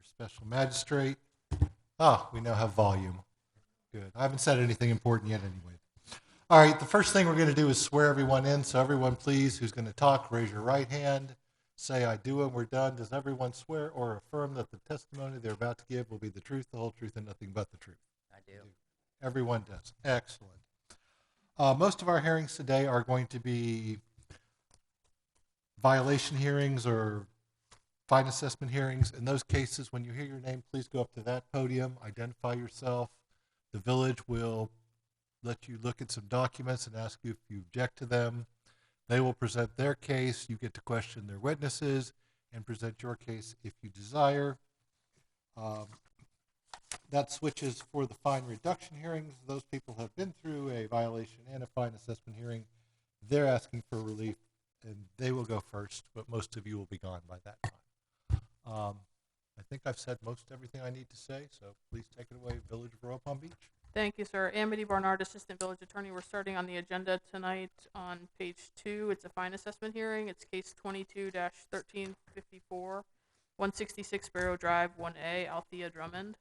special magistrate. Ah, we now have volume. Good. I haven't said anything important yet anyway. All right, the first thing we're going to do is swear everyone in. So everyone, please, who's going to talk, raise your right hand. Say, I do, and we're done. Does everyone swear or affirm that the testimony they're about to give will be the truth, the whole truth, and nothing but the truth? I do. Everyone does. Excellent. Most of our hearings today are going to be violation hearings or fine assessment hearings. In those cases, when you hear your name, please go up to that podium, identify yourself. The village will let you look at some documents and ask you if you object to them. They will present their case. You get to question their witnesses and present your case if you desire. That switches for the fine reduction hearings. Those people have been through a violation and a fine assessment hearing. They're asking for relief, and they will go first, but most of you will be gone by that time. I think I've said most everything I need to say, so please take it away, Village of Royal Palm Beach. Thank you, sir. Amity Barnard, Assistant Village Attorney. We're starting on the agenda tonight on page 2. It's a fine assessment hearing. It's case 22-1354, 166 Barrow Drive, 1A, Althea Drummond.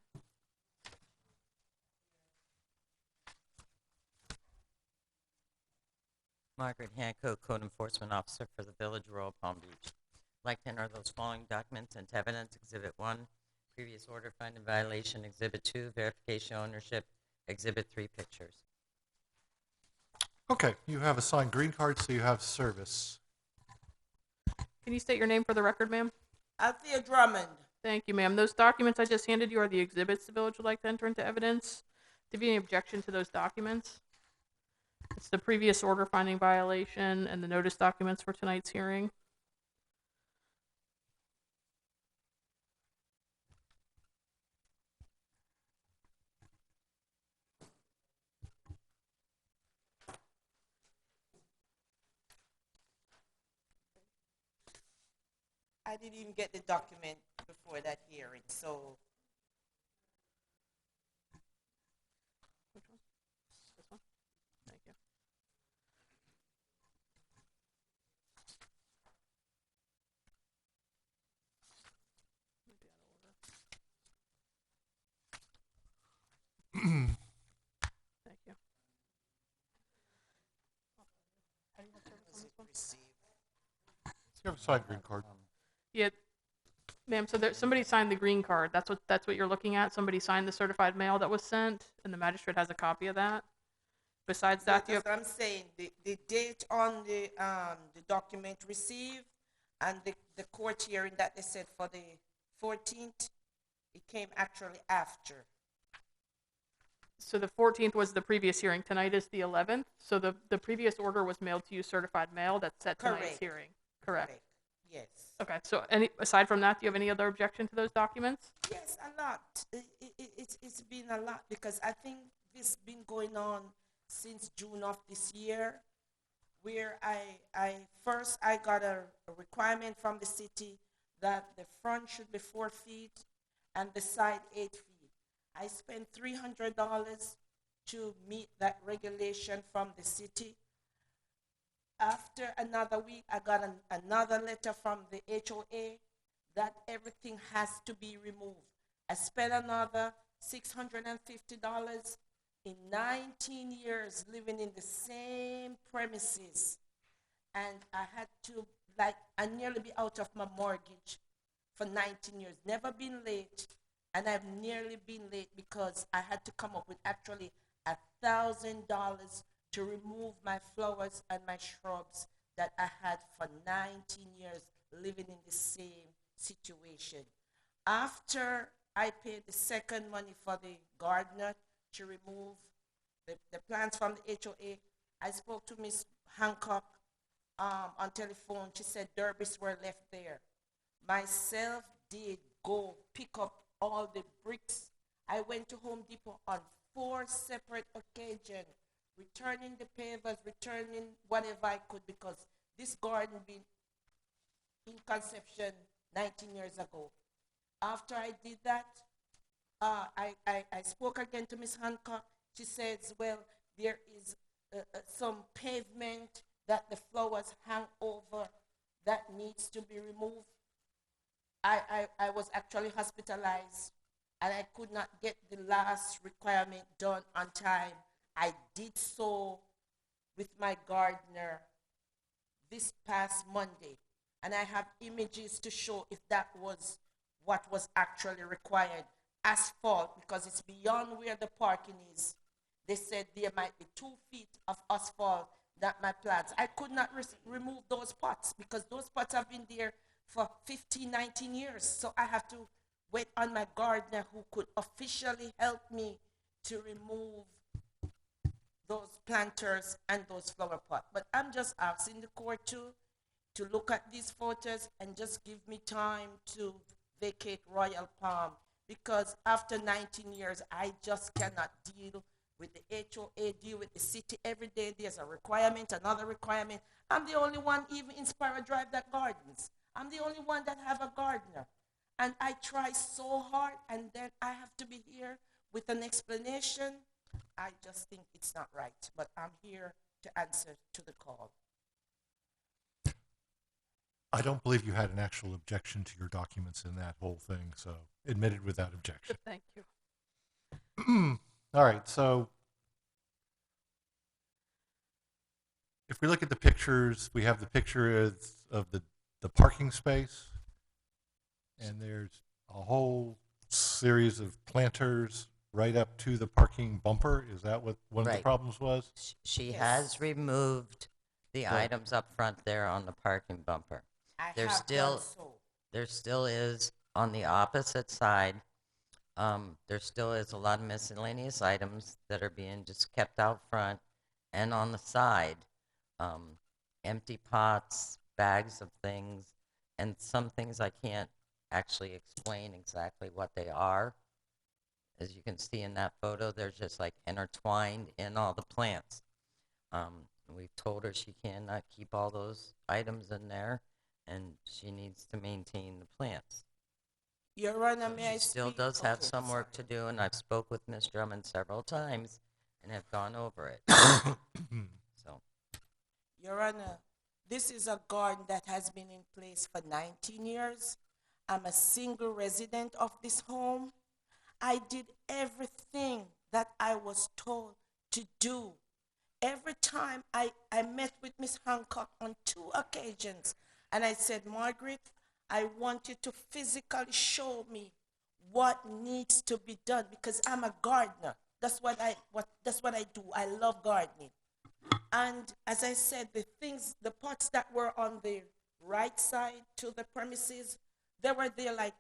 Margaret Hancock, Code Enforcement Officer for the Village of Royal Palm Beach. I'd like to enter those following documents into evidence. Exhibit 1, previous order finding violation. Exhibit 2, verification ownership. Exhibit 3, pictures. Okay, you have a signed green card, so you have service. Can you state your name for the record, ma'am? Althea Drummond. Thank you, ma'am. Those documents I just handed you are the exhibits the village would like to enter into evidence. Do you have any objection to those documents? It's the previous order finding violation and the notice documents for tonight's hearing. I didn't even get the document before that hearing, so Which one? This one? Thank you. Maybe out of order. Thank you. How do you have service on this one? receive. You have a signed green card. Yeah, ma'am. So there, somebody signed the green card. That's what you're looking at. Somebody signed the certified mail that was sent, and the magistrate has a copy of that. Besides that, you That's have, what I'm saying. The date on the document received and the court hearing that they said for the 14th, it came actually after. so the 14th was the previous hearing. Tonight is the 11th. So the previous order was mailed to you certified mail that set tonight's Correct. hearing. Correct. Yes. Okay. So aside from that, do you have any other objection to those documents? Yes, a lot. It's been a lot because I think this been going on since June of this year, where I first got a requirement from the city that the front should be 4 feet and the side 8 feet. I spent $300 to meet that regulation from the city. After another week, I got another letter from the HOA that everything has to be removed. I spent another $650 in 19 years living in the same premises. And I had to, I nearly be out of my mortgage for 19 years. Never been late, and I've nearly been late because I had to come up with actually $1,000 to remove my flowers and my shrubs that I had for 19 years living in the same situation. After I paid the second money for the gardener to remove the plants from the HOA, I spoke to Miss Hancock on telephone. She said derbies were left there. Myself did go pick up all the bricks. I went to Home Depot on 4 separate occasions, returning the pavers, returning whatever I could, because this garden been in conception 19 years ago. After I did that, I spoke again to Miss Hancock. She says, well, there is some pavement that the flowers hang over that needs to be removed. I was actually hospitalized and I could not get the last requirement done on time. I did so with my gardener this past Monday, and I have images to show if that was what was actually required. Asphalt, because it's beyond where the parking is. They said there might be 2 feet of asphalt that my plants. I could not remove those pots because those pots have been there for 15, 19 years. So I have to wait on my gardener who could officially help me to remove those planters and those flower pots. But I'm just asking the court to look at these photos and just give me time to vacate Royal Palm because after 19 years, I just cannot deal with the HOA, deal with the city every day. There's a requirement, another requirement. I'm the only one even in Sparrow Drive that gardens. I'm the only one that have a gardener. And I try so hard and then I have to be here with an explanation. I just think it's not right, but I'm here to answer to the call. I don't believe you had an actual objection to your documents in that whole thing, so admitted without objection. Thank you. All right, so if we look at the pictures, we have the picture of the parking space, and there's a whole series of planters right up to the parking bumper. Is that what one of the Right. problems was? She Yes. has removed the Right. items up front there on the parking bumper. I There's have still- done so. There still is, on the opposite side, there still is a lot of miscellaneous items that are being just kept out front and on the side. Empty pots, bags of things, and some things I can't actually explain exactly what they are. As you can see in that photo, they're just like intertwined in all the plants. We've told her she cannot keep all those items in there, and she needs to maintain the plants. Your Honor, may I She still speak? does have Okay, some work to sorry. do, and I've spoke with Ms. Drummond several times and have gone over it. So, Your Honor, this is a garden that has been in place for 19 years. I'm a single resident of this home. I did everything that I was told to do. Every time I met with Miss Hancock on 2 occasions, and I said, Margaret, I want you to physically show me what needs to be done because I'm a gardener. That's what I do. I love gardening. And as I said, the pots that were on the right side to the premises, they were there like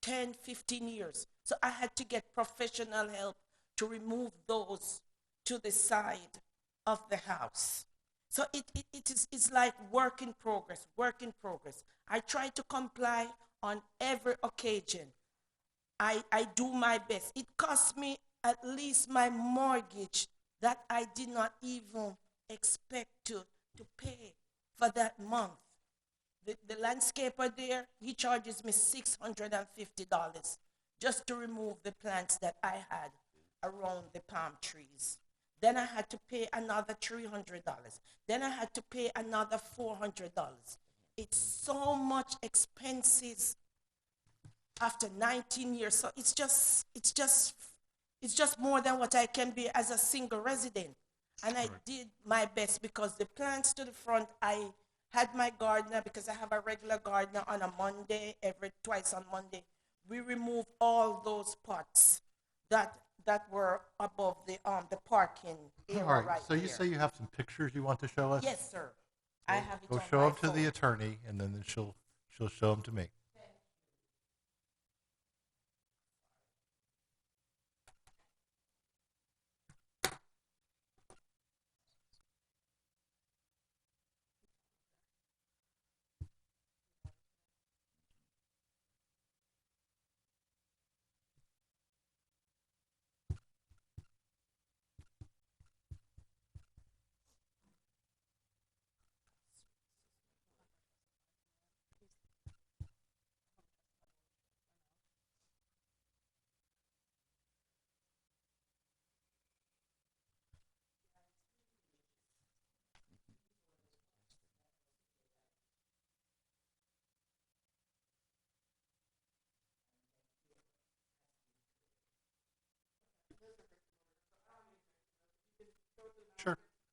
10, 15 years. So I had to get professional help to remove those to the side of the house. So it's like work in progress, work in progress. I try to comply on every occasion. I do my best. It cost me at least my mortgage that I did not even expect to pay for that month. The landscaper there, he charges me $650 just to remove the plants that I had around the palm trees. Then I had to pay another $300. Then I had to pay another $400. It's so much expenses after 19 years. So it's just more than what I can be as a single resident. And I did my best because the plants to the front, I had my gardener because I have a regular gardener on a Monday, twice on Monday. We remove all those pots that were above the parking area All right, right so you there. say you have some pictures you want to show us? Yes, sir. I have it Go on show my them to the phone. attorney, and then she'll show them to me.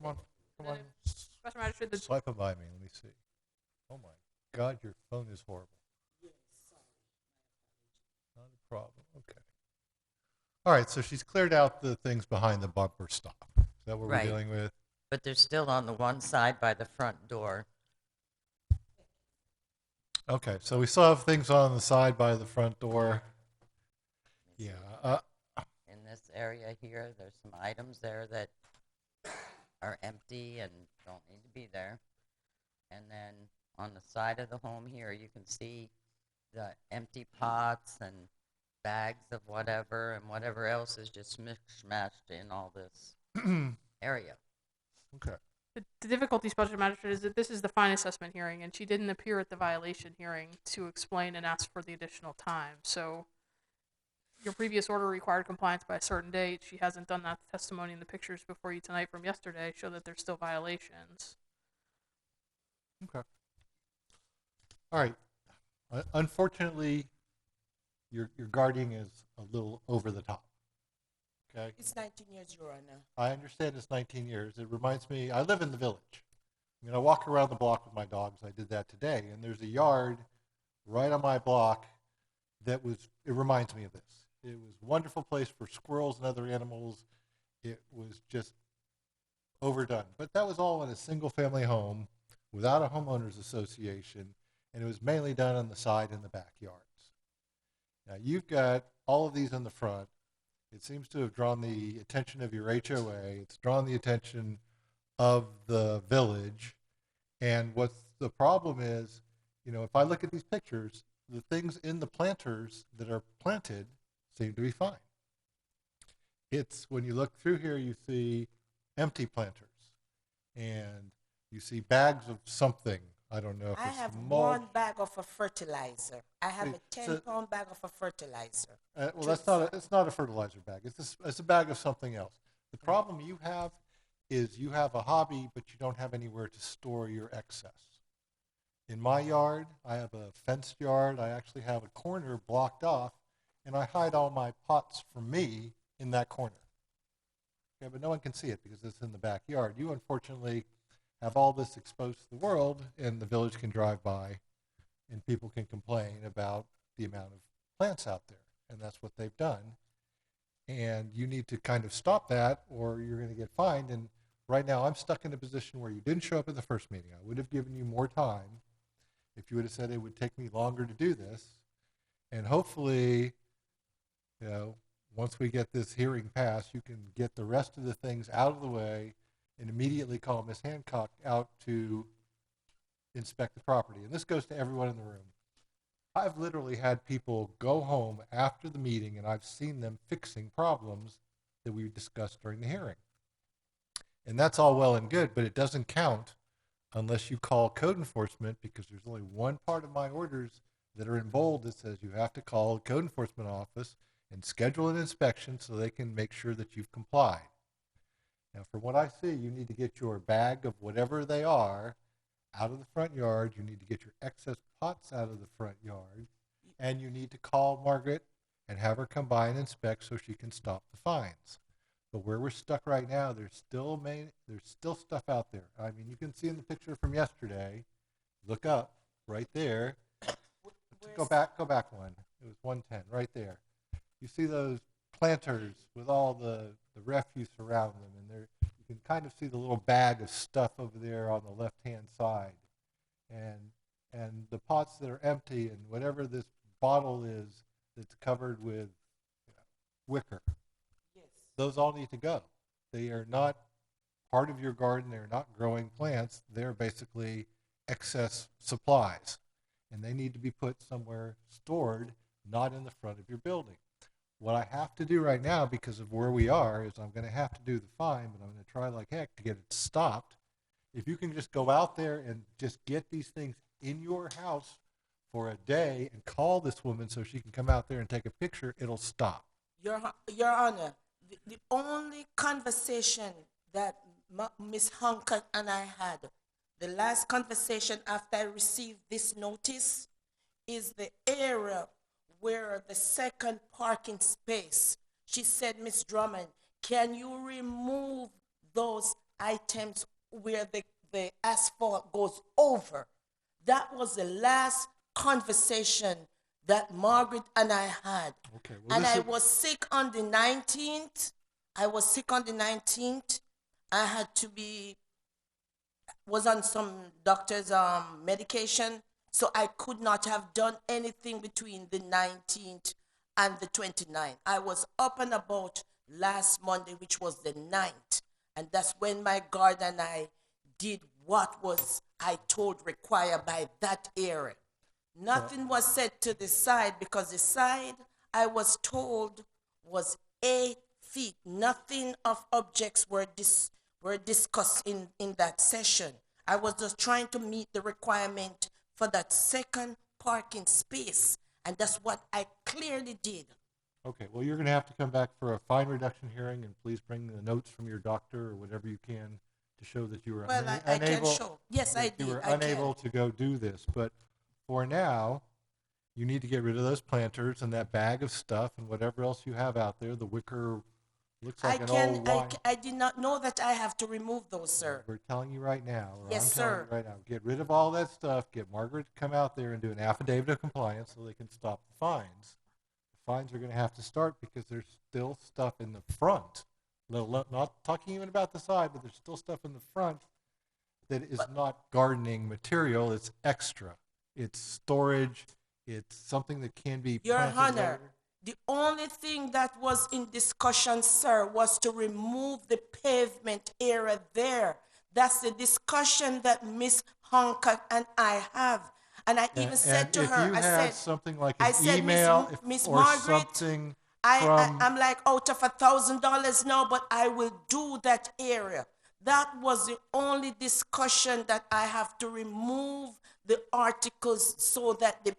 Come on, come on. Special Magistrate, the Swipe it by me. Let me see. Oh my God, your phone is horrible. Not a problem. Okay. All right, so she's cleared out the things behind the bumper stop. Is that what Right. we're dealing with? But they're still on the one side by the front door. Okay, so we still have things on the side by the front door. Yeah. In this area here, there's some items there that are empty and don't need to be there. And then on the side of the home here, you can see the empty pots and bags of whatever and whatever else is just mixed in all this area. Okay. the difficulty, Special Magistrate, is that this is the fine assessment hearing, and she didn't appear at the violation hearing to explain and ask for the additional time. So your previous order required compliance by a certain date. She hasn't done that. The testimony and the pictures before you tonight from yesterday show that there's still violations. Okay. All right. Unfortunately, your guarding is a little over the top. Okay. It's 19 years, Your Honor. I understand it's 19 years. It reminds me, I live in the village. I mean, I walk around the block with my dogs. I did that today. And there's a yard right on my block it reminds me of this. It was a wonderful place for squirrels and other animals. It was just overdone. But that was all in a single family home without a homeowners association. And it was mainly done on the side and the backyards. Now, you've got all of these in the front. It seems to have drawn the attention of your HOA. It's drawn the attention of the village. And what the problem is, if I look at these pictures, the things in the planters that are planted seem to be fine. It's when you look through here, you see empty planters. And you see bags of something. I don't know if I it's have mulch. 1 bag of a fertilizer. I have a See, so- 10-pound bag of a fertilizer. Well, it's not a fertilizer bag. It's a bag of something else. The problem you have is you have a hobby, but you don't have anywhere to store your excess. In my yard, I have a fenced yard. I actually have a corner blocked off, and I hide all my pots from me in that corner. Okay, but no one can see it because it's in the backyard. You, unfortunately, have all this exposed to the world, and the village can drive by, and people can complain about the amount of plants out there. And that's what they've done. And you need to kind of stop that or you're going to get fined. And right now I'm stuck in a position where you didn't show up at the first meeting. I would have given you more time if you would have said it would take me longer to do this. And hopefully, once we get this hearing passed, you can get the rest of the things out of the way and immediately call Ms. Hancock out to inspect the property. And this goes to everyone in the room. I've literally had people go home after the meeting and I've seen them fixing problems that we discussed during the hearing. And that's all well and good, but it doesn't count unless you call code enforcement, because there's only one part of my orders that are in bold that says you have to call the code enforcement office and schedule an inspection so they can make sure that you've complied. Now, from what I see, you need to get your bag of whatever they are out of the front yard. You need to get your excess pots out of the front yard, and you need to call Margaret and have her come by and inspect so she can stop the fines. But where we're stuck right now, there's still stuff out there. I mean, you can see in the picture from yesterday. Look up right there. Go back one. It was 110 right there. You see those planters with all the refuse around them, and you can kind of see the little bag of stuff over there on the left-hand side, and the pots that are empty, and whatever this bottle is that's covered with wicker. Yes. Those all need to go. They are not part of your garden. They're not growing plants. They're basically excess supplies, and they need to be put somewhere stored, not in the front of your building. What I have to do right now, because of where we are, is I'm going to have to do the fine, but I'm going to try like heck to get it stopped. If you can just go out there and just get these things in your house for a day and call this woman so she can come out there and take a picture, it'll stop. Your Honor, the only conversation that Ms. Hancock and I had, the last conversation after I received this notice, is the area where the second parking space. She said, Ms. Drummond, can you remove those items where the asphalt goes over. That was the last conversation that Margaret and I had. Okay, well, And this I is, was sick on the 19th. I had to was on some doctor's medication, so I could not have done anything between the 19th and the 29th. I was up and about last Monday, which was the 9th, and that's when my guard and I did what was I told required by that area. Nothing was said to the side because the side I was told was 8 feet. Nothing of objects were discussed in that session. I was just trying to meet the requirement for that second parking space, and that's what I clearly did. okay, well, you're going to have to come back for a fine reduction hearing, and please bring the notes from your doctor or whatever you can to show that you were Well, I can unable. show. Yes, that I you did. were I unable can. to go do this. But for now, you need to get rid of those planters and that bag of stuff and whatever else you have out there. The wicker looks like an old wine. I did not know that I have to remove those, sir. We're telling you right now, or Yes, I'm telling sir. you right now, get rid of all that stuff. Get Margaret to come out there and do an affidavit of compliance so they can stop the fines. The fines are going to have to start because there's still stuff in the front. Not talking even about the side, but there's still stuff in the front that is not gardening material. It's extra. It's storage. It's something that can be Your planted Honor, later. the only thing that was in discussion, sir, was to remove the pavement area there. That's the discussion that Miss Honka and I have. And I even said And to if her, you I had said, something like I an said, email Miss or Margaret, something I, from I'm like out of $1,000 now, but I will do that area. That was the only discussion that I have to remove the articles so that the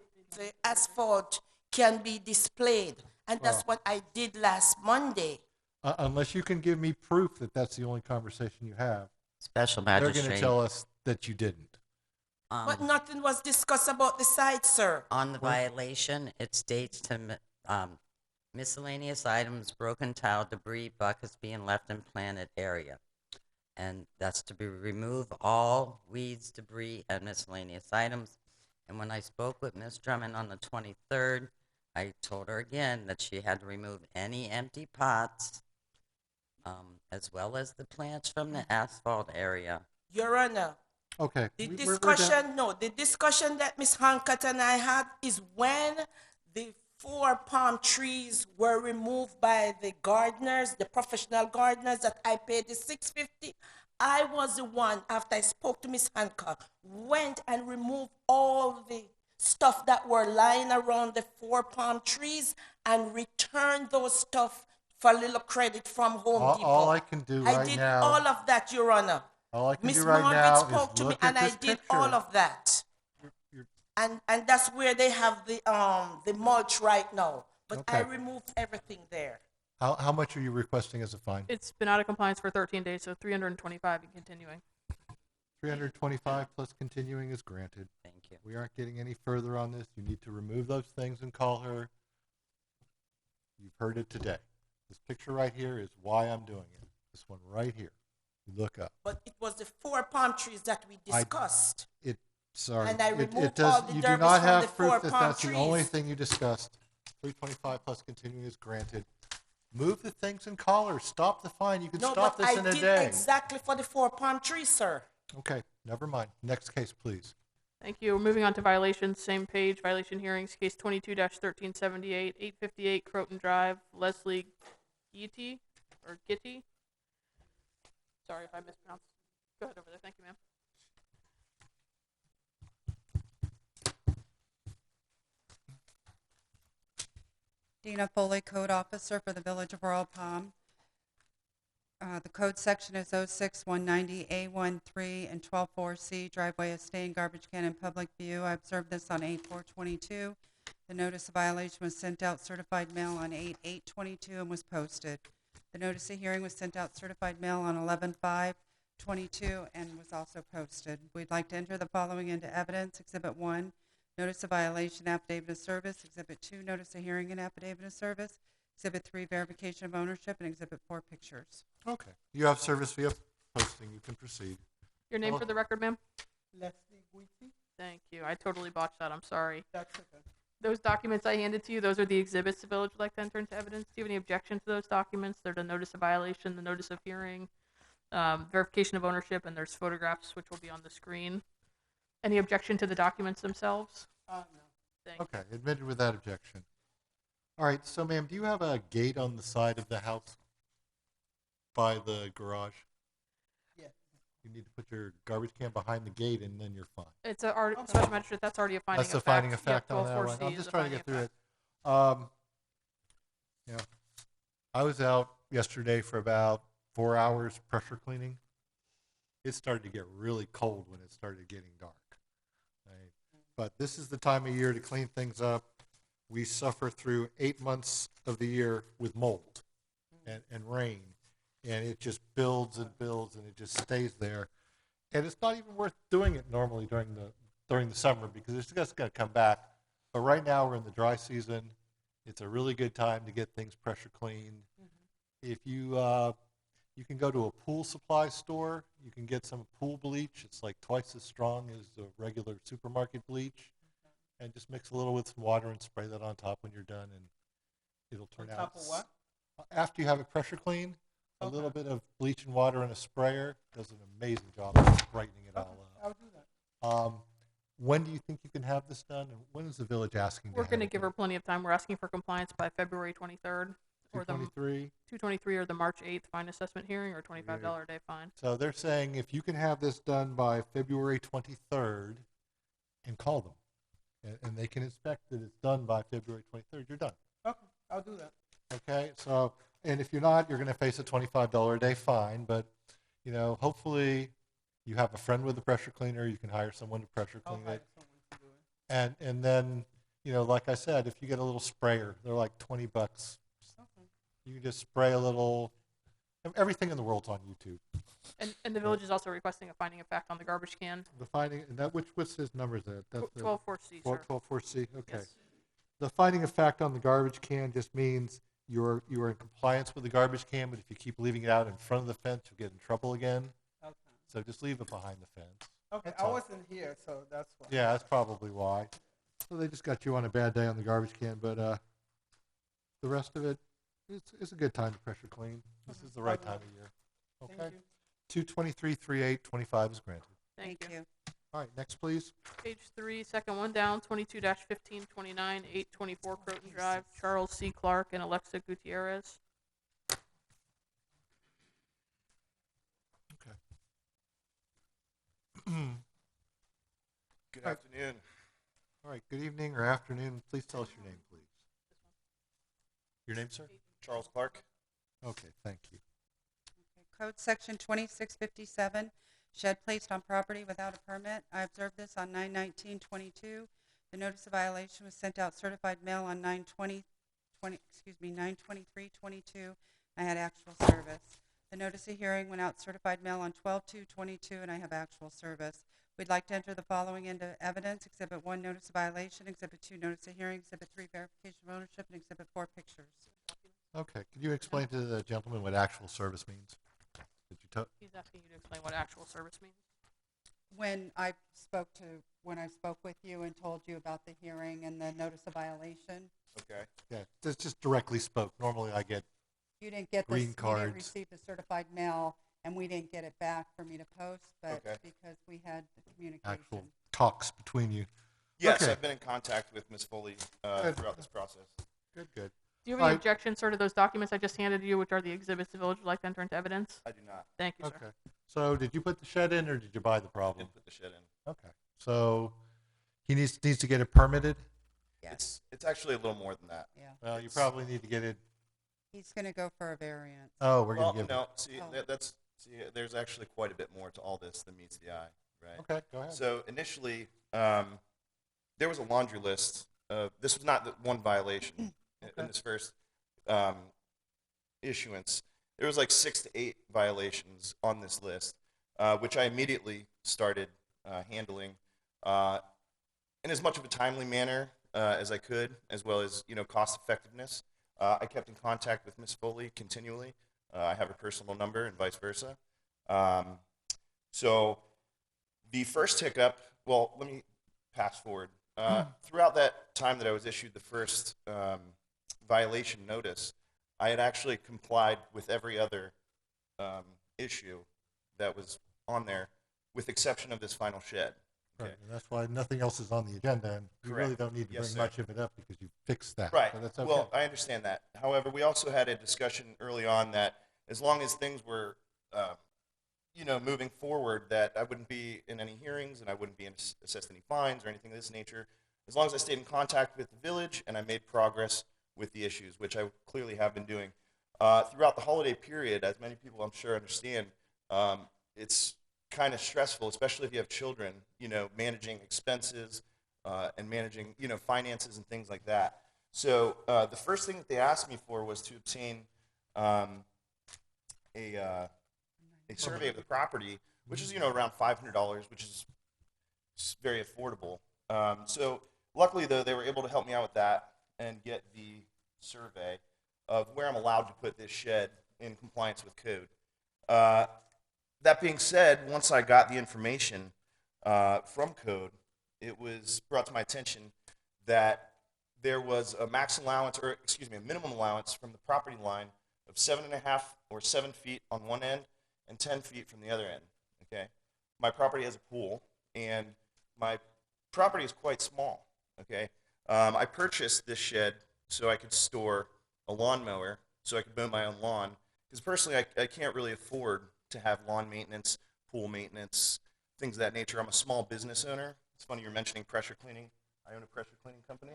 asphalt can be displayed. And that's what I did last Monday. unless you can give me proof that that's the only conversation you have, Special they're going to magistrate, tell us that you didn't. But nothing was discussed about the site, sir. on the violation, it states to miscellaneous items, broken tile, debris, buckets being left in planted area. And that's to be remove all weeds, debris, and miscellaneous items. And when I spoke with Ms. Drummond on the 23rd, I told her again that she had to remove any empty pots, as well as the plants from the asphalt area. Your Honor, Okay, the we're done. discussion that Miss Hancock and I had is when the 4 palm trees were removed by the gardeners, the professional gardeners that I paid the $650. I was the one, after I spoke to Miss Hancock, went and removed all the stuff that were lying around the 4 palm trees and returned those stuff for a little credit from Home Depot. All I can do I right did now- all of that, Your Honor. All I can Miss do right Margaret now spoke is to me, look at and I this did picture. all of that. You're- And that's where they have the mulch right now. But I Okay. removed everything there. How much are you requesting as a fine? It's been out of compliance for 13 days, so 325 and continuing. 325 plus continuing is granted. Thank you. We aren't getting any further on this. You need to remove those things and call her. You've heard it today. This picture right here is why I'm doing it. This one right here. You look up. But it was the 4 palm trees that we discussed. Sorry. And I It removed does, all the you do debris not from have the proof 4 that palm that's the only trees. thing you discussed. 325 plus continuing is granted. Move the things and call her. Stop the fine. You can No, stop but this I in a did day. exactly for the 4 palm trees, sir. Okay, never mind. Next case, please. Thank you. We're moving on to violations, same page, violation hearings, case 22-1378, 858 Croton Drive, Leslie Gitty, or Gitty. Sorry if I mispronounced. Go ahead over there. Thank you, ma'am. Dina Foley, Code Officer for the Village of Royal Palm. The code section is 06190A13 and 124C, driveway of staying garbage can in public view. I observed this on 8/4/22. The notice of violation was sent out certified mail on 8/8/22 and was posted. The notice of hearing was sent out certified mail on 11/5/22 and was also posted. We'd like to enter the following into evidence. Exhibit 1, notice of violation, affidavit of service. Exhibit 2, notice of hearing and affidavit of service. Exhibit 3, verification of ownership. And Exhibit 4, pictures. Okay. You have service via posting. You can proceed. Your name Hello. for the record, ma'am? Leslie Guiti. Thank you. I totally botched that. I'm sorry. That's okay. Those documents I handed to you, those are the exhibits the village would like to enter into evidence. Do you have any objection to those documents? They're the notice of violation, the notice of hearing, verification of ownership, and there's photographs which will be on the screen. Any objection to the documents themselves? No. Thank you. Okay, admitted without objection. All right, so ma'am, do you have a gate on the side of the house by the garage? Yes. You need to put your garbage can behind the gate and then you're fine. It's a special magistrate. That's already a finding That's of the fact. finding of fact Yep, on that 12.4C one. I'm is just a trying to finding get of through fact. it. You know, I was out yesterday for about 4 hours pressure cleaning. It started to get really cold when it started getting dark. Right? But this is the time of year to clean things up. We suffer through 8 months of the year with mold and rain, and it just builds and builds, and it just stays there. And it's not even worth doing it normally during the summer because it's just going to come back. But right now we're in the dry season. It's a really good time to get things pressure cleaned. If you can go to a pool supply store, you can get some pool bleach. It's like twice as strong as the regular supermarket bleach, and just mix a little with some water and spray that on top when you're done, and it'll turn On out. top of what? After you have it pressure cleaned, a Okay. little bit of bleach and water in a sprayer does an amazing job of brightening it all up. I'll do that. When do you think you can have this done? And when is the village asking We're to going to have it give her plenty of time. We're asking for compliance by February 23rd, or the 223? 223 or the March 8th fine assessment hearing, or $25 a day fine. So they're saying if you can have this done by February 23rd, and call them, and they can inspect that it's done by February 23rd, you're done. Okay, I'll do that. Okay, so, and if you're not, you're going to face a $25 a day fine, but, you know, hopefully you have a friend with a pressure cleaner, you can hire someone to pressure I'll clean hire it. someone to do it. And then, you know, like I said, if you get a little sprayer, they're like $20. Okay. You can just spray a little, everything in the world's on YouTube. And the village is also requesting a finding of fact on the garbage can. The finding, and that, what's his number is that? That's the 12.4C, sir. 12.4C, okay. Yes. The finding of fact on the garbage can just means you are in compliance with the garbage can, but if you keep leaving it out in front of the fence, you'll get in trouble again. Okay. So just leave it behind the fence. Okay, That's I all. wasn't here, so that's why. Yeah, that's probably why. So they just got you on a bad day on the garbage can, but the rest of it, it's a good time to pressure clean. This is the right time of year. Thank Okay. you. 223-3825 is granted. Thank you. All right, next please. Page 3, second one down, 22-1529, 824 Croton Drive, Charles C. Clark and Alexa Gutierrez. Okay. Good afternoon. All right, good evening or afternoon. Please tell us your name, please. Your name, sir? Charles Clark. Okay, thank you. Code Section 2657, shed placed on property without a permit. I observed this on 9/19/22. The notice of violation was sent out certified mail on 9/23/22. I had actual service. The notice of hearing went out certified mail on 12/2/22, and I have actual service. We'd like to enter the following into evidence: Exhibit 1, notice of violation; Exhibit 2, notice of hearing; Exhibit 3, verification of ownership; and Exhibit 4, pictures. Okay, could you explain to the gentleman what actual service means? Did you tell? He's asking you to explain what actual service means. When I spoke with you and told you about the hearing and the notice of violation, Okay. Yeah, just directly spoke. Normally I get, you didn't get Green this, you cards. didn't receive the certified mail, and we didn't get it back for me to post, but Okay. because we had the actual communication. talks between you. Yes, Okay. I've been in contact with Ms. Foley Good. throughout this process. Good, good. Do you have any Aye. objection, sir, to those documents I just handed you, which are the exhibits the village would like to enter into evidence? I do not. Thank you, sir. Okay. So did you put the shed in or did you buy the problem? Didn't put the shed in. Okay. So he needs to get it permitted? Yes, It's actually a little more than that. yeah. Well, you It's- probably need to get it. He's gonna go for a variance. Oh, we're Well, going to give no, see, Oh. there's actually quite a bit more to all this than meets the eye, right? Okay, go ahead. So initially, there was a laundry list. This was not the one violation in this first issuance. There was like 6 to 8 violations on this list, which I immediately started handling in as much of a timely manner as I could, as well as cost effectiveness. I kept in contact with Ms. Foley continually. I have her personal number and vice versa. So the first hiccup, well, let me pass forward. Throughout that time that I was issued the first violation notice, I had actually complied with every other issue that was on there, with exception of this final shed. Right, and that's why nothing else is on the agenda, and you really Correct. don't need to Yes, bring sir. much of it up because you fixed that. Right. So that's okay. Well, I understand that. However, we also had a discussion early on that as long as things were, moving forward, that I wouldn't be in any hearings and I wouldn't be assessed any fines or anything of this nature, as long as I stayed in contact with the village and I made progress with the issues, which I clearly have been doing. Throughout the holiday period, as many people I'm sure understand, it's kind of stressful, especially if you have children, managing expenses and managing, finances and things like that. So the first thing that they asked me for was to obtain a survey of the property, which is, around $500, which is very affordable. So luckily, though, they were able to help me out with that and get the survey of where I'm allowed to put this shed in compliance with code. That being said, once I got the information from code, it was brought to my attention that there was a minimum allowance from the property line of 7.5 or 7 feet on one end and 10 feet from the other end. Okay, my property has a pool, and my property is quite small. Okay, I purchased this shed so I could store a lawnmower, so I could mow my own lawn. Because personally, I can't really afford to have lawn maintenance, pool maintenance, things of that nature. I'm a small business owner. It's funny you're mentioning pressure cleaning. I own a pressure cleaning company.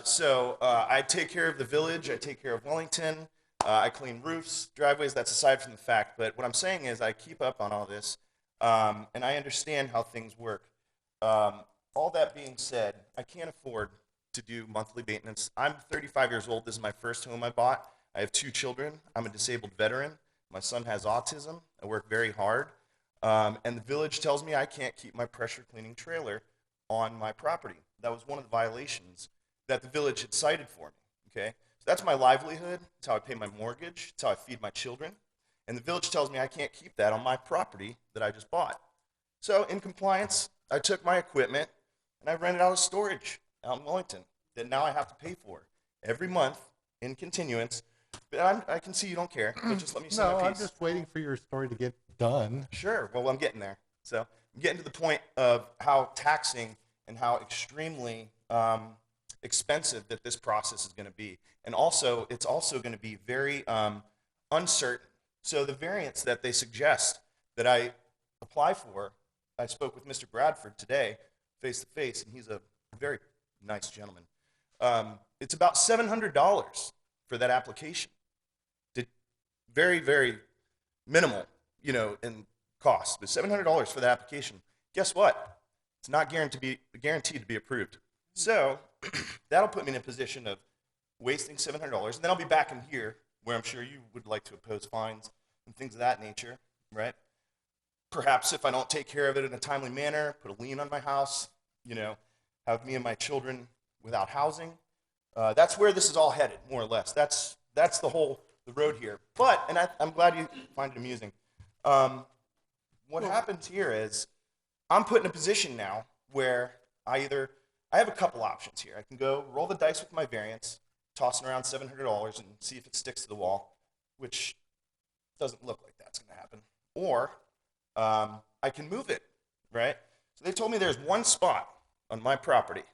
So I take care of the village. I take care of Wellington. I clean roofs, driveways. That's aside from the fact. But what I'm saying is I keep up on all this, and I understand how things work. All that being said, I can't afford to do monthly maintenance. I'm 35 years old. This is my first home I bought. I have 2 children. I'm a disabled veteran. My son has autism. I work very hard. And the village tells me I can't keep my pressure cleaning trailer on my property. That was one of the violations that the village had cited for me. Okay? So that's my livelihood. It's how I pay my mortgage. It's how I feed my children. And the village tells me I can't keep that on my property that I just bought. So in compliance, I took my equipment and I rented out a storage out in Wellington that now I have to pay for every month in continuance. But I can see you don't care, but just let me say No, my I'm piece. just waiting for your story to get done. Sure. Well, I'm getting there. So I'm getting to the point of how taxing and how extremely expensive that this process is going to be. And also, it's also going to be very uncertain. So the variance that they suggest that I apply for, I spoke with Mr. Bradford today, face to face, and he's a very nice gentleman. It's about $700 for that application. Very, very minimal, in cost. But $700 for the application. Guess what? It's not guaranteed to be approved. So that'll put me in a position of wasting $700, and then I'll be back in here where I'm sure you would like to oppose fines and things of that nature, right? Perhaps if I don't take care of it in a timely manner, put a lien on my house, have me and my children without housing. That's where this is all headed, more or less. That's the road here. But, and I'm glad you find it amusing. What happens here is I'm put in a position now where I have a couple options here. I can go roll the dice with my variance, tossing around $700 and see if it sticks to the wall, which doesn't look like that's going to happen. Or I can move it, right? So they told me there's one spot on my property,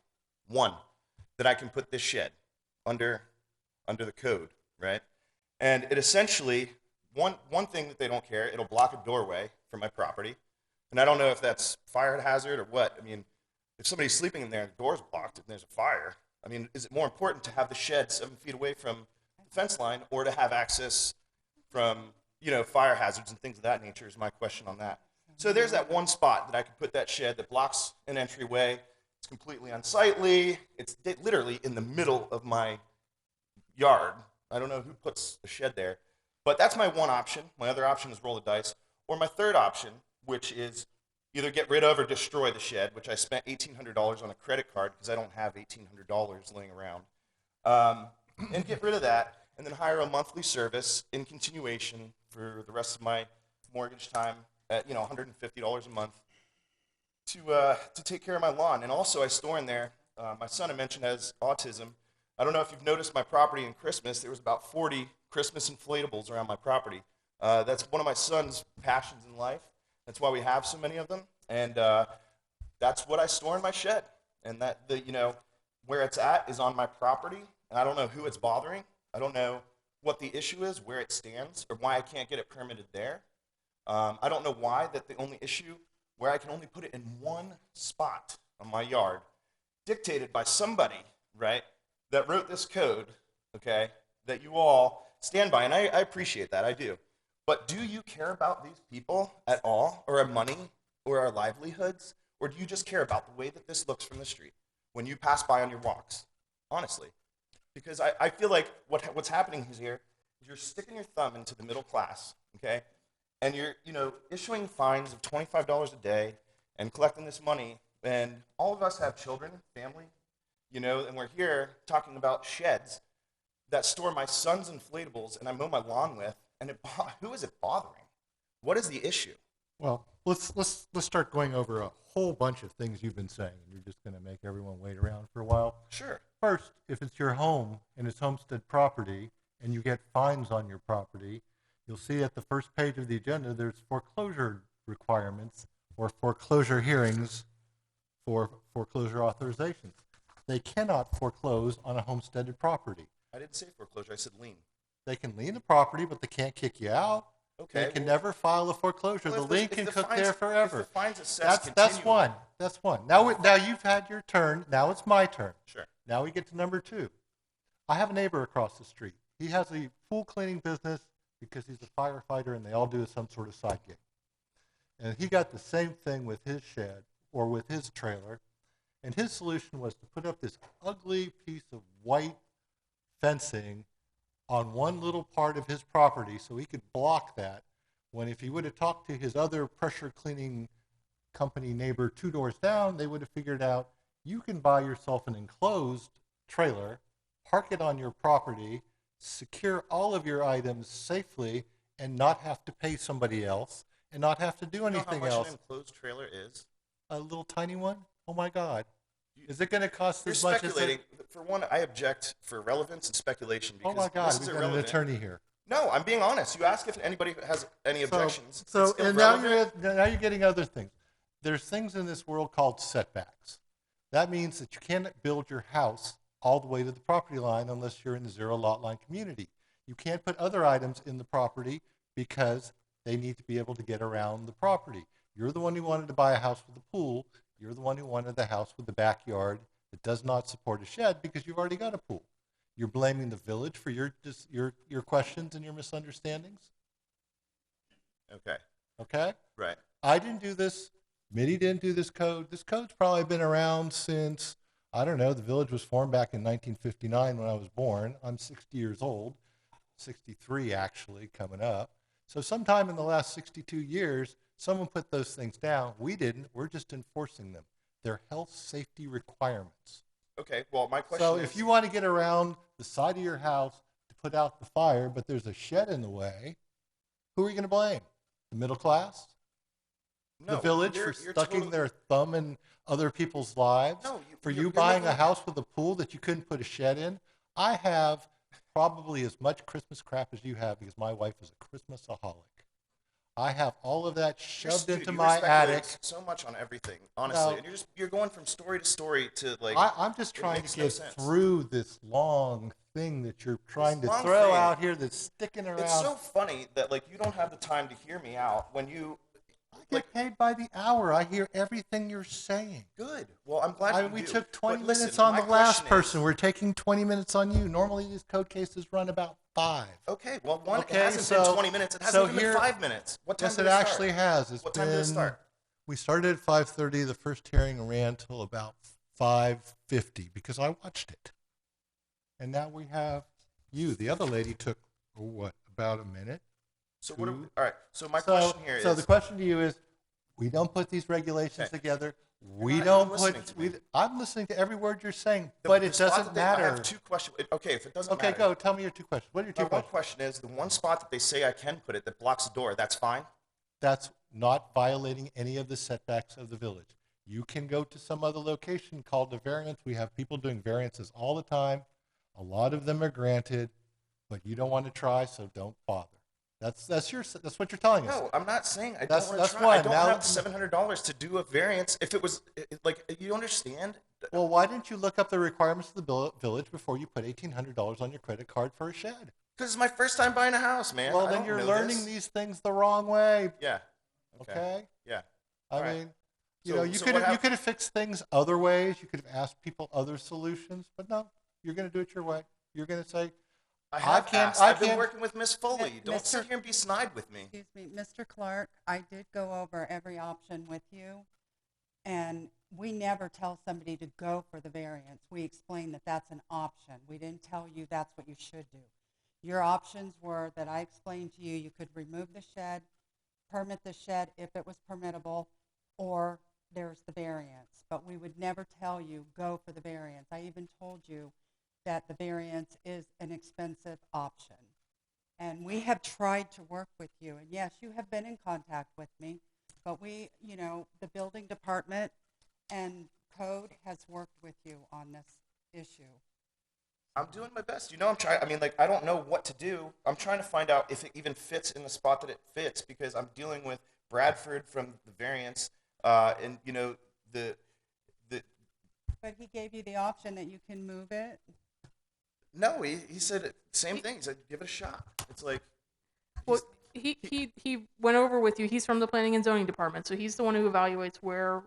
that I can put this shed under the code, right? And it essentially, one thing that they don't care, it'll block a doorway from my property. And I don't know if that's fire hazard or what. I mean, if somebody's sleeping in there and the door's blocked and there's a fire, I mean, is it more important to have the shed 7 feet away from the fence line or to have access from, fire hazards and things of that nature is my question on that. So there's that one spot that I could put that shed that blocks an entryway. It's completely unsightly. It's literally in the middle of my yard. I don't know who puts a shed there. But that's my one option. My other option is roll the dice. Or my third option, which is either get rid of or destroy the shed, which I spent $1,800 on a credit card because I don't have $1,800 laying around. And get rid of that and then hire a monthly service in continuation for the rest of my mortgage time at $150 a month to take care of my lawn. And also, I store in there. My son, I mentioned, has autism. I don't know if you've noticed my property in Christmas. There was about 40 Christmas inflatables around my property. That's one of my son's passions in life. That's why we have so many of them. And that's what I store in my shed. And where it's at is on my property. And I don't know who it's bothering. I don't know what the issue is, where it stands, or why I can't get it permitted there. I don't know why that the only issue where I can only put it in one spot on my yard, dictated by somebody, right, that wrote this code, okay, that you all stand by, and I appreciate that, I do. But do you care about these people at all, or our money, or our livelihoods, or do you just care about the way that this looks from the street when you pass by on your walks? Honestly. Because I feel like what's happening here is you're sticking your thumb into the middle class, okay, and you're issuing fines of $25 a day and collecting this money, and all of us have children, family, and we're here talking about sheds that store my son's inflatables and I mow my lawn with, and who is it bothering? What is the issue? Well, let's start going over a whole bunch of things you've been saying. You're just going to make everyone wait around for a while. Sure. First, if it's your home and it's homestead property and you get fines on your property, you'll see at the first page of the agenda there's foreclosure requirements or foreclosure hearings for foreclosure authorizations. They cannot foreclose on a homesteaded property. I didn't say foreclosure, I said lien. They can lien the property, but they can't kick you out. Okay. They can never file a foreclosure. Well, The lien can cook there If forever. the fines assessed That's continually- one. That's one. Now you've had your turn. Now it's my turn. Sure. Now we get to number two. I have a neighbor across the street. He has a pool cleaning business because he's a firefighter and they all do some sort of side gig. And he got the same thing with his shed or with his trailer. And his solution was to put up this ugly piece of white fencing on one little part of his property so he could block that, when if he would have talked to his other pressure cleaning company neighbor 2 doors down, they would have figured out you can buy yourself an enclosed trailer, park it on your property, secure all of your items safely, and not have to pay somebody else and not have to do anything You know how much else. an enclosed trailer is? A little tiny one? Oh my God. Is it going to cost You're as much as speculating. For one, I object for relevance and speculation Oh because my God, this is we've got an irrelevant. attorney here. No, I'm being honest. You ask if anybody has any objections. So It's and now irrelevant. now you're getting other things. There's things in this world called setbacks. That means that you can't build your house all the way to the property line unless you're in the zero lot line community. You can't put other items in the property because they need to be able to get around the property. You're the one who wanted to buy a house with a pool. You're the one who wanted the house with the backyard that does not support a shed because you've already got a pool. You're blaming the village for your questions and your misunderstandings. Okay. Okay? Right. I didn't do this. Mitty didn't do this code. This code's probably been around since, I don't know, the village was formed back in 1959 when I was born. I'm 60 years old, 63 actually, coming up. So sometime in the last 62 years, someone put those things down. We didn't. We're just enforcing them. They're health safety requirements. Okay. Well, my question So is, if you want to get around the side of your house to put out the fire, but there's a shed in the way, who are you going to blame? The middle class? no, The village you're for sticking totally- their thumb in other people's lives? No, For you're you buying a making- house with a pool that you couldn't put a shed in? I have probably as much Christmas crap as you have because my wife is a Christmasaholic. I have all of that shoved Dude, into you my speculate attic. so much on everything, honestly, No. and you're going from story to story to like. I'm just it trying makes to no get sense. through this long thing that you're trying to long throw thing. out here that's sticking around. It's so funny that like you don't have the time to hear me out when you. I get paid by the hour. I hear everything you're saying. Good. Well, I'm glad you We do. took 20 But listen, minutes on my the last question is- person. We're taking 20 minutes on you. Normally, these code cases run about 5. Okay. Well, one Okay, it hasn't so- been 20 minutes. It hasn't so even here- been 5 minutes. What time Yes, did it start? actually has. It's What time did it start? We started at 5:30. The first hearing ran till about 5:50 because I watched it. And now we have you. The other lady took, about a minute? So what? Two. All right. So my question here is. So the question to you is, we don't put these regulations Okay. together. We not don't even listening put. to me. I'm listening to every word you're saying, the- but the it spot doesn't that they- I matter. have 2 questions. Okay, if it doesn't Okay, matter. go. Tell me your 2 questions. What are your My 2 one questions? question is the one spot that they say I can put it that blocks the door. That's fine. that's not violating any of the setbacks of the village. You can go to some other location called a variance. We have people doing variances all the time. A lot of them are granted, but you don't want to try, so don't bother. That's what you're telling us. No, I'm not saying I don't That's- want to that's try. why. I don't Now- have the $700 to do a variance. If it was like, you understand? Well, why didn't you look up the requirements of the village before you put $1,800 on your credit card for a shed? Because it's my first time buying a house, man. Well, I then don't you're know learning this. these things the wrong way. Yeah. Okay. Yeah. I All right. mean, So- you so could what have hap- fixed things other ways. You could have asked people other solutions, but no, you're going to do it your way. You're going to say, I have can't- asked. I I've been can't- working with Miss Foley. Mi- Don't sit Mr. here and be snide with me. Excuse me, Mr. Clark, I did go over every option with you, and we never tell somebody to go for the variance. We explain that that's an option. We didn't tell you that's what you should do. Your options were that I explained to you, you could remove the shed, permit the shed if it was permittable, or there's the variance. But we would never tell you, go for the variance. I even told you that the variance is an expensive option. And we have tried to work with you. And yes, you have been in contact with me, but we, the building department and code has worked with you on this issue. I'm doing my best. I'm trying. I mean, like, I don't know what to do. I'm trying to find out if it even fits in the spot that it fits, because I'm dealing with Bradford from the variance, and the. But he gave you the option that you can move it. No, he said same thing. He said give it a shot. It's like. Well, he went over with you. He's from the planning and zoning department, so he's the one who evaluates where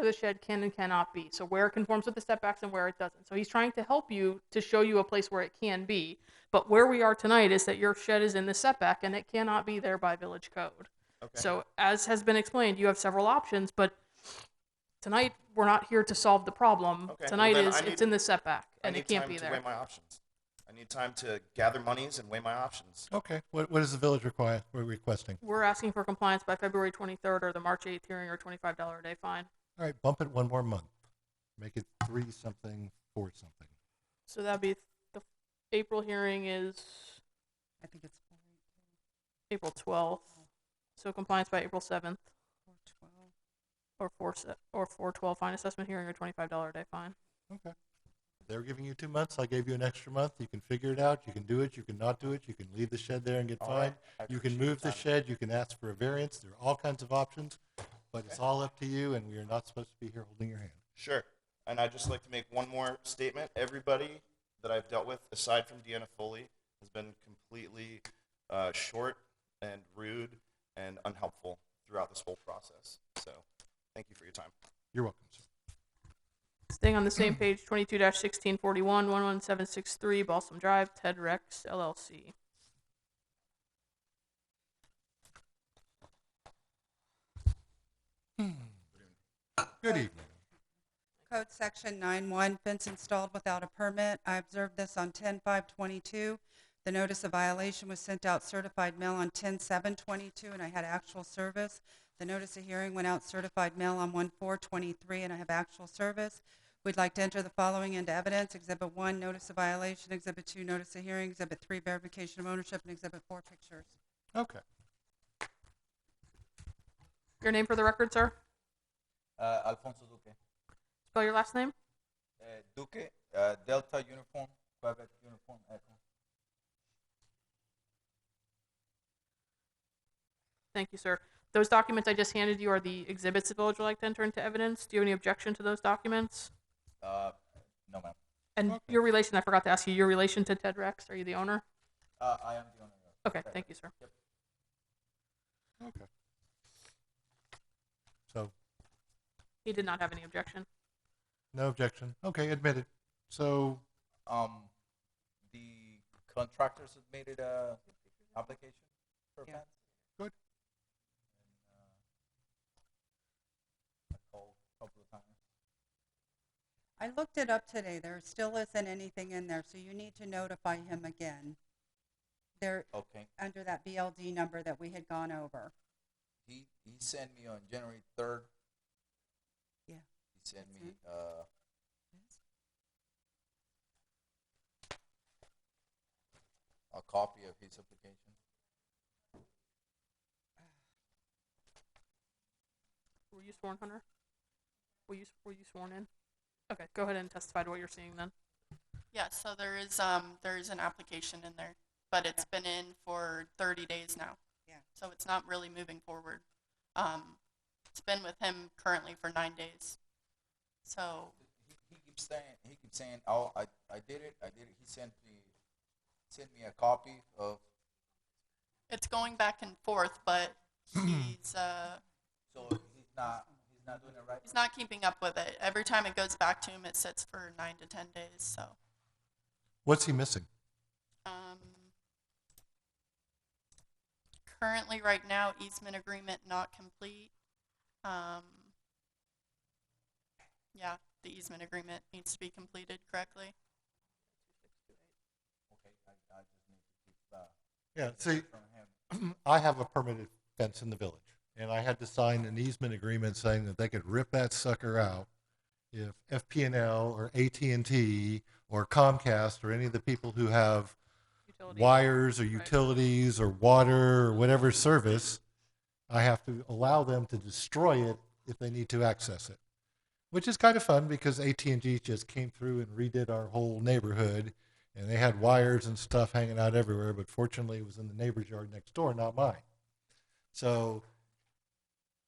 the shed can and cannot be. So where it conforms with the setbacks and where it doesn't. So he's trying to help you to show you a place where it can be. But where we are tonight is that your shed is in the setback and it cannot be there by village code. Okay. So as has been explained, you have several options, but tonight we're not here to solve the problem. Okay, well, Tonight then it's in the setback and I it need can't time be to there. weigh my options. I need time to gather monies and weigh my options. okay, what is the village we're requesting? We're asking for compliance by February 23rd or the March 8th hearing or $25 a day fine. All right, bump it one more month. Make it 3-something, 4-something. So that'd be the April hearing is I think it's April 12th. So compliance by April 7th 412. or 4/12 fine assessment hearing or $25 a day fine. Okay. They're giving you 2 months. I gave you an extra month. You can figure it out. You can do it. You can not do it. You can leave the shed there and get All fined. right. I You can appreciate move the your time. shed. You can ask for a variance. There are all kinds of options, but it's all up to you, and we are not supposed to be here holding your hand. Sure. And I'd just like to make one more statement. Everybody that I've dealt with, aside from Deanna Foley, has been completely short and rude and unhelpful throughout this whole process. So thank you for your time. You're welcome, sir. Staying on the same page, 22-1641, 11763 Balsam Drive, Ted Rex, LLC. Good evening. Code section 9.1, fence installed without a permit. I observed this on 10/5/22. The notice of violation was sent out certified mail on 10/7/22, and I had actual service. The notice of hearing went out certified mail on 1/4/23, and I have actual service. We'd like to enter the following into evidence. Exhibit 1, notice of violation. Exhibit 2, notice of hearing. Exhibit 3, verification of ownership. And Exhibit 4, pictures. Okay. Your name for the record, sir? Alfonso Duque. Spell your last name. Duque, Delta Uniform, Quebec Uniform, Echo. Thank you, sir. Those documents I just handed you are the exhibits the village would like to enter into evidence. Do you have any objection to those documents? No, ma'am. And Okay. your relation, I forgot to ask you, your relation to Ted Rex, are you the owner? I am the owner. Okay, thank you, sir. Okay. So, He did not have any objection. no objection. Okay, admitted. So, The contractor submitted a application for Yeah. fence. Good. And, I called a couple of times. I looked it up today. There still isn't anything in there, so you need to notify him again. There, Okay. under that BLD number that we had gone over. He sent me on January 3rd. Yeah. He sent That's me it. A copy of his application. you sworn, Hunter? Were you sworn in? Okay, go ahead and testify to what you're seeing then. Yeah, so there is an application in there, but it's been in for 30 days now. Yeah. So it's not really moving forward. It's been with him currently for 9 days. So He keeps saying, oh, I did it. He sent me a copy of. it's going back and forth, but he's So he's not doing it right. he's not keeping up with it. Every time it goes back to him, it sits for 9 to 10 days. So What's he missing? currently, right now, easement agreement not complete. Yeah, the easement agreement needs to be completed correctly. Okay, I just need to keep Yeah, see, from him. I have a permitted fence in the village, and I had to sign an easement agreement saying that they could rip that sucker out if FP&L or AT&T or Comcast or any of the people who have Utility. wires or Right. utilities or water or whatever service, I have to allow them to destroy it if they need to access it, which is kind of fun because AT&T just came through and redid our whole neighborhood, and they had wires and stuff hanging out everywhere, but fortunately it was in the neighbor's yard next door, not mine. So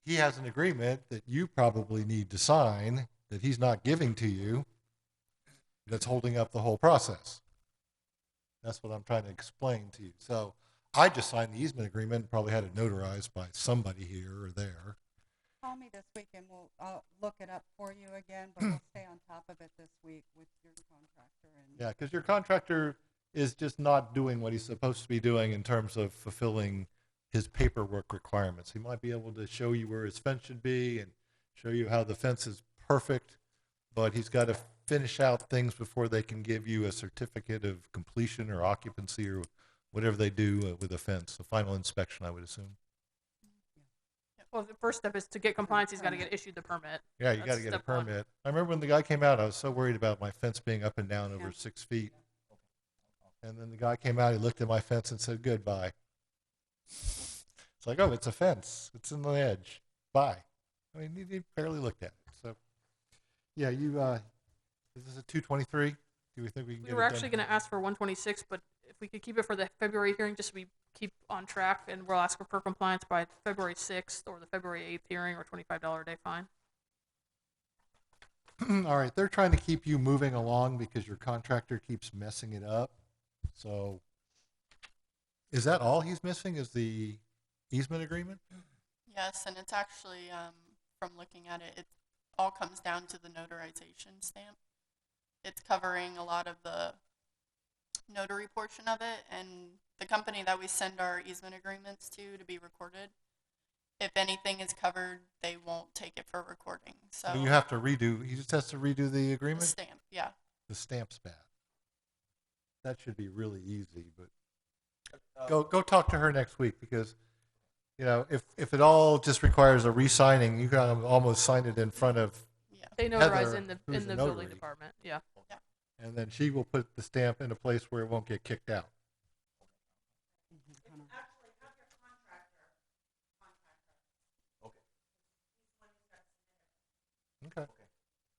he has an agreement that you probably need to sign that he's not giving to you that's holding up the whole process. That's what I'm trying to explain to you. So I just signed the easement agreement, probably had it notarized by somebody here or there. Call me this week and I'll look it up for you again, but we'll stay on top of it this week with your contractor. And Yeah, because your contractor is just not doing what he's supposed to be doing in terms of fulfilling his paperwork requirements. He might be able to show you where his fence should be and show you how the fence is perfect, but he's got to finish out things before they can give you a certificate of completion or occupancy or whatever they do with a fence, a final inspection, I would assume. Well, the first step is to get compliance. He's got to get issued the permit. Yeah, you got That's to get a step one. permit. I remember when the guy came out, I was so worried about my fence being up and down over Yeah. 6 feet. And then the guy came out, he looked at my fence and said, goodbye. It's like, oh, it's a fence. It's in the edge. Bye. I mean, he barely looked at it. So, yeah, is this a 223? Do we think we can get We it were done? actually going to ask for 126, but if we could keep it for the February hearing, just so we keep on track, and we'll ask for compliance by February 6th or the February 8th hearing, or $25 a day fine. All right, they're trying to keep you moving along because your contractor keeps messing it up. So, is that all he's missing? Is the easement agreement? Yes, and it's actually, from looking at it, it all comes down to the notarization stamp. It's covering a lot of the notary portion of it, and the company that we send our easement agreements to be recorded, if anything is covered, they won't take it for recording. So So you have to redo, he just has to redo the the agreement? stamp, yeah. The stamp's bad. That should be really easy, but Uh, go talk to her next week because, you know, if it all just requires a re-signing, you can almost sign it in front of, Yeah. They notarize Heather, in the who's a building notary. department. Yeah. and then she will put the stamp in a place where it won't get kicked out. Okay.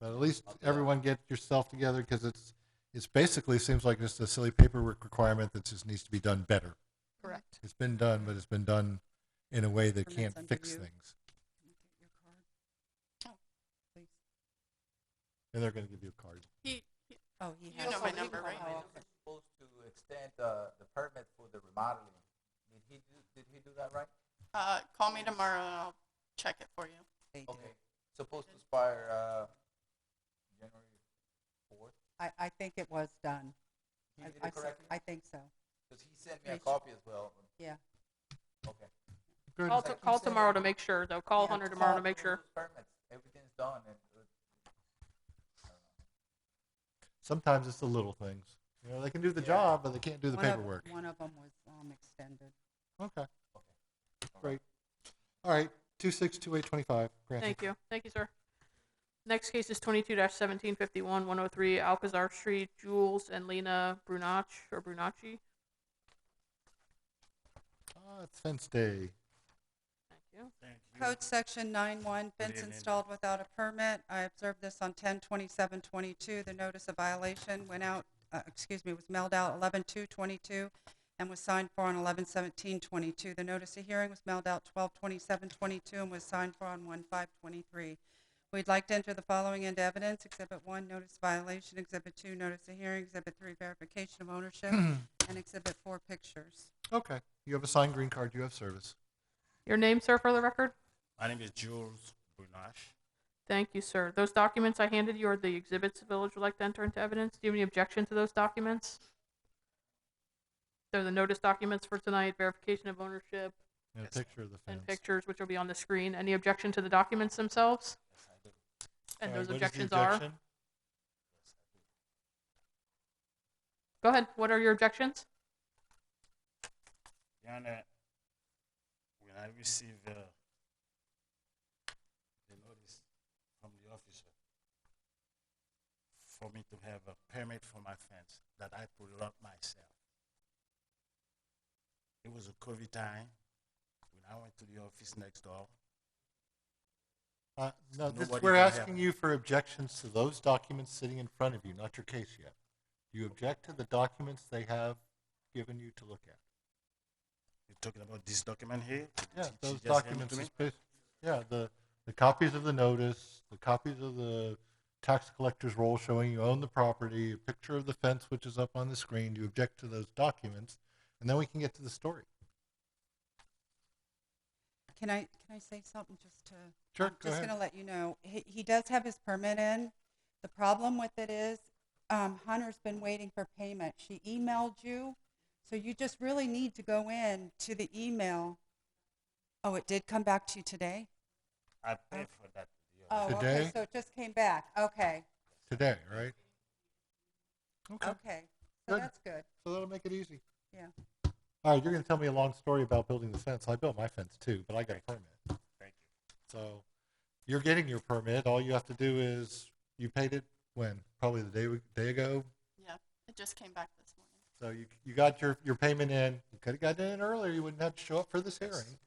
But at least everyone get yourself together because it's basically seems like just a silly paperwork requirement that just needs to be done better. Correct. It's been done, but it's been done in a way that Permits can't under fix you. things. Can I get your card? Please. And they're going to give you a card. He, Oh, he You has. know my it. number, right? Oh, He okay. was supposed to extend the permit for the remodeling. Did he do that right? call me tomorrow and I'll check it for you. They did. Okay. Supposed to expire January 4th. I think it was done. He did I it correctly? I think so. Because he sent me a Pretty copy as well. Yeah. Okay. Good. Call, Like you call said, tomorrow to make sure, though. Call Yeah, Hunter tomorrow to call- make sure. Permits, everything's done. And, Sometimes it's the little things. You know, they can do the Yeah. job, but they can't do the One of- paperwork. One of them was extended. Okay. Okay. Great. All right. 262825. Granted. Thank you. Thank you, sir. Next case is 22-1751, 103 Alcazar Street, Jules and Lena Brunacci. It's fence day. Thank you. Code Section 9-1, fence evening. installed without a permit. I observed this on 10/27/22. The notice of violation went out, was mailed out 11/2/22 and was signed for on 11/17/22. The notice of hearing was mailed out 12/27/22 and was signed for on 1/5/23. We'd like to enter the following into evidence: Exhibit 1, notice of violation; Exhibit 2, notice of hearing; Exhibit 3, verification of ownership; and Exhibit 4, pictures. Okay. You have a signed green card. You have service. Your name, sir, for the record? My name is Jules Brunash. Thank you, sir. Those documents I handed you are the exhibits the village would like to enter into evidence. Do you have any objection to those documents? They're the notice documents for tonight, verification of ownership, And a picture of the fence. and pictures, which will be on the screen. Any objection to the documents themselves? Yes, I do. And All right, those what is the objections are? objection? Yes, I do. Go ahead. What are your objections? Your Honor, when I received the notice from the officer for me to have a permit for my fence that I put it up myself. It was a COVID time when I went to the office next door. No, this, Nobody we're can have asking it. you for objections to those documents sitting in front of you, not your case yet. Do you object to the documents they have given you to look at? You're talking about this document here? Yeah, She those just handed documents, to me? is yeah, the copies of the notice, the copies of the tax collector's roll showing you own the property, a picture of the fence which is up on the screen. Do you object to those documents? And then we can get to the story. Can I say something just to? Sure, I'm go just ahead. going to let you know, he does have his permit in. The problem with it is, Hunter's been waiting for payment. She emailed you, so you just really need to go in to the email. Oh, it did come back to you today? I paid for that. Oh, okay, Today? so it just came back. Okay, Today, right? Okay, okay, so Good. that's good, so that'll make it easy. yeah. All right, you're going to tell me a long story about building the fence. I built my fence too, but I got a permit. Thank you. So you're getting your permit. All you have to do is, you paid it when? Probably the day ago. Yeah, it just came back this morning. So you got your payment in. You could have gotten it in earlier. You wouldn't have to show up for this hearing.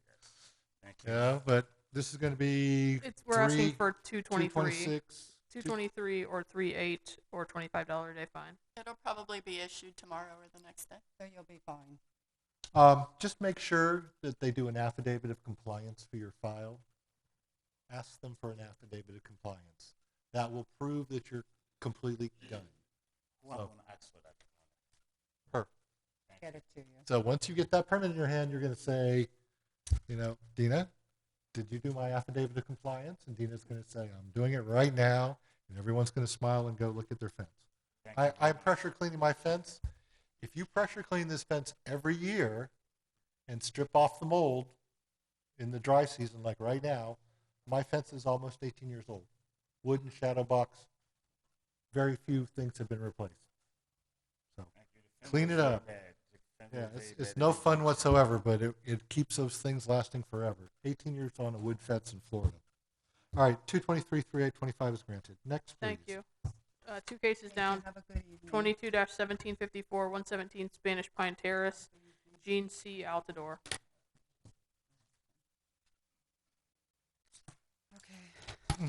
Thank you. Yeah, but this is going to be We're asking for 223, 226. 223 or 38 or $25 a day fine. It'll probably be issued tomorrow or the next day. So you'll be fine. Just make sure that they do an affidavit of compliance for your file. Ask them for an affidavit of compliance. That will prove that you're completely done. Who I'm So- going to ask for that? Her. Get it to you. So once you get that permit in your hand, you're going to say, Dina, did you do my affidavit of compliance? And Dina's going to say, I'm doing it right now. And everyone's going to smile and go look at their fence. Thank you. I'm pressure cleaning my fence. If you pressure clean this fence every year and strip off the mold in the dry season, like right now, my fence is almost 18 years old. Wooden shadow box. Very few things have been replaced. So Thank you. The fence clean was it very up. bad. The fence yeah, was very it's bad. no fun whatsoever, but it keeps those things lasting forever. 18 years on a wood fence in Florida. All right, 223-3825 is granted. Next, please. Thank you. Two cases Thank you. down. Have a good evening. 22-1754, 117 Spanish Pine Terrace, Gene C. Altador. Okay.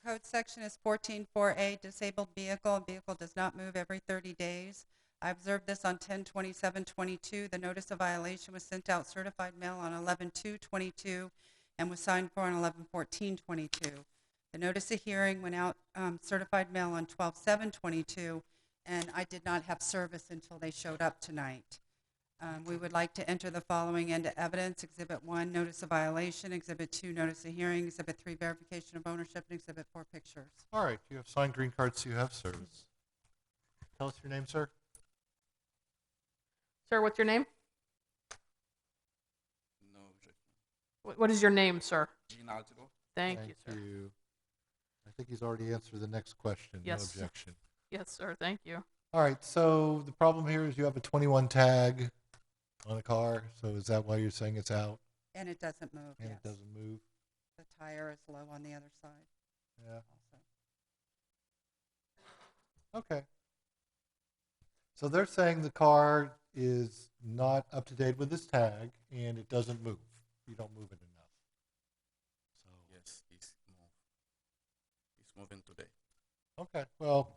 Code section is 14.4A, disabled vehicle. A vehicle does not move every 30 days. I observed this on 10/27/22. The notice of violation was sent out certified mail on 11/2/22 and was signed for on 11/14/22. The notice of hearing went out certified mail on 12/7/22, and I did not have service until they showed up tonight. We would like to enter the following into evidence: Exhibit 1, notice of violation; Exhibit 2, notice of hearing; Exhibit 3, verification of ownership; and Exhibit 4, pictures. All right, you have signed green cards, so you have service. Tell us your name, sir. Sir, what's your name? No objection. What is your name, sir? Gene Altidore. Thank you, sir. I think he's already answered the next question. Yes. No objection. Yes, sir. Thank you. All right, so the problem here is you have a 21 tag on a car, so is that why you're saying it's out And it doesn't move, and yes. it doesn't move? The tire is low on the other side Yeah. also. Okay. So they're saying the car is not up to date with his tag, and it doesn't move. You don't move it enough. So, Yes, it's moving today. okay, well,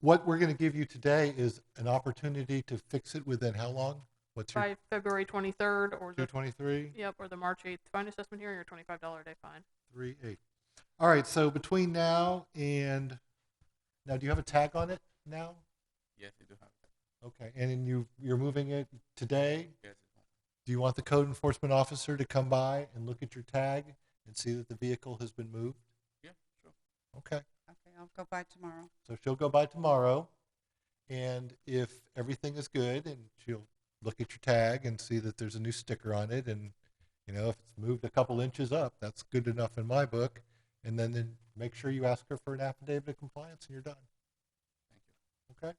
what we're going to give you today is an opportunity to fix it within how long? What's your By February 23rd or the 223? yep, or the March 8th fine assessment hearing, or $25 a day fine. 3/8. All right, so between now and now, do you have a tag on it now? Yes, you do have that. Okay, and then you're moving it today? Yes, it's moving. Do you want the code enforcement officer to come by and look at your tag and see that the vehicle has been moved? Yeah, sure. Okay, Okay, I'll go by tomorrow. so she'll go by tomorrow, and if everything is good, and she'll look at your tag and see that there's a new sticker on it, and you know, if it's moved a couple inches up, that's good enough in my book. And then make sure you ask her for an affidavit of compliance, and you're done. Thank you. Okay?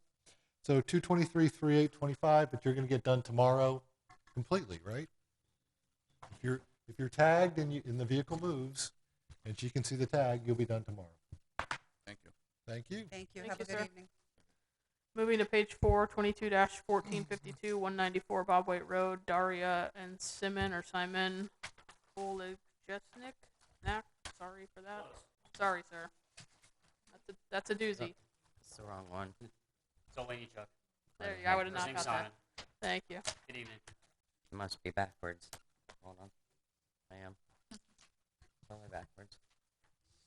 So 223, 3825, but you're going to get done tomorrow completely, right? If you're tagged and the vehicle moves, and she can see the tag, you'll be done tomorrow. Thank you. Thank you. Thank you. Thank Have you, a good sir. evening. Moving to page 4, 22-1452, 194 Bob White Road, Daria and Simon Olejesnik. Sorry for that. Sorry, sir. That's a doozy. It's the wrong one. It's Olaney Chuck. There you go. I would have First not name's got Simon. that. Thank you. Good evening. It must be backwards. Hold on. I am. Totally backwards.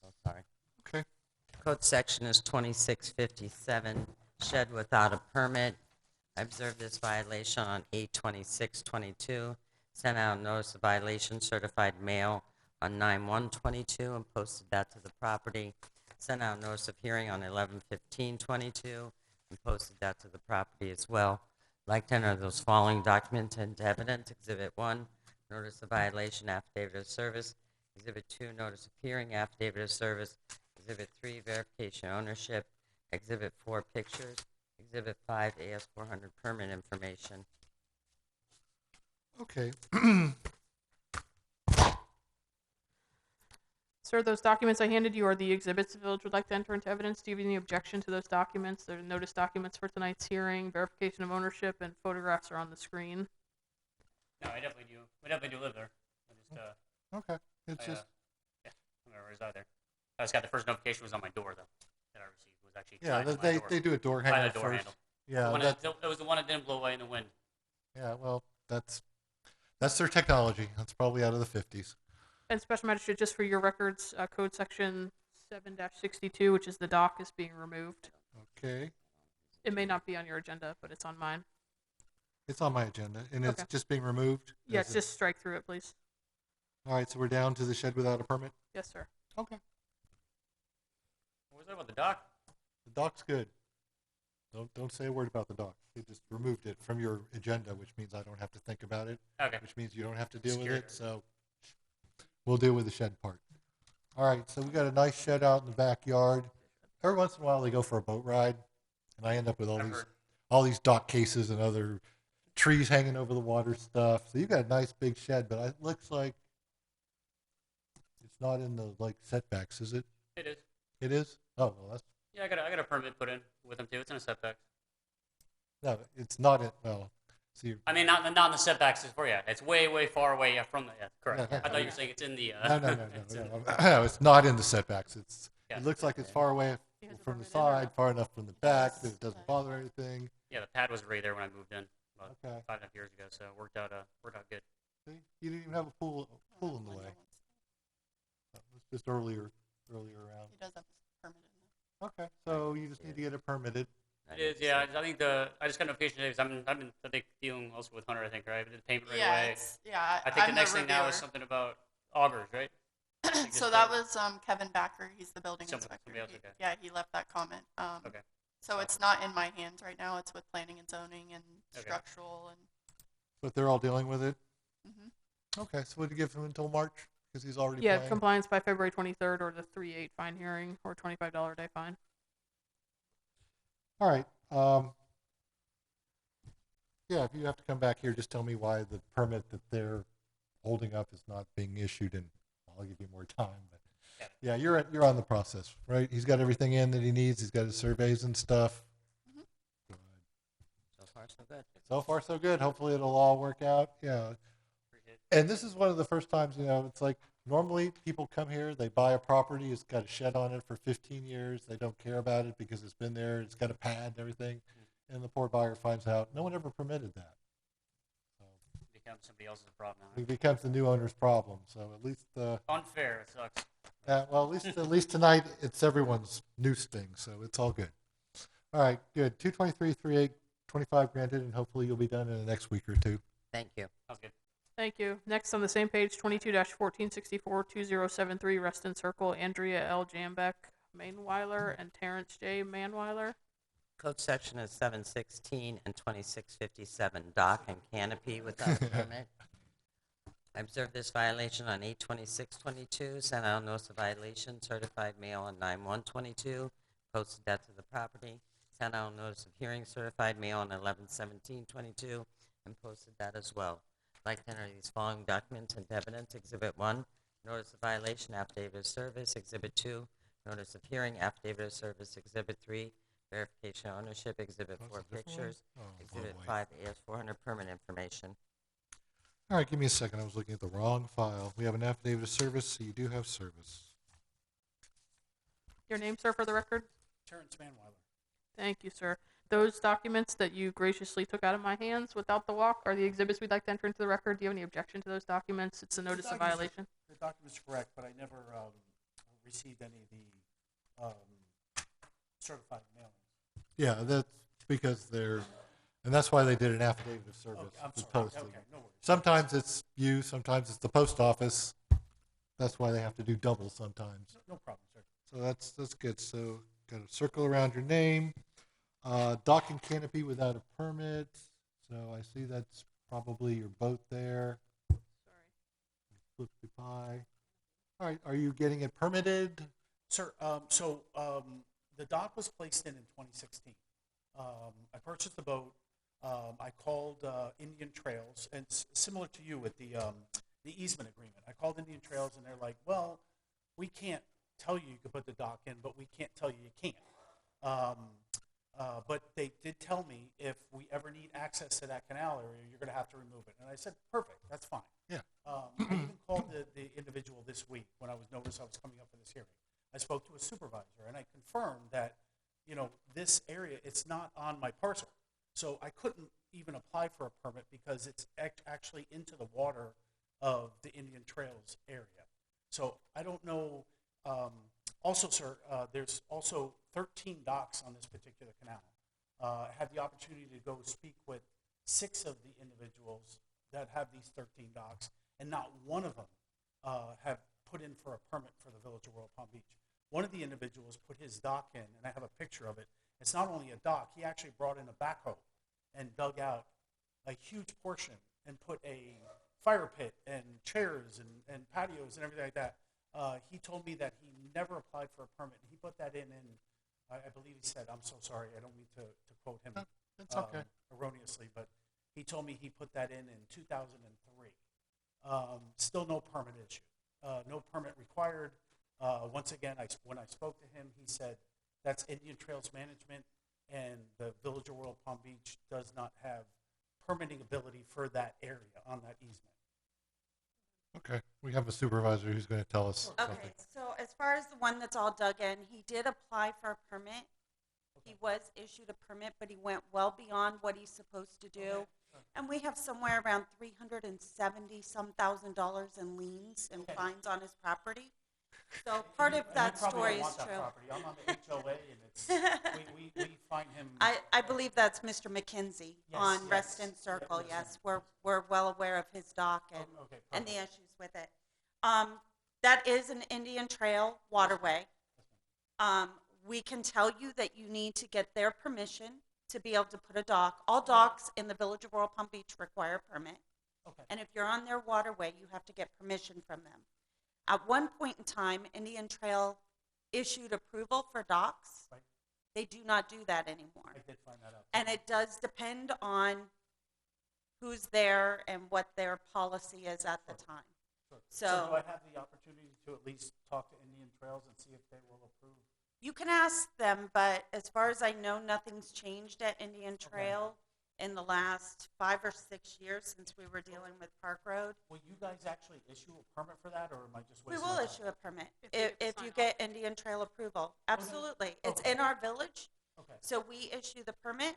So sorry. Okay. Code section is 2657, shed without a permit. I observed this violation on 8/26/22, sent out a notice of violation, certified mail on 9/1/22, and posted that to the property. Sent out a notice of hearing on 11/15/22, and posted that to the property as well. Like to enter those following documents into evidence. Exhibit 1, notice of violation, affidavit of service. Exhibit 2, notice of hearing, affidavit of service. Exhibit 3, verification of ownership. Exhibit 4, pictures. Exhibit 5, AS400 permit information. Okay. Sir, those documents I handed you are the exhibits the village would like to enter into evidence. Do you have any objection to those documents? They're notice documents for tonight's hearing. Verification of ownership and photographs are on the screen. No, I definitely do. I definitely do live there. I just, Okay. It's I, just, yeah, I never reside there. I just got the first notification was on my door, though, that I received. Was actually yeah, tied to my they, door. they do a door By hanger the door first. handle. Yeah, The one that, it was the one that didn't blow away in the wind. yeah, well, that's their technology. That's probably out of the 50s. And Special Magistrate, just for your records, code section 7-62, which is the dock, is being removed. Okay. It may not be on your agenda, but it's on mine. It's on my agenda, and it's Okay. just being removed? Yes, just strike through it, please. All right, so we're down to the shed without a permit? Yes, sir. Okay. What was that about the dock? The dock's good. Don't say a word about the dock. They just removed it from your agenda, which means I don't have to think about it, Okay. which means you don't have to deal with Scared. it, so we'll deal with the shed part. All right, so we got a nice shed out in the backyard. Every once in a while, they go for a boat ride, and I end up with I've heard. all these dock cases and other trees hanging over the water stuff. So you've got a nice big shed, but it looks like it's not in the setbacks, is it? It is. It is? Oh, well, that's Yeah, I got a permit put in with them too. It's in a setback. no, it's not in. Well, see, I mean, not in the setbacks for you. It's way far away from the. Yeah, correct. Yeah, I thought you were saying it's in the. no, it's in- no, it's not in the setbacks. Yeah. It looks like it's far away He has a from the permit in or side, not? far enough from the back that it doesn't bother anything. Yeah, the pad was already there when I moved in about Okay. 5.5 years ago, so it worked out good. See, you didn't even have a pool in the way. It was just earlier around. He does have his permit in there. Okay, so you just need to get it permitted. It is, yeah. I think I just got notification today because I've been I think dealing also with Hunter. I think right. I did the payment right Yeah, away. it's, yeah. I think I'm the next thing now is reviewer. something about augers, right? think So it's that the- was Kevin Backer. He's the building Somebody inspector. else, He- okay. Yeah, he left that comment. Okay. So it's not in my hands right now. It's with planning and zoning and Okay. structural and. But they're all dealing with it. Mhm. Okay, so would you give him until March because he's already Yeah, playing? compliance by February 23rd or the 3/8 fine hearing or $25 a day fine. All right. Yeah, if you have to come back here, just tell me why the permit that they're holding up is not being issued, and I'll give you more time. But yeah, you're on the process, right? He's got everything in that he needs. He's got his surveys and stuff. Mhm. Good. So far, far, so good. So far, so good. Hopefully, it'll all work out. Yeah. Appreciate it. And this is one of the first times, it's like normally people come here, they buy a property, it's got a shed on it for 15 years. They don't care about it because it's been there, it's got a pad and everything. And the poor buyer finds out no one ever permitted that. So It becomes somebody else's problem now. it becomes the new owner's problem. So at least, Unfair. It sucks. well, at least tonight it's everyone's noose thing. So it's all good. All right, good. 223-3825 granted, and hopefully you'll be done in the next week or two. Thank you. Sounds good. Thank you. Next on the same page, 22-1464-2073 Reston Circle, Andrea L. Jambeck Mainweiler and Terrence J. Manweiler. Code section is 716 and 2657, dock and canopy without a permit. I observed this violation on 8/26/22, sent out notice of violation, certified mail on 9/1/22, posted that to the property, sent out notice of hearing, certified mail on 11/17/22, and posted that as well. I'd like to enter these following documents into evidence. Exhibit 1, notice of violation, affidavit of service. Exhibit 2, notice of hearing, affidavit of service. Exhibit 3, verification of ownership. Exhibit That's 4, a different pictures. one? Oh, Exhibit boy. 5, AS400 permit information. All right, give me a second. I was looking at the wrong file. We have an affidavit of service, so you do have service. Your name, sir, for the record? Terrence Manweiler. Thank you, sir. Those documents that you graciously took out of my hands without the walk are the exhibits we'd like to enter into the record. Do you have any objection to those documents? It's a notice of violation. The document's correct, but I never received any of the certified mailings. Yeah, that's because and that's why they did an affidavit of service Okay, I'm with sorry. posting. Okay, no worries. Sometimes it's you, sometimes it's the post office. That's why they have to do double sometimes. No problem, sir. So that's good. So got a circle around your name. Dock and canopy without a permit. So I see that's probably your boat there. Sorry. Flip pie. All right. Are you getting it permitted? Sir, the dock was placed in 2016. I purchased the boat. I called Indian Trails, and similar to you with the easement agreement. I called Indian Trails, and they're like, well, we can't tell you can put the dock in, but we can't tell you can't. But they did tell me if we ever need access to that canal area, you're going to have to remove it. And I said, perfect, that's fine. Yeah. I even called the individual this week when I noticed I was coming up for this hearing. I spoke to a supervisor, and I confirmed that, this area, it's not on my parcel. So I couldn't even apply for a permit because it's actually into the water of the Indian Trails area. So I don't know. Also, sir, there's also 13 docks on this particular canal. I had the opportunity to go speak with 6 of the individuals that have these 13 docks, and not one of them have put in for a permit for the Village of Royal Palm Beach. One of the individuals put his dock in, and I have a picture of it. It's not only a dock, he actually brought in a backhoe and dug out a huge portion and put a fire pit and chairs and patios and everything like that. He told me that he never applied for a permit. He put that in I believe he said, I'm so sorry, I don't mean to quote him It's okay. erroneously, but he told me he put that in 2003. Still no permit issue, no permit required. Once again, when I spoke to him, he said that's Indian Trails Management, and the Village of Royal Palm Beach does not have permitting ability for that area on that easement. Okay. We have a supervisor who's going to tell us something. Okay, so as far as the one that's all dug in, he did apply for a permit. He was issued a permit, but he went well beyond what he's supposed to do. And we have somewhere around $370-some thousand in liens and fines on his property. So part of that story is true. I'm on the HOA, and it's we find him. I believe that's Mr. McKenzie on yes. Reston Circle. Yes, we're well aware of his dock and the issues with it. That is an Indian Trail waterway. We can tell you that you need to get their permission to be able to put a dock. All docks in the Village of Royal Palm Beach require a permit. Okay. And if you're on their waterway, you have to get permission from them. At one point in time, Indian Trail issued approval for docks. Right. They do not do that anymore. I did find that out. And it does depend on who's there and what their policy is at the time. Sure. So do I have the opportunity to at least talk to Indian Trails and see if they will approve? you can ask them, but as far as I know, nothing's changed at Indian Trail. in the last 5 or 6 years since we were dealing with Park Road. Will you guys actually issue a permit for that, or am I just We wasting will my time? issue a permit If they get the if you sign off. get Indian Trail approval. Absolutely. It's Okay. in our village, Okay. so we issue the permit,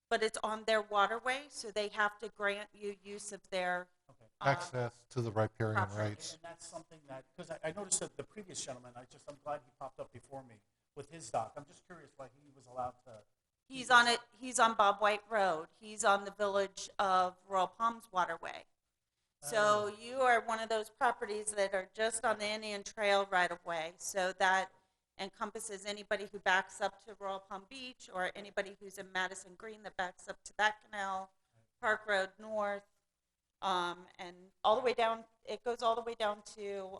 but it's on their waterway, so they have to grant you use of their Okay. Access to the riparian property. rights. And that's something that, because I noticed that the previous gentleman, I'm glad he popped up before me with his dock. I'm just curious why he was allowed to. He's on it. He's on Bob White Road. He's on the Village of Royal Palms waterway. So you are one of those properties that are just on the Indian Trail right of way. So that encompasses anybody who backs up to Royal Palm Beach or anybody who's in Madison Green that backs up to that canal, Park Road North, and all the way down. It goes all the way down to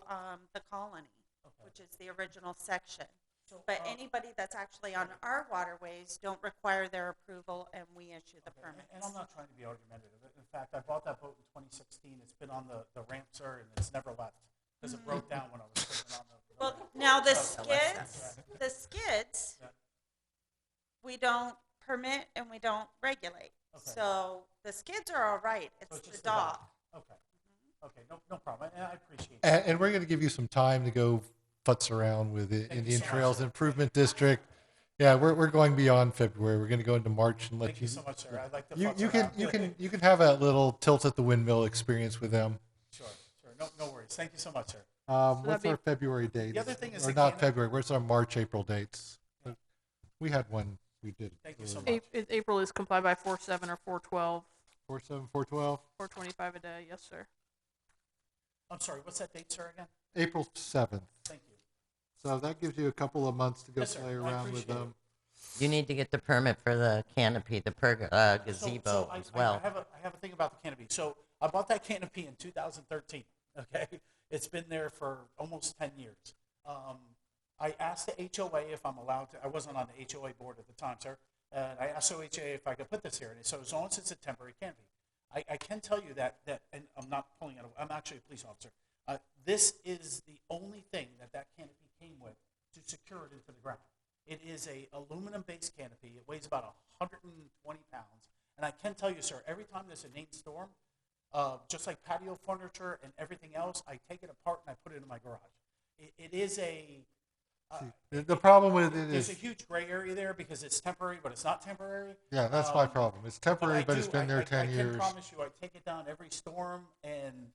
the Colony, Okay. which is the original section. So, But anybody that's actually on our waterways don't require their approval, and we issue the okay, permits. and I'm not trying to be argumentative. In fact, I bought that boat in 2016. It's been on the ramp, sir, and it's never left because it broke down when I was putting it on the. Well, now the So- skids, Yeah. we don't permit and we don't regulate. Okay. So the skids are all right. So It's it's the just the dock. dock. Okay. Okay. No problem. And I appreciate that. And we're going to give you some time to go futz around with the Thank you Indian so much, Trails sir. Improvement District. Yeah, we're going beyond February. We're going to go into March and let Thank you so much, sir. I'd like to. you futz you can around. you can have a little tilt at the windmill experience with them. Sure. No worries. Thank you so much, sir. What's that'd be- our February dates? The other thing is or the not canopy. February. Where's our March, April dates? We had one. We did. Thank you so earlier. much. April is complied by 4/7 or 4/12, 4/7, 4/12. 4/25 a day. Yes, sir. I'm sorry. What's that date, sir? Again? April 7th. Thank you. So that gives you a couple of months to go Yes, sir. play I around with appreciate them. You need to get the permit for the canopy, the gazebo I, as well. I have a thing about the canopy. So I bought that canopy in 2013. Okay, it's been there for almost 10 years. I asked the HOA if I'm allowed to. I wasn't on the HOA board at the time, sir. And I asked the HOA if I could put this here. And so as long as it's a temporary canopy, I can tell you that, and I'm not pulling it. I'm actually a police officer. This is the only thing that canopy came with to secure it into the ground. It is a aluminum-based canopy. It weighs about 120 pounds. And I can tell you, sir, every time there's a named storm, just like patio furniture and everything else, I take it apart and I put it in my garage. It is a... The problem with it there's is, a huge gray area there because it's temporary, but it's not temporary. yeah, that's my problem. It's temporary, I but it's do- been there 10 I years. can promise you, I take it down every storm, and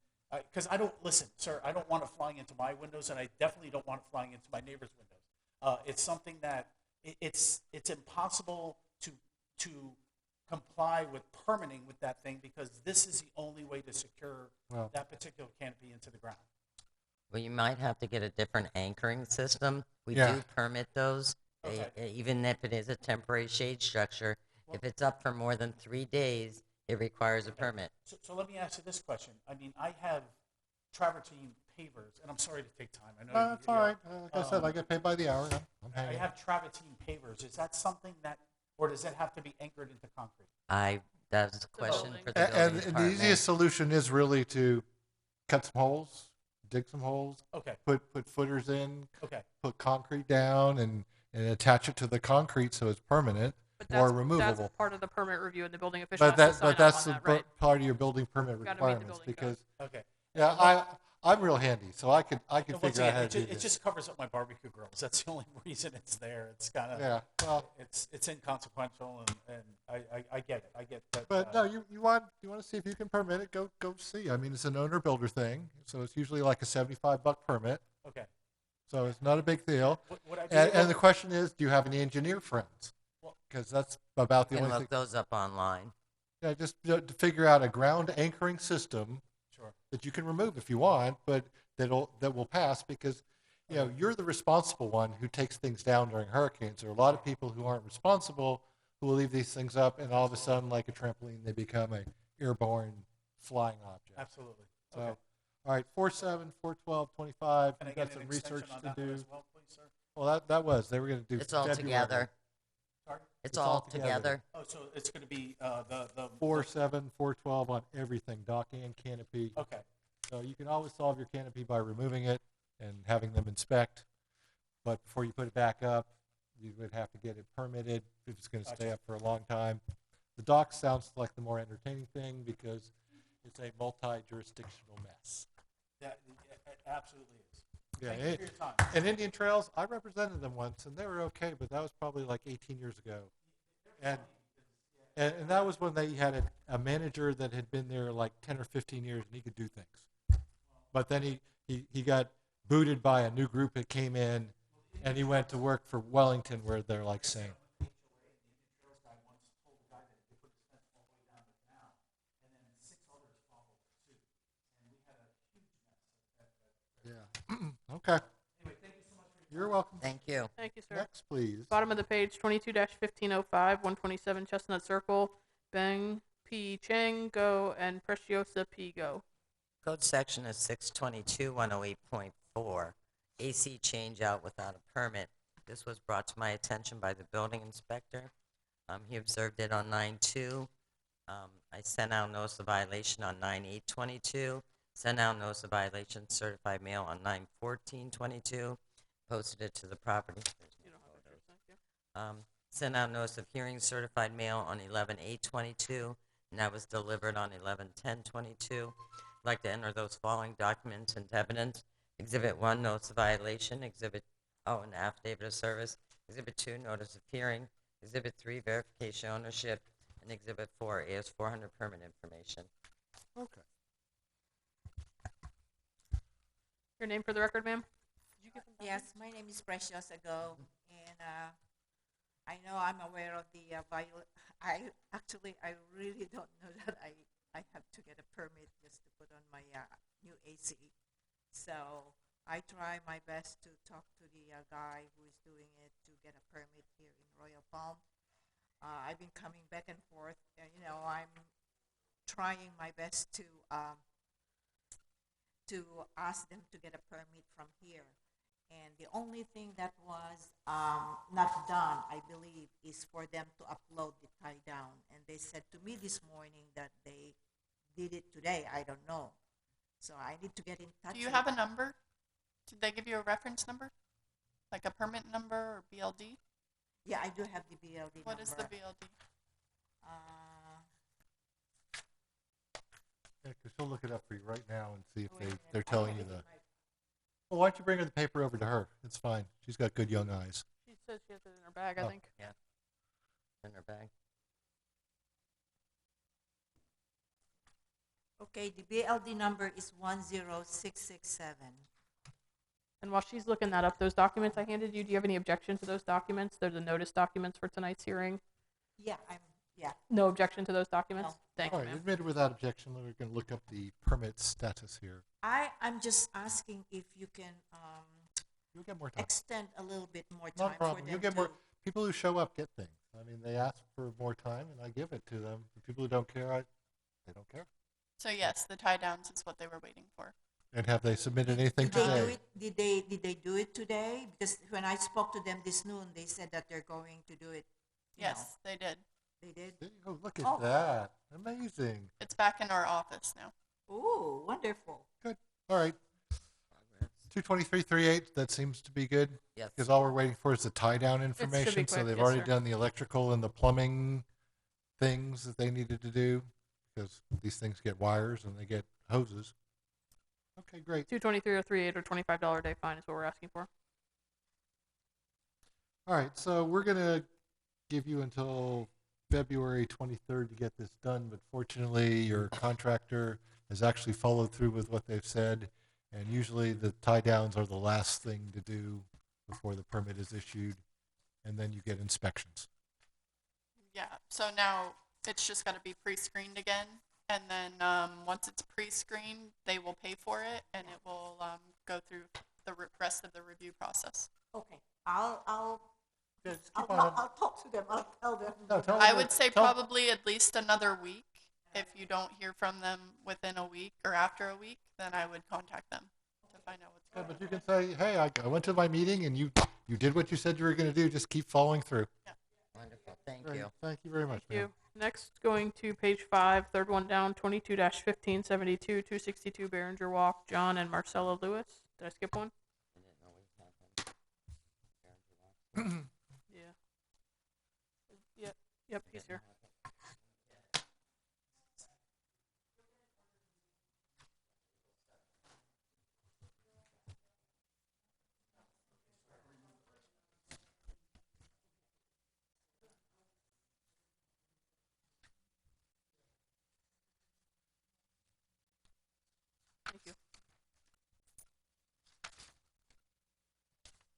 because I don't listen, sir. I don't want it flying into my windows, and I definitely don't want it flying into my neighbor's windows. It's something that it's impossible to comply with permitting with that thing because this is the only way to secure Well- that particular canopy into the ground. Well, you might have to get a different anchoring system. We Yeah. do permit those, even if it is a temporary shade structure. If it's up for more than 3 days, it requires a permit. So let me ask you this question. I mean, I have travertine pavers, and I'm sorry to take time. I know That's all right. Like I said, I get paid by the hour. I'm I hanging. have travertine pavers. Is that something that, or does it have to be anchored into concrete? That's a question building. for the And building the department. easiest solution is really to cut some holes, dig some holes, Okay, put footers in, okay. put concrete down, and attach it to the concrete so it's permanent But or that's removable. part of the permit review, and the building official But has to sign that's off the on that, right? part of your building permit Gotta meet the requirements building code. because Okay. yeah, I'm real handy, so I could Once figure out again, how to it, do it this. just covers up my barbecue grills. That's the only reason it's there. It's kind of, Yeah, well, it's inconsequential, and I get it. I get that. but no, you want to see if you can permit it? Go see. I mean, it's an owner builder thing, so it's usually like a $75 permit, Okay. so it's not a big deal. Would I be And able- the question is, do you have any engineer friends? Well- Because that's about the You can only look thing. those up online. Yeah, just to figure out a ground anchoring system Sure. that you can remove if you want, but that will pass because you're the responsible one who takes things down during hurricanes. There are a lot of people who aren't responsible who will leave these things up, and all of a sudden, like a trampoline, they become a airborne flying object. Absolutely. So, Okay. all right, 4/7, 4/12, 25. Can I We've get got an some extension research on to that one do. as well, please, sir? Well, that was they were going to do It's all February. together. Sorry? It's all together. Oh, so it's going to be the 4/7, 4/12 on everything, dock and canopy. Okay. So you can always solve your canopy by removing it and having them inspect. But before you put it back up, you would have to get it permitted if it's going to stay Gotcha. up for a long time. The dock sounds like the more entertaining thing because it's a multi-jurisdictional mess. That, it absolutely is. Yeah, Thank you for your time. and Indian Trails, I represented them once, and they were okay, but that was probably like 18 years ago. And that was when they had a manager that had been there like 10 or 15 years, and he could do things. But then he got booted by a new group that came in, and he went to work for Wellington, where they're like saying, yeah. Okay. You're welcome. Thank you. Thank you, sir. Next, please. Bottom of the page, 22-1505, 127 Chestnut Circle, Beng P. Chang Go and Preciosa P. Go. Code section is 622-108.4, AC change out without a permit. This was brought to my attention by the building inspector. He observed it on 9/2. I sent out notice of violation on 9/8/22. Sent out notice of violation certified mail on 9/14/22. Posted it to the property. Sent out notice of hearing certified mail on 11/8/22, and that was delivered on 11/10/22. I'd like to enter those following documents into evidence. Exhibit 1, notice of violation. An affidavit of service. Exhibit 2, notice of hearing. Exhibit 3, verification ownership. And Exhibit 4, AS400 permit information. Okay. Your name for the record, ma'am? Yes, my name is Precious Ago, and I know I'm aware of the I really don't know that I have to get a permit just to put on my new AC. So I try my best to talk to the guy who is doing it to get a permit here in Royal Palm. I've been coming back and forth, and I'm trying my best to ask them to get a permit from here. And the only thing that was not done, I believe, is for them to upload the tie down. And they said to me this morning that they did it today. I don't know. So I need to get in touch. Do you have a number? Did they give you a reference number? Like a permit number or BLD? Yeah, I do have the BLD What number. is the BLD? Yeah, because she'll look it up for you right now and see if they're telling you the. Well, why don't you bring her the paper over to her? It's fine. She's got good young eyes. She says she has it in her bag, I think. Yeah. In her bag. Okay, the BLD number is 10667. And while she's looking that up, those documents I handed you, do you have any objection to those documents? They're the notice documents for tonight's hearing. Yeah, yeah. No objection to those documents? No. Thank All you, right, ma'am. admitted without objection. We're going to look up the permit status here. I'm just asking if you can You'll get more time. extend a little bit more Not time a problem. for You'll them get more. People who show up get things. I mean, they ask for more time, and I give it to them. The people who don't care, they don't care. So yes, the tie downs is what they were waiting for. And have they submitted anything Did they today? do it? Did they do it today? Because when I spoke to them this noon, they said that they're going to do it. Yes, they did. They did. Oh, look at Oh. that! Amazing. It's back in our office now. Ooh, wonderful. Good. All right. 22338. That seems to be good. Yes. Because all we're waiting for is the tie down information. So quick, they've yes, already sir. done the electrical and the plumbing things that they needed to do. Because these things get wires and they get hoses. Okay, great. 223.038 or $25 a day fine is what we're asking for. All right, so we're going to give you until February 23rd to get this done, but fortunately your contractor has actually followed through with what they've said, and usually the tie downs are the last thing to do before the permit is issued, and then you get inspections. Yeah. So now it's just got to be pre-screened again, and then once it's pre-screened, they will pay for it, and it will go through the rest of the review process. Okay, I'll Just keep on. I'll talk to them. I'll tell them. No, tell I them would to- say tell- probably at least another week. If you don't hear from them within a week or after a week, then I would contact them to find out what's Yeah, going on. but you can say, hey, I went to my meeting and you did what you said you were going to do. Just keep following through. Wonderful. Thank Great. you. Thank you very much, Thank ma'am. you. Next, going to page 5, third one down, 22-1572, 262 Behringer Walk, John and Marcella Lewis. Did I skip one? I didn't know we had them. Yeah. Yep, he's here. Thank you.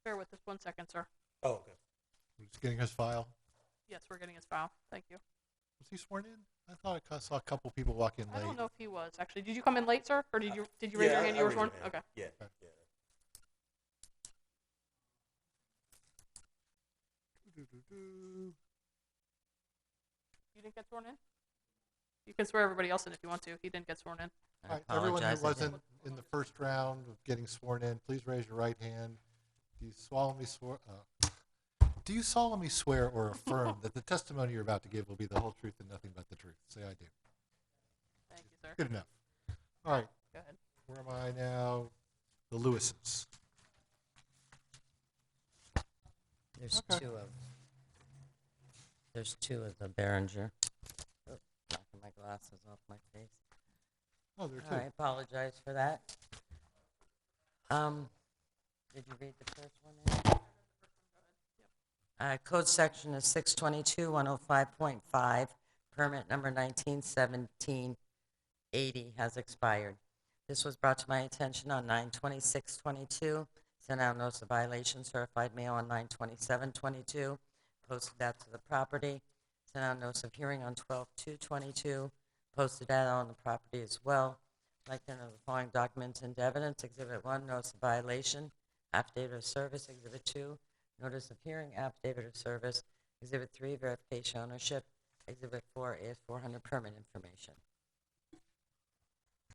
Bear with us 1 second, sir. Oh, okay. We're just getting his file. Yes, we're getting his file. Thank you. Was he sworn in? I thought I saw a couple people walk in I late. don't know if he was actually. Did you come in late, sir, or did you raise your hand? You were sworn. Okay. Yeah, Okay. yeah. Doo-doo-doo-doo. You didn't get sworn in. You can swear everybody else in if you want to. He didn't get sworn in. All right, everyone apologize, who I wasn't didn't. in the first round of getting sworn in, please raise your right hand. Do you solemnly swear or affirm that the testimony you're about to give will be the whole truth and nothing but the truth? Say I do. Thank you, sir. Good enough. All right, Go ahead. where am I now? The Lewises. There's Okay. two of the Behringer. Oh, knocking my glasses off my face. Oh, there are I two. apologize for that. Did you read the first one? Code section is 622-105.5. Permit number 191780 has expired. This was brought to my attention on 9/26/22. Sent out notice of violation, certified mail on 9/27/22. Posted that to the property. Sent out notice of hearing on 12/2/22. Posted that on the property as well. I'd like to enter the following documents into evidence. Exhibit 1, notice of violation. Affidavit of service. Exhibit 2, notice of hearing, affidavit of service. Exhibit 3, verification ownership. Exhibit 4, AS400 permit information.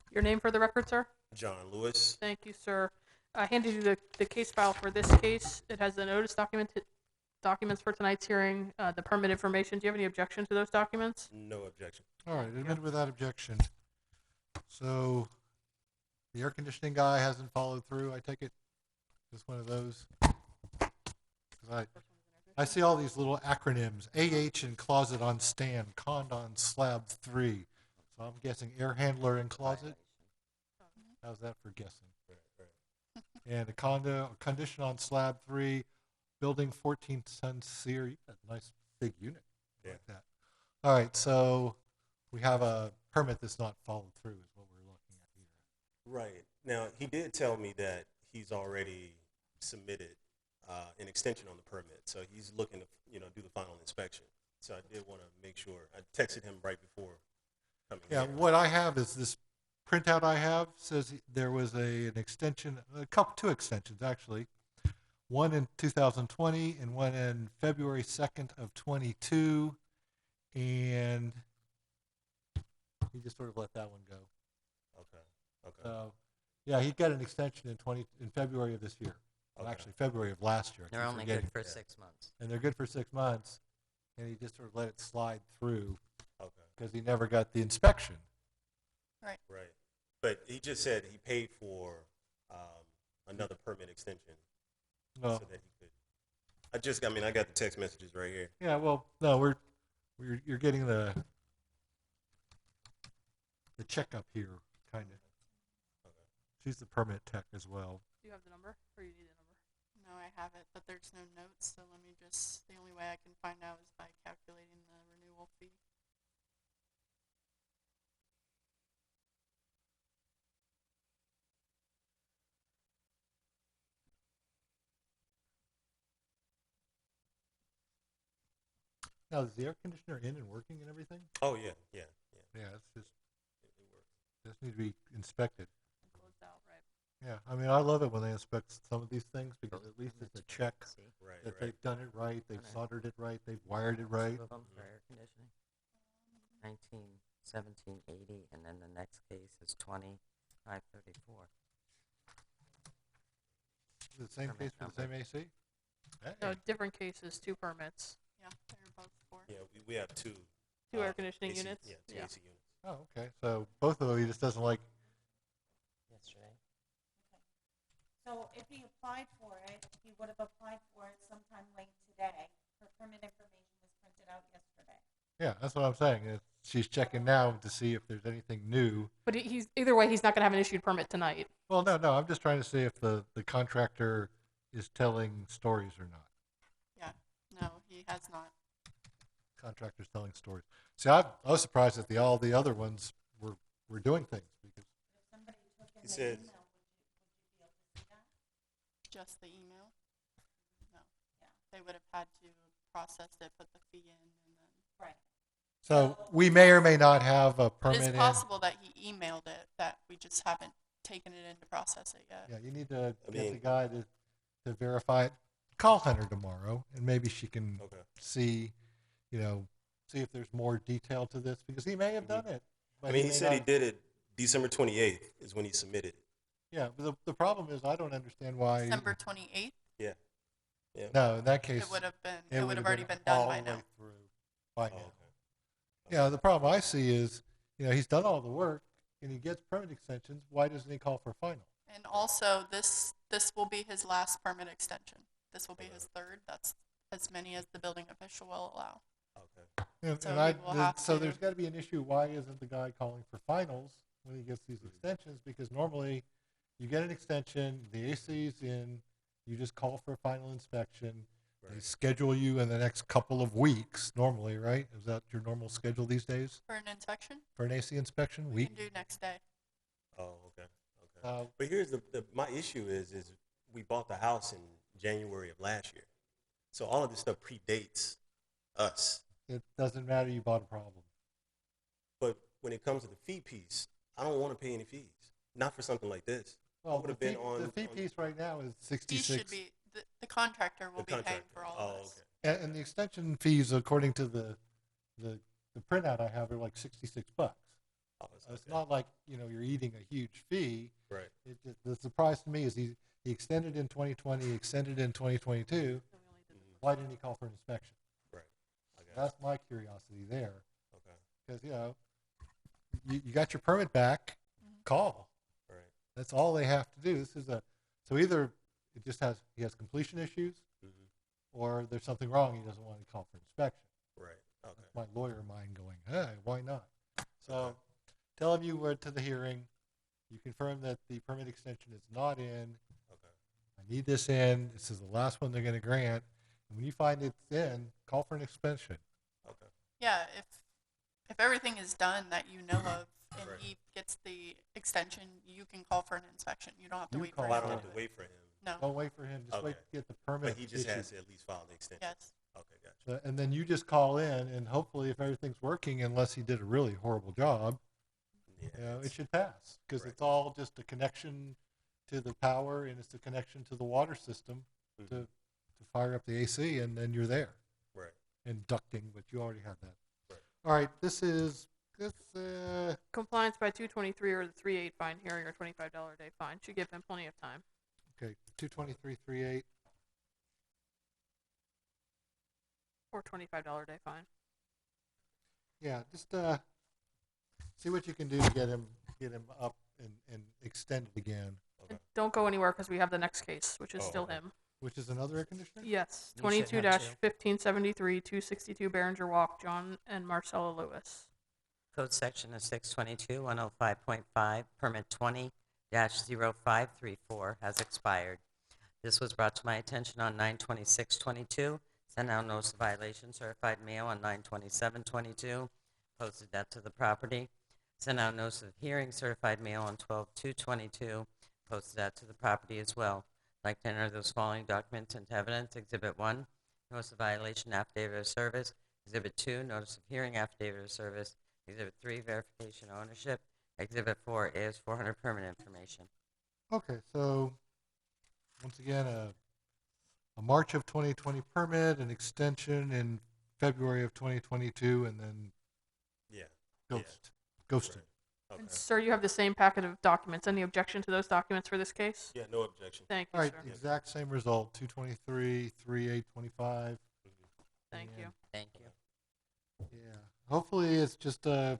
Your name for the record, sir? John Lewis. Thank you, sir. I handed you the case file for this case. It has the notice documents for tonight's hearing, the permit information. Do you have any objection to those documents? No objection. All right, admitted without objection. So the air conditioning guy hasn't followed through, I take it? Just one of those? 'Cause I see all these little acronyms, AH in closet on stand, cond on slab 3. So I'm guessing air handler in closet? How's that for guessing? And a condition on slab 3, building 14-ton SEER. You got a nice big unit like that. All right, so we have a permit that's not followed through is what we're looking at here. Right. Now, he did tell me that he's already submitted an extension on the permit. So he's looking to, do the final inspection. So I did want to make sure. I texted him right before coming Yeah, here. what I have is this printout I have says there was an extension, two extensions actually. One in 2020 and one in February 2nd of 22. And he just sort of let that one go. Okay. So, yeah, he got an extension in February of this year. Well, Okay. actually, February of last year. I They're keep only forgetting. good for 6 months. And they're good for 6 months, and he just sort of let it slide through Okay. because he never got the inspection. Right. Right. But he just said he paid for another permit extension Well, so that he could. I got the text messages right here. yeah, well, no, you're getting the checkup here, kind of. Okay. She's the permit tech as well. Do you have the number, or you need the number? No, I have it, but there's no notes, so let me just, the only way I can find out is by calculating the renewal fee. Now, is the air conditioner in and working and everything? Oh yeah, yeah. Yeah, it's just It works. just need to be inspected. Closed out, right? Yeah, I mean, I love it when they inspect some of these things because at least it's a check See? Right. that Right. they've done it right, they've Right. soldered it right, they've wired it right. Two of them for air conditioning. 191780, and then the next case is 20534. Is it the same Permit case for the same number. AC? Hey. No, different cases, 2 permits, Yeah, they're both for. Yeah, we have two. 2 air conditioning AC, units. Yeah, two AC units. Oh, okay. So both of them he just doesn't like. Yesterday. So if he applied for it, he would have applied for it sometime late today. Her permit information was printed out yesterday. Yeah, that's what I'm saying. She's checking now to see if there's anything new. But he's either way, he's not going to have an issued permit tonight. Well, no, I'm just trying to see if the contractor is telling stories or not. Yeah, no, he has not. Contractor's telling stories. See, I was surprised that all the other ones were doing things because He says, Just the email? No. They would have had to process it, put the fee in, and then. Right. So we may or may not have a But permit it's in. possible that he emailed it, that we just haven't taken it in to process it yet. Yeah, you need to I get the mean- guy to verify it. Call Hunter tomorrow, and maybe she can okay. see, see if there's more detail to this, because he may have done it. But I mean, he may said he not- did it December 28th is when he submitted it. Yeah, but the problem is I don't understand why. December 28th, Yeah. Yeah. No, in that case. it would have been, it it would would have have already been done all by the way now. through by Oh, now. okay. Yeah, the problem I see is, he's done all the work and he gets permit extensions. Why doesn't he call for a final? And also, this will be his last permit extension. This will be his third. That's as many as the building official will allow. Okay. And, So and he will have so to- there's got to be an issue. Why isn't the guy calling for finals when he gets these extensions? Because normally you get an extension, the AC's in, you just call for a final inspection. They Right. schedule you in the next couple of weeks normally, right? Is that your normal schedule these days For an inspection, for an AC inspection? we can do next day. Oh, okay. Okay. Uh, But here's my issue is we bought the house in January of last year. So all of this stuff predates us. it doesn't matter. You bought a problem. But when it comes to the fee piece, I don't want to pay any fees. Not for something like this. Well, would the have been fee, on- the fee on- piece right now is He 66. should be, the contractor will The be paying contractor. for all Oh, of this. okay. And the extension fees, according to the printout I have, are like $66. Oh, It's okay. not like, you're eating a huge fee. Right. The surprise to me is he extended in 2020, he extended in 2022. Why didn't he call for an inspection? Right. I got That's my curiosity there. it. Okay. Because, you got your permit back, call. Right. That's all they have to do. So either he has completion issues, Mm-hmm. or there's something wrong, he doesn't want to call for inspection. Right. Okay. My lawyer mind going, hey, why not? So tell him you went to the hearing. You confirm that the permit extension is not in. Okay. I need this in. This is the last one they're going to grant. And when you find it's in, call for an extension. Okay. Yeah, if everything is done that you know of and Right. he gets the extension, you can call for an inspection. You don't have to You wait call for Well, I him don't to have do to it. wait for him. No, Don't wait for him. Just wait Okay. to get the permit. But he just issued. has to at least file the extension. yes. Okay, gotcha. And then you just call in, and hopefully, if everything's working, unless he did a really horrible job, Yeah. it it's- should pass. Because Right. it's all just a connection to the power, and it's a connection to the water system Mhm. to fire up the AC, and then you're there. Right. And ducting, but you already have that. Right. All right, this Compliance by 223 or the 3/8 fine hearing or $25 day fine. Should give him plenty of time. okay, 22338. Or $25 day fine. Yeah, just see what you can do to get him up and extended again, And don't go anywhere because we have the next case, which is Oh, still okay. him. which is another air conditioner? Yes, You should have 22-1573, 262 Behringer Walk, John and Marcella Lewis. Code section is 622, 105.5, permit 20-0534 has expired. This was brought to my attention on 9/26/22. Sent out notice of violation, certified mail on 9/27/22. Posted that to the property. Sent out notice of hearing, certified mail on 12/2/22. Posted that to the property as well. I'd like to enter those following documents into evidence. Exhibit 1, notice of violation affidavit of service. Exhibit 2, notice of hearing affidavit of service. Exhibit 3, verification of ownership. Exhibit 4 is 400 permit information. Okay, so once again, a March of 2020 permit, an extension in February of 2022, and then Yeah. ghosted. Right. Okay. And sir, you have the same packet of documents. Any objection to those documents for this case? Yeah, no objection. Thank All you, right, sir. exact same result, 2233825. Thank you. Thank you. Yeah, hopefully it's just I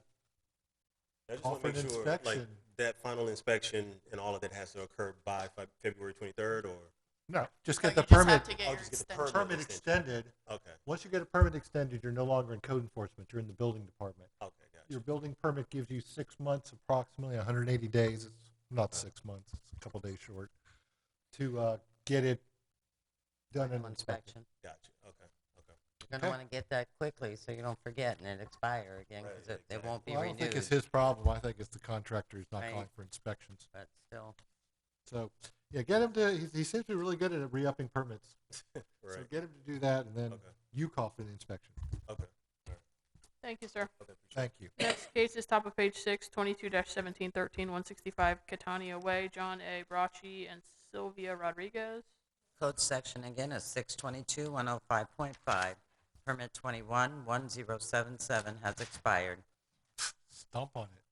just Call want for to an make sure, like, inspection. that final inspection and all of that has to occur by February 23rd, or? no, just No, get the you just have permit. to get I'll your just get the extension. Permit extension. extended. Okay. Once you get a permit extended, you're no longer in code enforcement. You're in the building department. Okay, gotcha. Your building permit gives you 6 months, approximately 180 days. It's not 6 months. It's a couple days short to get it done and Final inspected. inspection. Gotcha. Okay. Okay. You're Okay. gonna wanna get that quickly so you don't forget and it expire again, Right, cause it exactly. won't be Well, I don't think it's renewed, his problem. I think it's the contractor who's not Right. calling for inspections. but still. So, yeah, get him to, he seems to be really good at re-upping permits. So Right. get him to do that, and then Okay. you call for the inspection. Okay. All right. Thank you, sir. Okay. Appreciate Thank you. Next case is top of page 6, 22-1713, 165 Catania Way, John A. Bracci and Sylvia Rodriguez. Code section again is 622-105.5. Permit 21-1077 has expired. Stomp on it.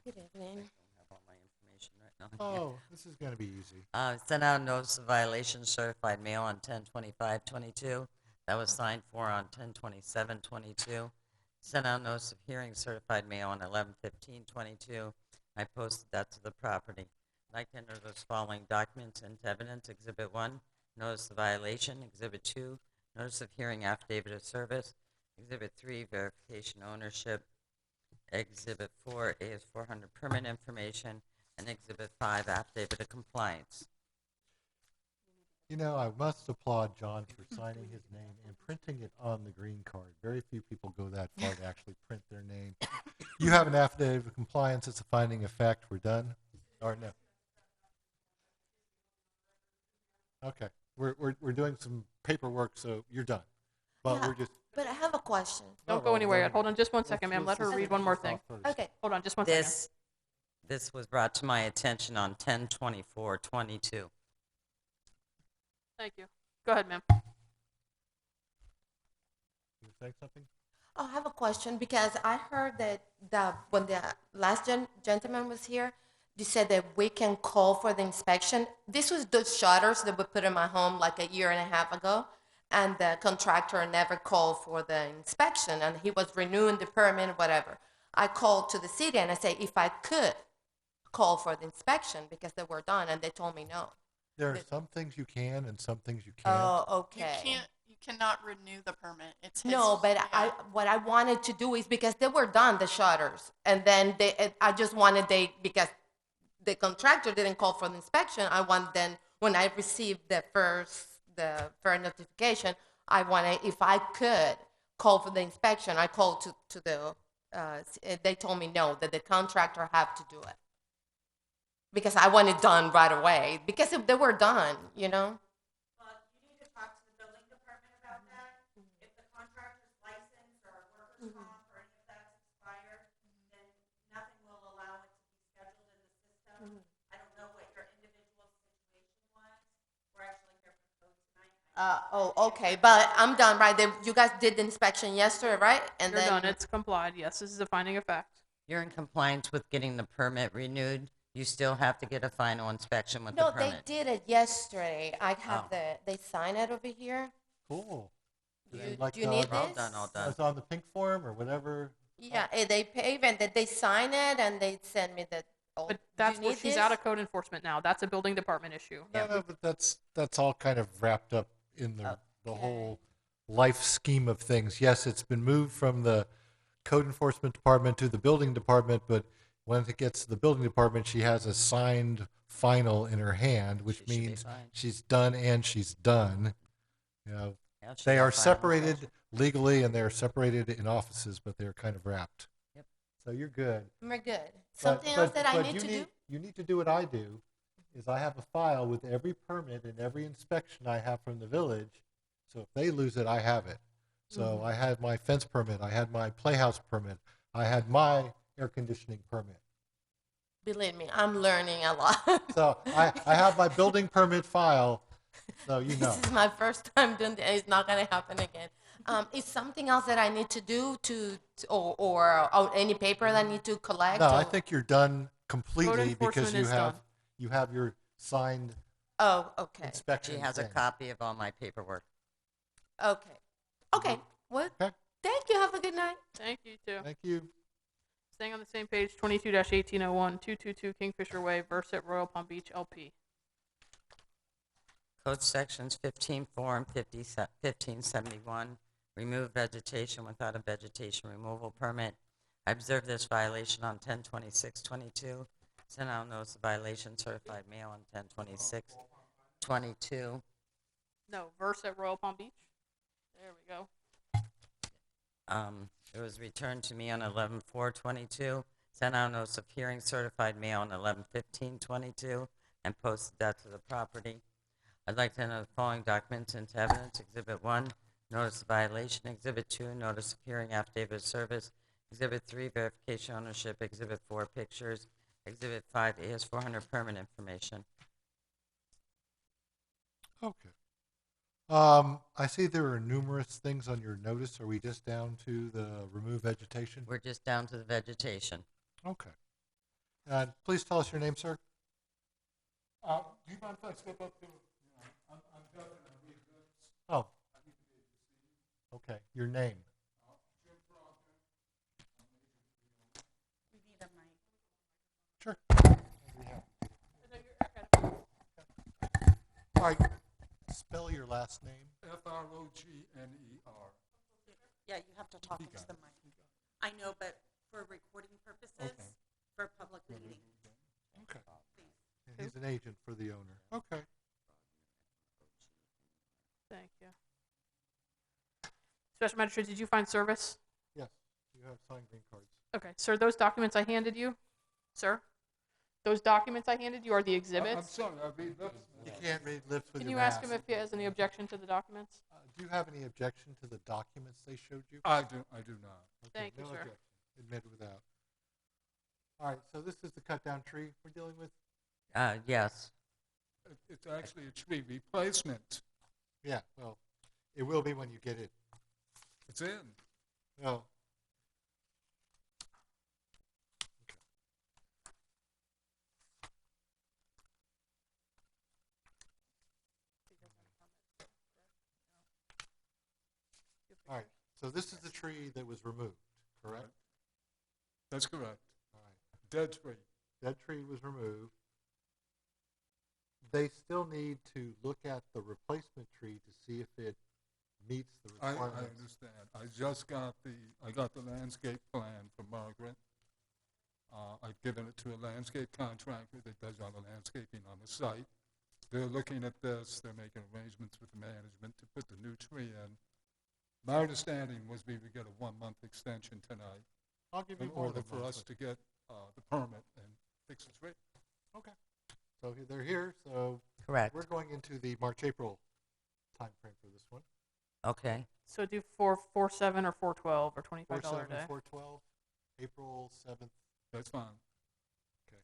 Good evening. I don't have all my information right now. Oh, this is going to be easy. Sent out notice of violation certified mail on 10/25/22. That was signed for on 10/27/22. Sent out notice of hearing certified mail on 11/15/22. I posted that to the property. I'd like to enter those following documents into evidence. Exhibit 1, notice of violation. Exhibit 2, notice of hearing affidavit of service. Exhibit 3, verification ownership. Exhibit 4, AS400 permit information. And Exhibit 5, affidavit of compliance. You know, I must applaud John for signing his name and printing it on the green card. Very few people go that far to actually print their name. You have an affidavit of compliance. It's a finding of fact. We're done? Or no? Okay. We're doing some paperwork, so you're done. But Yeah, we're just. But I have a question. Don't go anywhere yet. Hold on just one second, ma'am. Let her read one more thing. Okay. Hold on just one second. This was brought to my attention on 10/24/22. Thank you. Go ahead, ma'am. You saying something? Oh, I have a question because I heard that when the last gentleman was here, you said that we can call for the inspection. This was those shutters that we put in my home like a year and a half ago, and the contractor never called for the inspection, and he was renewing the permit, whatever. I called to the city and I said if I could call for the inspection because they were done, and they told me no. There are some things you can and some things you can't. Oh, okay. You cannot renew the permit. It's his, No, but yeah. what I wanted to do is because they were done, the shutters, and then I just wanted because the contractor didn't call for the inspection. I want then when I received the first notification, I wanted if I could call for the inspection. I called to the they told me no, that the contractor have to do it because I want it done right away because if they were done, you know. Oh, okay, but I'm done, right? You guys did the inspection yesterday, right? And You're then done. It's complied. Yes, this is a finding of fact. You're in compliance with getting the permit renewed. You still have to get a final inspection with no, the permit. they did it yesterday. I have Oh. they sign it over here. Cool. Do And you, like, do you need All this? done, all done. It's on the pink form or whatever. Yeah, they pay and that they sign it and they send me the. Oh, But do that's you what need she's this? out of code enforcement now. That's a building department issue. No, but that's all kind of wrapped up in the whole life scheme of things. Yes, it's been moved from the code enforcement department to the building department, but when it gets to the building department, she has a signed final in her hand, which She should be means fine. she's done and she's done. You know, Yeah, she they got are final separated inspection. legally and they're separated in offices, but they're kind of wrapped. Yep. So you're good. We're good. Something else that I need to do? You need to do what I do, is I have a file with every permit and every inspection I have from the village. So if they lose it, I have it. So I had my fence permit, I had my playhouse permit, I had my air conditioning permit. Believe me, I'm learning a lot. So I have my building permit file, so you know. This is my first time doing this. It's not going to happen again. Is something else that I need to do or any paper that I need to collect? No, I or- think you're done completely because enforcement is done. you have your signed Oh, okay. inspection She has a thing. copy of all my paperwork. Okay. Okay. Well, Okay. thank you. Have a good night. Thank you, too. Thank you. Staying on the same page, 22-1801, 222 Kingfisher Way, Versat Royal Palm Beach, LP. Code sections 15.4 and 1571. Remove vegetation without a vegetation removal permit. I observed this violation on 10/26/22. Sent out notice of violation certified mail on 10/26/22. No, Versat Royal Palm Beach? There we go. It was returned to me on 11/4/22, sent out notice of hearing, certified mail on 11/15/22, and posted that to the property. I'd like to enter the following documents into evidence. Exhibit 1, notice of violation. Exhibit 2, notice of hearing, affidavit of service. Exhibit 3, verification ownership. Exhibit 4, pictures. Exhibit 5, AS400 permit information. Okay. I see there are numerous things on your notice. Are we just down to the remove vegetation? We're just down to the vegetation. Okay. Please tell us your name, sir. Do you mind if I step up to, I'm deaf and I read lips. Oh. Okay. Your name. We need a mic. Sure. All right. Spell your last name. Frogner. Yeah, you have to talk into the mic. I know, but for recording purposes, for a public meeting. Okay. Please. And he's an agent for the owner. Okay. Thank you. Special Magistrate, did you find service? Yes. You have signed green cards. Okay, sir, those documents I handed you, sir, those documents I handed you are the exhibits. I'm sorry, I read lips. You can't read lips with Can your you ask mask. him if he has any objection to the documents? Do you have any objection to the documents they showed you? I do not. Okay, Thank you, no sir. objection. Admit without. All right, so this is the cut down tree we're dealing with? Yes. It's actually a tree replacement. Yeah, well, it will be when you get it. It's in. Oh. All right, so this is the tree that was removed, correct? That's correct. All right. Dead tree. That tree was removed. They still need to look at the replacement tree to see if it meets the I requirements. understand. I got the landscape plan from Margaret. I've given it to a landscape contractor that does all the landscaping on the site. They're looking at this. They're making arrangements with the management to put the new tree in. My understanding was we would get a 1-month extension tonight I'll give you in more order than for us monthly. to get the permit and fix the tree. Okay. So they're here, so Correct. we're going into the March-April timeframe for this one. Okay. So do 4/7 or 4/12 or $25 a 4/7, day. 4/12, April 7th. That's fine. Okay.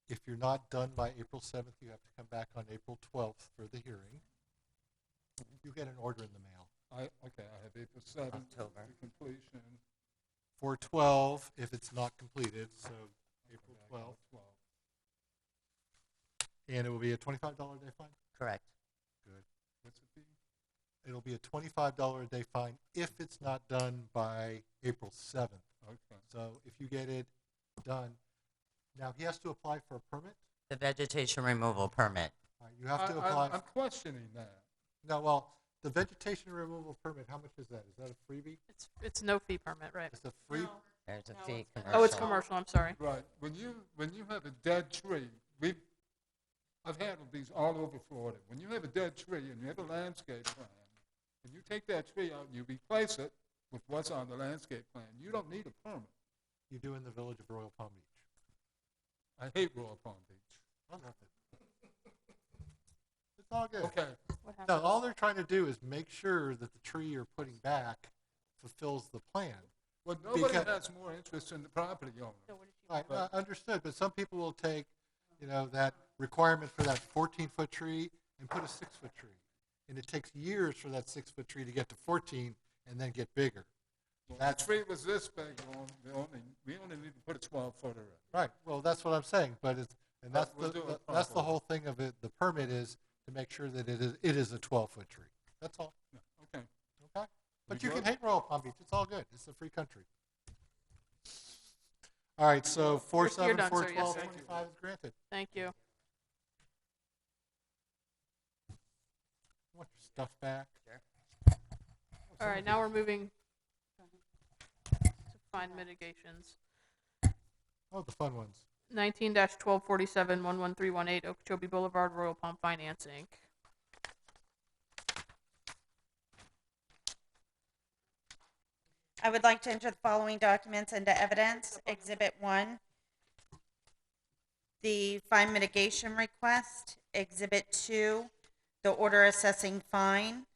If you're not done by April 7th, you have to come back on April 12th for the hearing. You get an order in the mail. I have April 7th October. for completion. 4/12 if it's not completed, so April 12th. And it will be a $25 a day fine? Correct. Good. What's the fee? It'll be a $25 a day fine if it's not done by April 7th. Okay. So if you get it done, now he has to apply for a permit? The vegetation removal permit. All right, you have to apply. I'm questioning that. No, well, the vegetation removal permit, how much is that? Is that a freebie? It's no fee permit, right? It's a free? No. There's a No, fee. it's Commercial. Oh, it's commercial, I'm sorry. Right. When you have a dead tree, I've handled these all over Florida. When you have a dead tree and you have a landscape plan, and you take that tree out and you replace it with what's on the landscape plan, you don't need a permit. You do in the village of Royal Palm Beach. I hate Royal Palm Beach. I love it. It's all good. Okay. What No, happened? all they're trying to do is make sure that the tree you're putting back fulfills the plan. Well, nobody Because- has more interest in the property owner. Right, understood, but some people will take, that requirement for that 14-foot tree and put a 6-foot tree. And it takes years for that 6-foot tree to get to 14 and then get bigger. Well, That's the tree was this big, we only need to put a 12-footer in. right. Well, that's what I'm saying, but that's We'll do it that's the properly. whole thing of it. The permit is to make sure that it is a 12-foot tree. That's all. Okay. Okay. But We you can good? hate Royal Palm Beach. It's all good. It's a free country. All right. So 4/7, You're done, sir. 4/12, Yes, sir. 25 is granted. Thank you. Want your stuff back? All right, now we're moving to fine mitigations. Oh, the fun ones. 19-1247, 11318 Okeechobee Boulevard, Royal Palm Finance, Inc. I would like to enter the following documents into evidence. Exhibit 1, the fine mitigation request. Exhibit 2, the order assessing fine.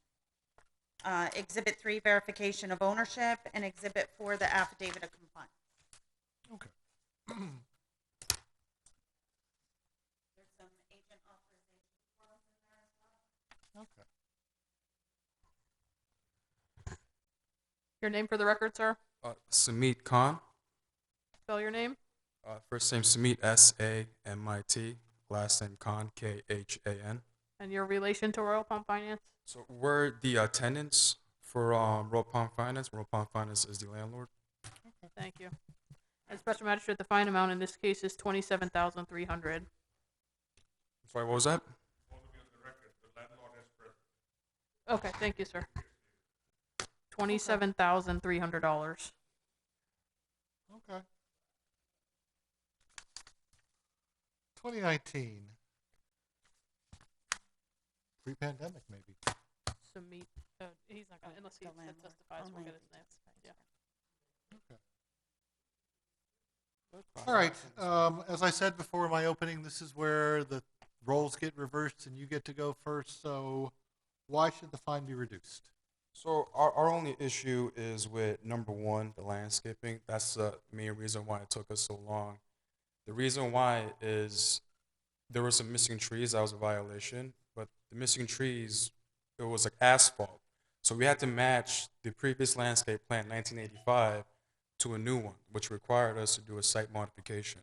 Exhibit 3, verification of ownership. And Exhibit 4, the affidavit of compliance. Okay. There's some agent authorization forms in there as well. Okay. Your name for the record, sir? Samit Khan. Spell your name. First name Samit, S-A-M-I-T. Last name Khan, K-H-A-N. And your relation to Royal Palm Finance? So we're the tenants for Royal Palm Finance. Royal Palm Finance is the landlord. Thank you. And Special Magistrate, the fine amount in this case is $27,300. Sorry, what was that? Okay, thank you, sir. $27,300. Okay. 2019. Pre-pandemic, maybe. Samit, he's not gonna, unless he testifies, we'll get his name. Yeah. Okay. All right. As I said before in my opening, this is where the roles get reversed and you get to go first. So why should the fine be reduced? So our only issue is with number one, the landscaping. That's the main reason why it took us so long. The reason why is there were some missing trees. That was a violation. But the missing trees, it was like asphalt. So we had to match the previous landscape plan, 1985, to a new one, which required us to do a site modification.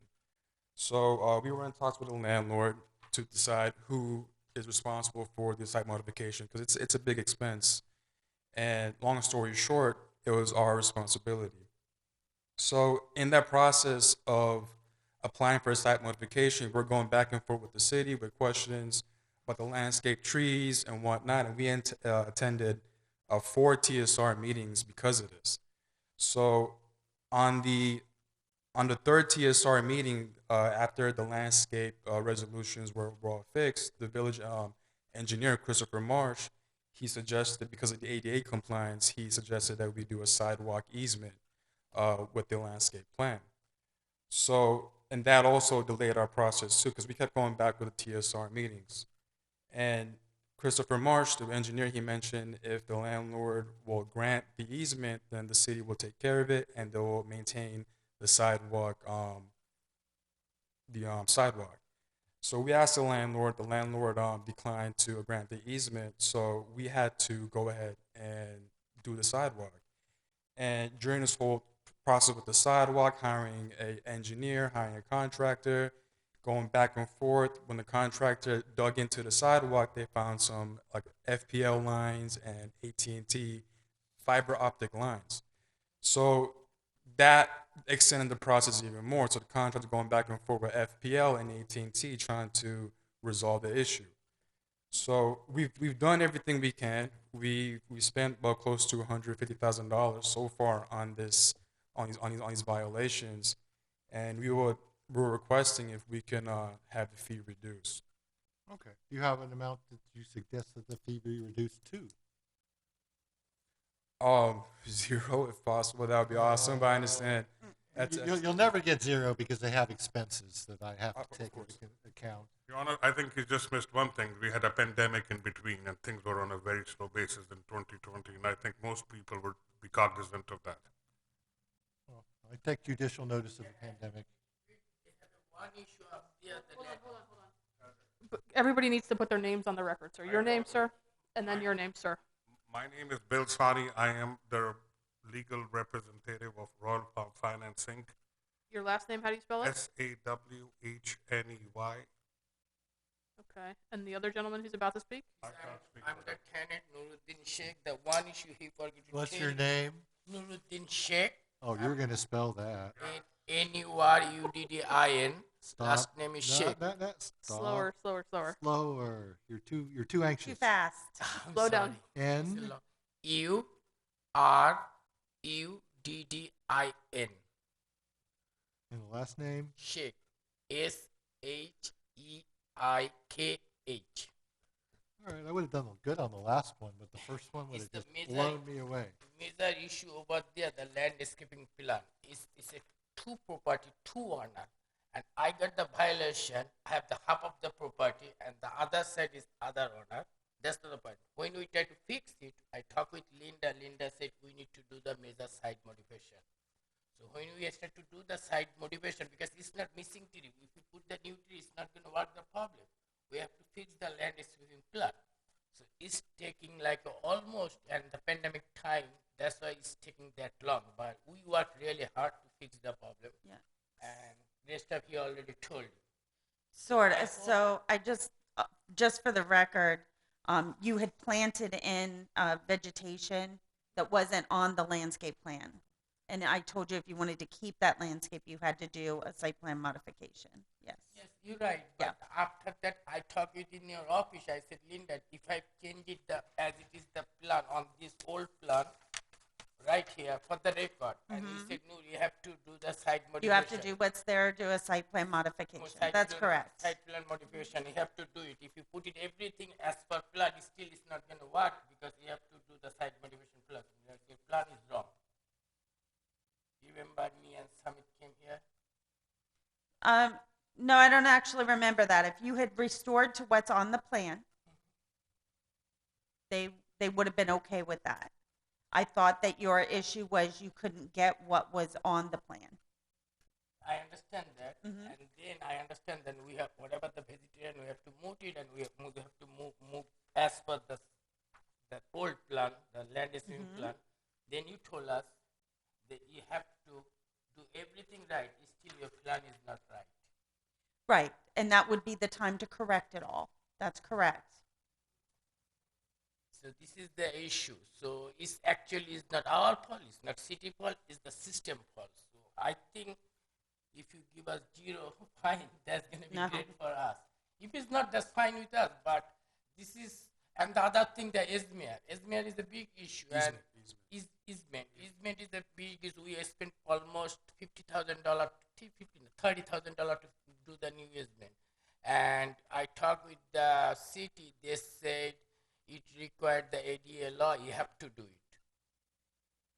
So we were in talks with the landlord to decide who is responsible for the site modification, because it's a big expense. And long story short, it was our responsibility. So in that process of applying for a site modification, we're going back and forth with the city with questions about the landscape trees and whatnot, and we attended 4 TSR meetings because of this. So on the third TSR meeting, after the landscape resolutions were all fixed, the village engineer, Christopher Marsh, he suggested, because of the ADA compliance, he suggested that we do a sidewalk easement with the landscape plan. So, and that also delayed our process too, because we kept going back with the TSR meetings. And Christopher Marsh, the engineer, he mentioned if the landlord will grant the easement, then the city will take care of it and they'll maintain the sidewalk, sidewalk. So we asked the landlord declined to grant the easement, so we had to go ahead and do the sidewalk. And during this whole process with the sidewalk, hiring an engineer, hiring a contractor, going back and forth, when the contractor dug into the sidewalk, they found some like FPL lines and AT&T fiber optic lines. So that extended the process even more. So the contractor going back and forth with FPL and AT&T trying to resolve the issue. So we've done everything we can. We spent about close to $150,000 so far on these violations, and we're requesting if we can have the fee reduced. Okay. Do you have an amount that you suggest that the fee be reduced to? 0 if possible. That would be awesome. But I understand. You'll never get 0 because they have expenses that I have to take into account. Your Honor, I think you just missed one thing. We had a pandemic in between, and things were on a very slow basis in 2020, and I think most people would be cognizant of that. Well, I take judicial notice of the pandemic. Everybody needs to put their names on the record, sir. Your name, sir, and then your name, sir. My name is Bill Sani. I am the legal representative of Royal Palm Finance Inc. Your last name, how do you spell it? Sawhney. Okay. And the other gentleman who's about to speak? I can't speak. I'm the tenant, Nuruddin Sheikh. The one issue he forgot to What's change. your name? Nuruddin Sheikh. Oh, you're going to spell that. Nuruddin. Stop. Last name is Sheikh. Slower. Slower. You're too anxious. Too fast. Slow down. N. Nuruddin. And the last name? Sheikh. Sheikh. All right, I would have done good on the last one, but the first one would It's have the just major, blown me away. major issue over there, the landscaping plan. It's a two property, two owner. And I got the violation, I have the half of the property and the other side is other owner. That's not the point. When we try to fix it, I talked with Linda. Linda said we need to do the major side modification. So when we start to do the side modification, because it's not missing tree, if we put the new tree, it's not going to work the problem. We have to fix the landscaping plan. So it's taking like almost, and the pandemic time, that's why it's taking that long. But we worked really hard to fix the problem. Yeah. And rest of you already told you. Sort of. So I just for the record, you had planted in vegetation that wasn't on the landscape plan. And I told you if you wanted to keep that landscape, you had to do a site plan modification. Yes. Yes, you're right. But after that, I talked with in your office. I said, Linda, if I change it as it is the plan on this old plan, right here for the record, and he said, no, you have to do the site modification. You have to do what's there, do a site plan modification. That's correct. Site plan modification, you have to do it. If you put it everything as per plan, it still is not going to work because you have to do the site modification plan. The plan is wrong. You remember me and Samit came here? No, I don't actually remember that. If you had restored to what's on the plan, they would have been okay with that. I thought that your issue was you couldn't get what was on the plan. I understand that, and then I understand that we have whatever the vegetarian, we have to move it, and we have to move as per the old plan, the landscaping plan. Then you told us that you have to do everything right. Still, your plan is not right. Right, and that would be the time to correct it all. That's correct. So this is the issue. So it's actually not our fault, it's not city fault, it's the system fault. So I think if you give us 0 fine, that's going to be great for us. If it's not, that's fine with us. But this is, and the other thing, the Izmir is a big issue. Easement is a big issue. We spent almost $50,000, $30,000 to do the new easement. And I talked with the city, they said it required the ADA law, you have to do it.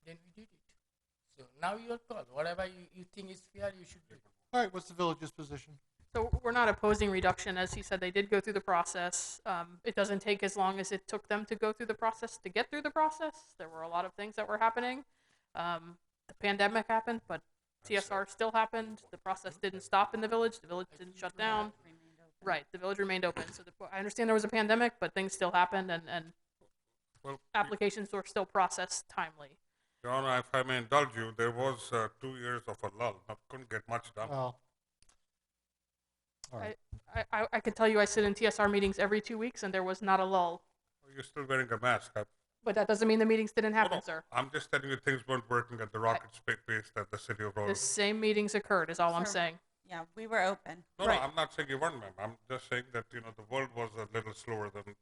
Then we did it. So now your call. Whatever you think is fair, you should do it. All right, what's the village's position? So we're not opposing reduction. As he said, they did go through the process. It doesn't take as long as it took them to go through the process to get through the process. There were a lot of things that were happening. The pandemic happened, but TSR still happened. The process didn't stop in the village. The village didn't shut down. Right, the village remained open. So I understand there was a pandemic, but things still happened, and Well, applications were still processed timely. Your Honor, if I may indulge you, there was 2 years of a lull. Couldn't get much done. Well, all right. I can tell you I sit in TSR meetings every 2 weeks, and there was not a lull. You're still wearing a mask. But that doesn't mean the meetings didn't happen, sir. I'm just telling you things weren't working at the rocket pace that the city of The Raleigh. same meetings occurred, is all I'm saying. Yeah, we were open. No, I'm not saying you weren't, ma'am. I'm just saying that, the world was a little slower than the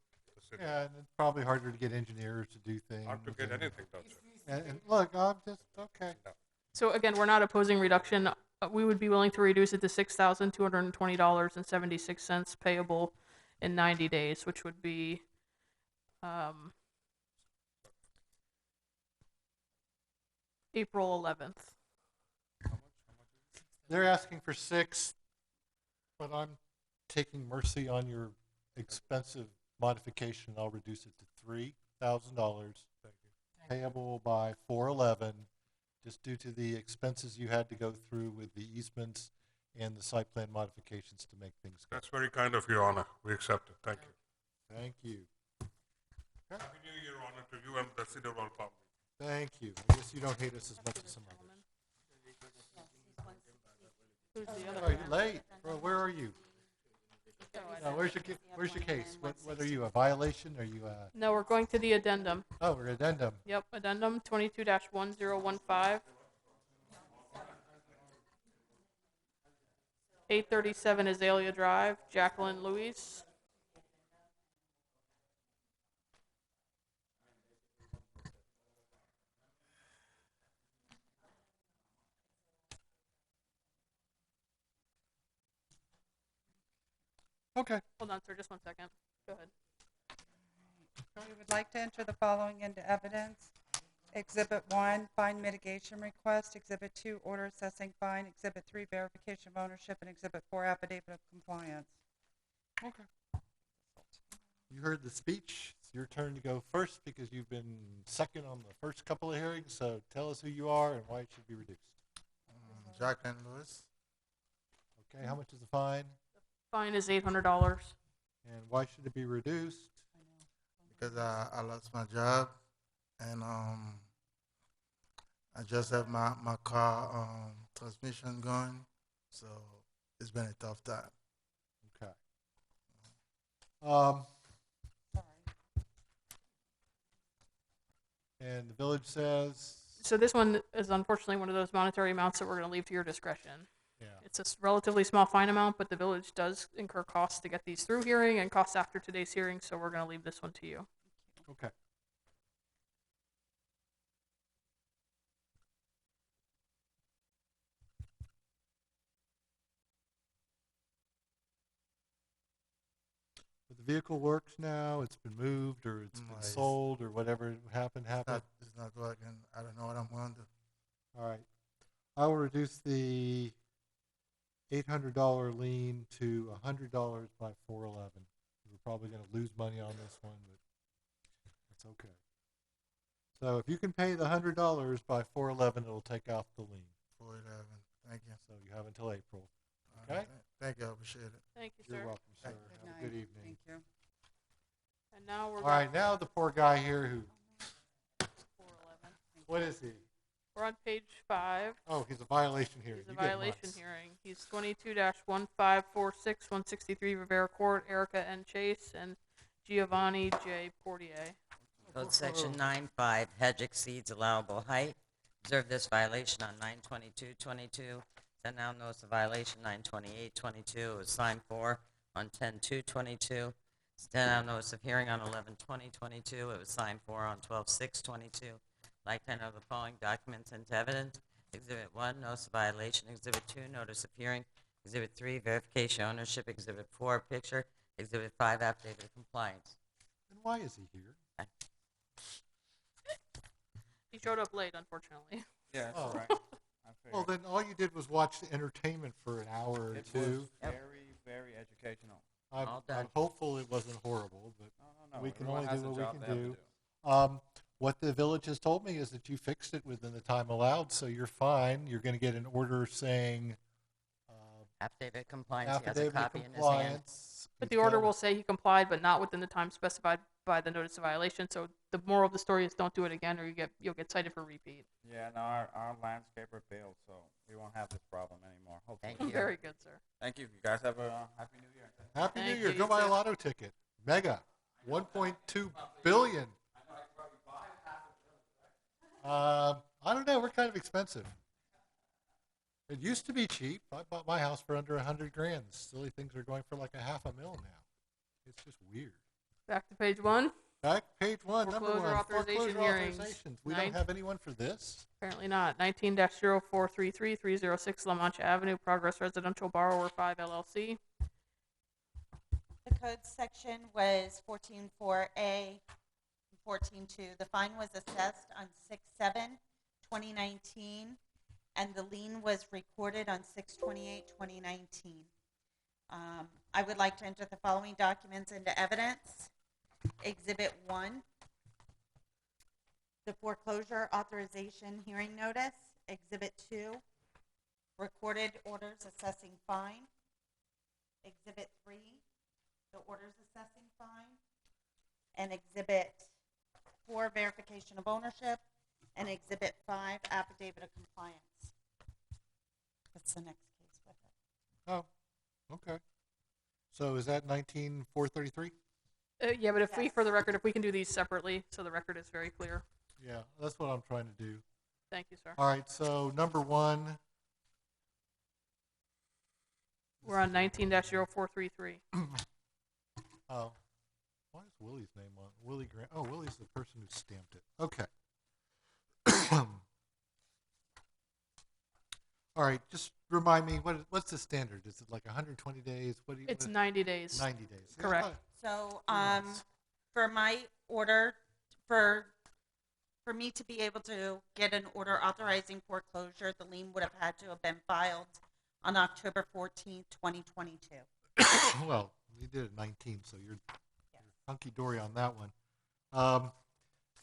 city. Yeah, and it's probably harder to get engineers to do things. Hard to get anything done, sir. And look, I'm just, okay. So again, we're not opposing reduction. We would be willing to reduce it to $6,220.76 payable in 90 days, which would be April 11th. They're asking for 6, but I'm taking mercy on your expensive modification. I'll reduce it to $3,000 payable by 4/11, just due to the expenses you had to go through with the easements and the site plan modifications to make things go. That's very kind of you, Your Honor. We accept it. Thank you. Thank you. Okay. Happy New Year, Your Honor, to you and the city of Raleigh family. Thank you. I guess you don't hate us as much as some others. Who's the other Oh, you're one? late. Bro, where are you? No, where's your case? What are you, a violation? Are you a? No, we're going to the addendum. Oh, we're addendum. Yep, addendum 22-1015. 837 Azalea Drive, Jacqueline Louise. Okay. Hold on, sir, just 1 second. Go ahead. We would like to enter the following into evidence. Exhibit 1, fine mitigation request. Exhibit 2, order assessing fine. Exhibit 3, verification of ownership. And Exhibit 4, affidavit of compliance. Okay. You heard the speech. It's your turn to go first because you've been second on the first couple of hearings. So tell us who you are and why it should be reduced. Jack and Lewis. Okay, how much is the fine? Fine is $800. And why should it be reduced? Because I lost my job, and I just have my car transmission going, so it's been a tough time. Okay. And the village says, So this one is unfortunately one of those monetary amounts that we're going to leave to your discretion. yeah, It's a relatively small fine amount, but the village does incur costs to get these through hearing and costs after today's hearing, so we're going to leave this one to you. okay. But the vehicle works now, it's been moved, or it's been Nice. sold, or whatever happened. It's not working. I don't know what I'm going to do. All right. I will reduce the $800 lien to $100 by 411. We're probably going to lose money on this one, but that's okay. So if you can pay the $100 by 411, it'll take off the lien. 411. Thank you. So you have until April. All Okay? right, thank you. I appreciate it. Thank you, sir. You're welcome, sir. Good Have a night. good evening. Thank you. And now we're All right, now the poor guy here who, 411. what is he? We're on page 5. Oh, he's a violation hearing. He's a You get violation months. hearing. He's 22-1546, 163 Rivera Court, Erica N. Chase, and Giovanni J. Portier. Code section 9.5, hedge exceeds allowable height. Observe this violation on 9/22/22. Send out notice of violation 9/28/22. It was signed for on 10/2/22. Send out notice of hearing on 11/20/22. It was signed for on 12/6/22. Like to enter the following documents into evidence. Exhibit 1, notice of violation. Exhibit 2, notice of hearing. Exhibit 3, verification of ownership. Exhibit 4, picture. Exhibit 5, affidavit of compliance. And why is he here? He showed up late, unfortunately. Yeah, that's Oh. right. Well, then all you did was watch the entertainment for an hour or It two. was very, very educational. All done. I'm hopeful it wasn't horrible, but No, we can everyone only has do a what job we they can have to do. What the village has told me is that you fixed it within the time allowed, so you're fine. You're going to get an order saying Affidavit of compliance. He has a affidavit of copy in his hand. compliance. But He's the order got- will say he complied, but not within the time specified by the notice of violation. So the moral of the story is don't do it again, or you'll get cited for repeat. Yeah, no, our landscaper failed, so we won't have this problem anymore, hopefully. Thank you. Very good, sir. Thank you. You guys have a happy new year. Happy New Thank Year. you, Go you buy a too. lotto ticket. Mega. 1.2 billion. I don't know. We're kind of expensive. It used to be cheap. I bought my house for under 100 grand. Silly things are going for like $500,000 now. It's just weird. Back to page 1. Back page 1, number Foreclosure 1. authorization Foreclosure hearings. authorizations. We don't have anyone for this. Apparently not. 19-0433, 306 La Mancha Avenue, Progress Residential Borrower 5 LLC. The code section was 14.4A, 14.2. The fine was assessed on 6/7/2019, and the lien was recorded on 6/28/2019. I would like to enter the following documents into evidence. Exhibit 1, the foreclosure authorization hearing notice. Exhibit 2, recorded orders assessing fine. Exhibit 3, the orders assessing fine. And Exhibit 4, verification of ownership. And Exhibit 5, affidavit of compliance. That's the next case with it. Oh, okay. So is that 19-433? Yeah, but if we, for the record, if we can do these separately, so the record is very clear. Yeah, that's what I'm trying to do. Thank you, sir. All right, so number 1. We're on 19-0433. Oh, why is Willie's name on? Willie Grant. Oh, Willie's the person who stamped it. Okay. All right, just remind me, what's the standard? Is it like 120 days? It's 90 days. 90 days. Correct. So, For my order, for me to be able to get an order authorizing foreclosure, the lien would have had to have been filed on October 14th, 2022. Well, you did it 19, so you're hunky-dory on that one.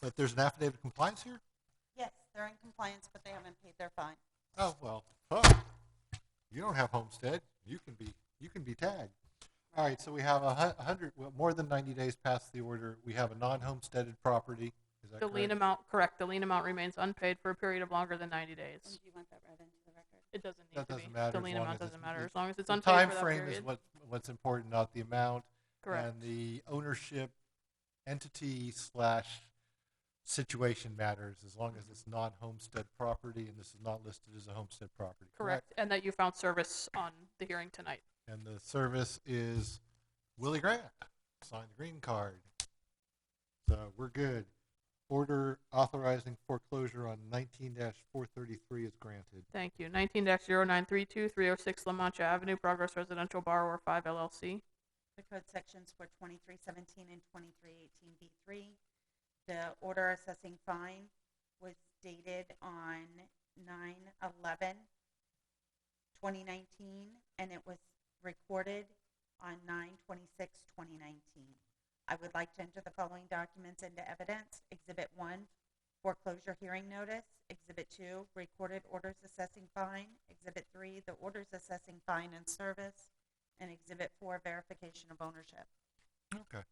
But there's an affidavit of compliance here? Yes, they're in compliance, but they haven't paid their fine. Oh, well, you don't have homestead. You can be tagged. All right, so we have 100, well, more than 90 days past the order. We have a non-homesteaded property. Is that The lien amount, correct, the lien amount remains unpaid for a period of longer than 90 days. Do you want that read into the record? It doesn't need That to doesn't be. matter. The as lien long amount as doesn't matter, it's- as long as it's the unpaid time for that frame period. is what's important, not the amount. Correct. And the ownership entity / situation matters as long as it's non-homestead property and this is not listed as a homestead property. Correct, and that you found service on the hearing tonight. And the service is Willie Grant. Sign the green card. So we're good. Order authorizing foreclosure on 19-433 is granted. Thank you. 19-0932, 306 La Mancha Avenue, Progress Residential Borrower 5 LLC. The code sections for 2317 and 2318B3. The order assessing fine was dated on 9/11/2019, and it was recorded on 9/26/2019. I would like to enter the following documents into evidence. Exhibit 1, foreclosure hearing notice. Exhibit 2, recorded orders assessing fine. Exhibit 3, the orders assessing fine and service. And Exhibit 4, verification of ownership. Okay.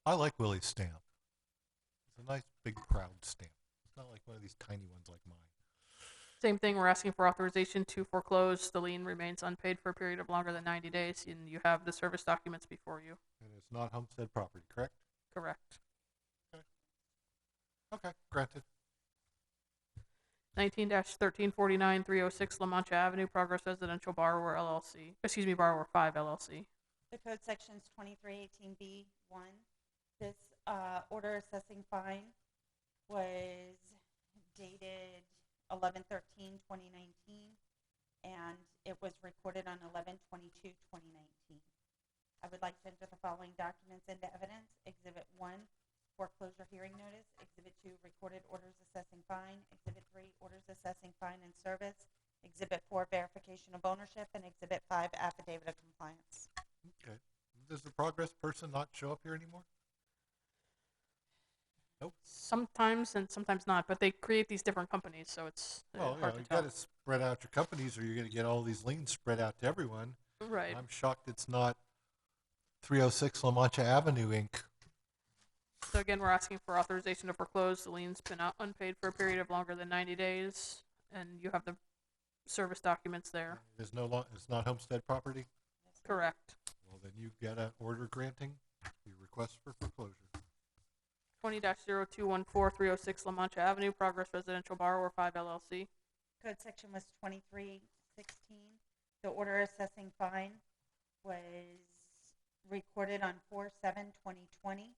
I like Willie's stamp. It's a nice, big, proud stamp. It's not like one of these tiny ones like mine. Same thing, we're asking for authorization to foreclose. The lien remains unpaid for a period of longer than 90 days, and you have the service documents before you. And it's not homestead property, correct? Correct. Okay, granted. 19-1349, 306 La Mancha Avenue, Progress Residential Borrower LLC. Excuse me, Borrower 5 LLC. The code sections 2318B1. This order assessing fine was dated 11/13/2019, and it was recorded on 11/22/2019. I would like to enter the following documents into evidence. Exhibit 1, foreclosure hearing notice. Exhibit 2, recorded orders assessing fine. Exhibit 3, orders assessing fine and service. Exhibit 4, verification of ownership. And Exhibit 5, affidavit of compliance. Okay. Does the progress person not show up here anymore? Nope. Sometimes and sometimes not, but they create these different companies, so it's Well, hard you to tell. got to spread out your companies or you're going to get all these liens spread out to everyone. Right. I'm shocked it's not 306 La Mancha Avenue, Inc. So again, we're asking for authorization to foreclose. The lien's been unpaid for a period of longer than 90 days, and you have the service documents there. It's not homestead property? Correct. Well, then you get an order granting your request for foreclosure. 20-0214, 306 La Mancha Avenue, Progress Residential Borrower 5 LLC. Code section was 2316. The order assessing fine was recorded on 4/7/2020.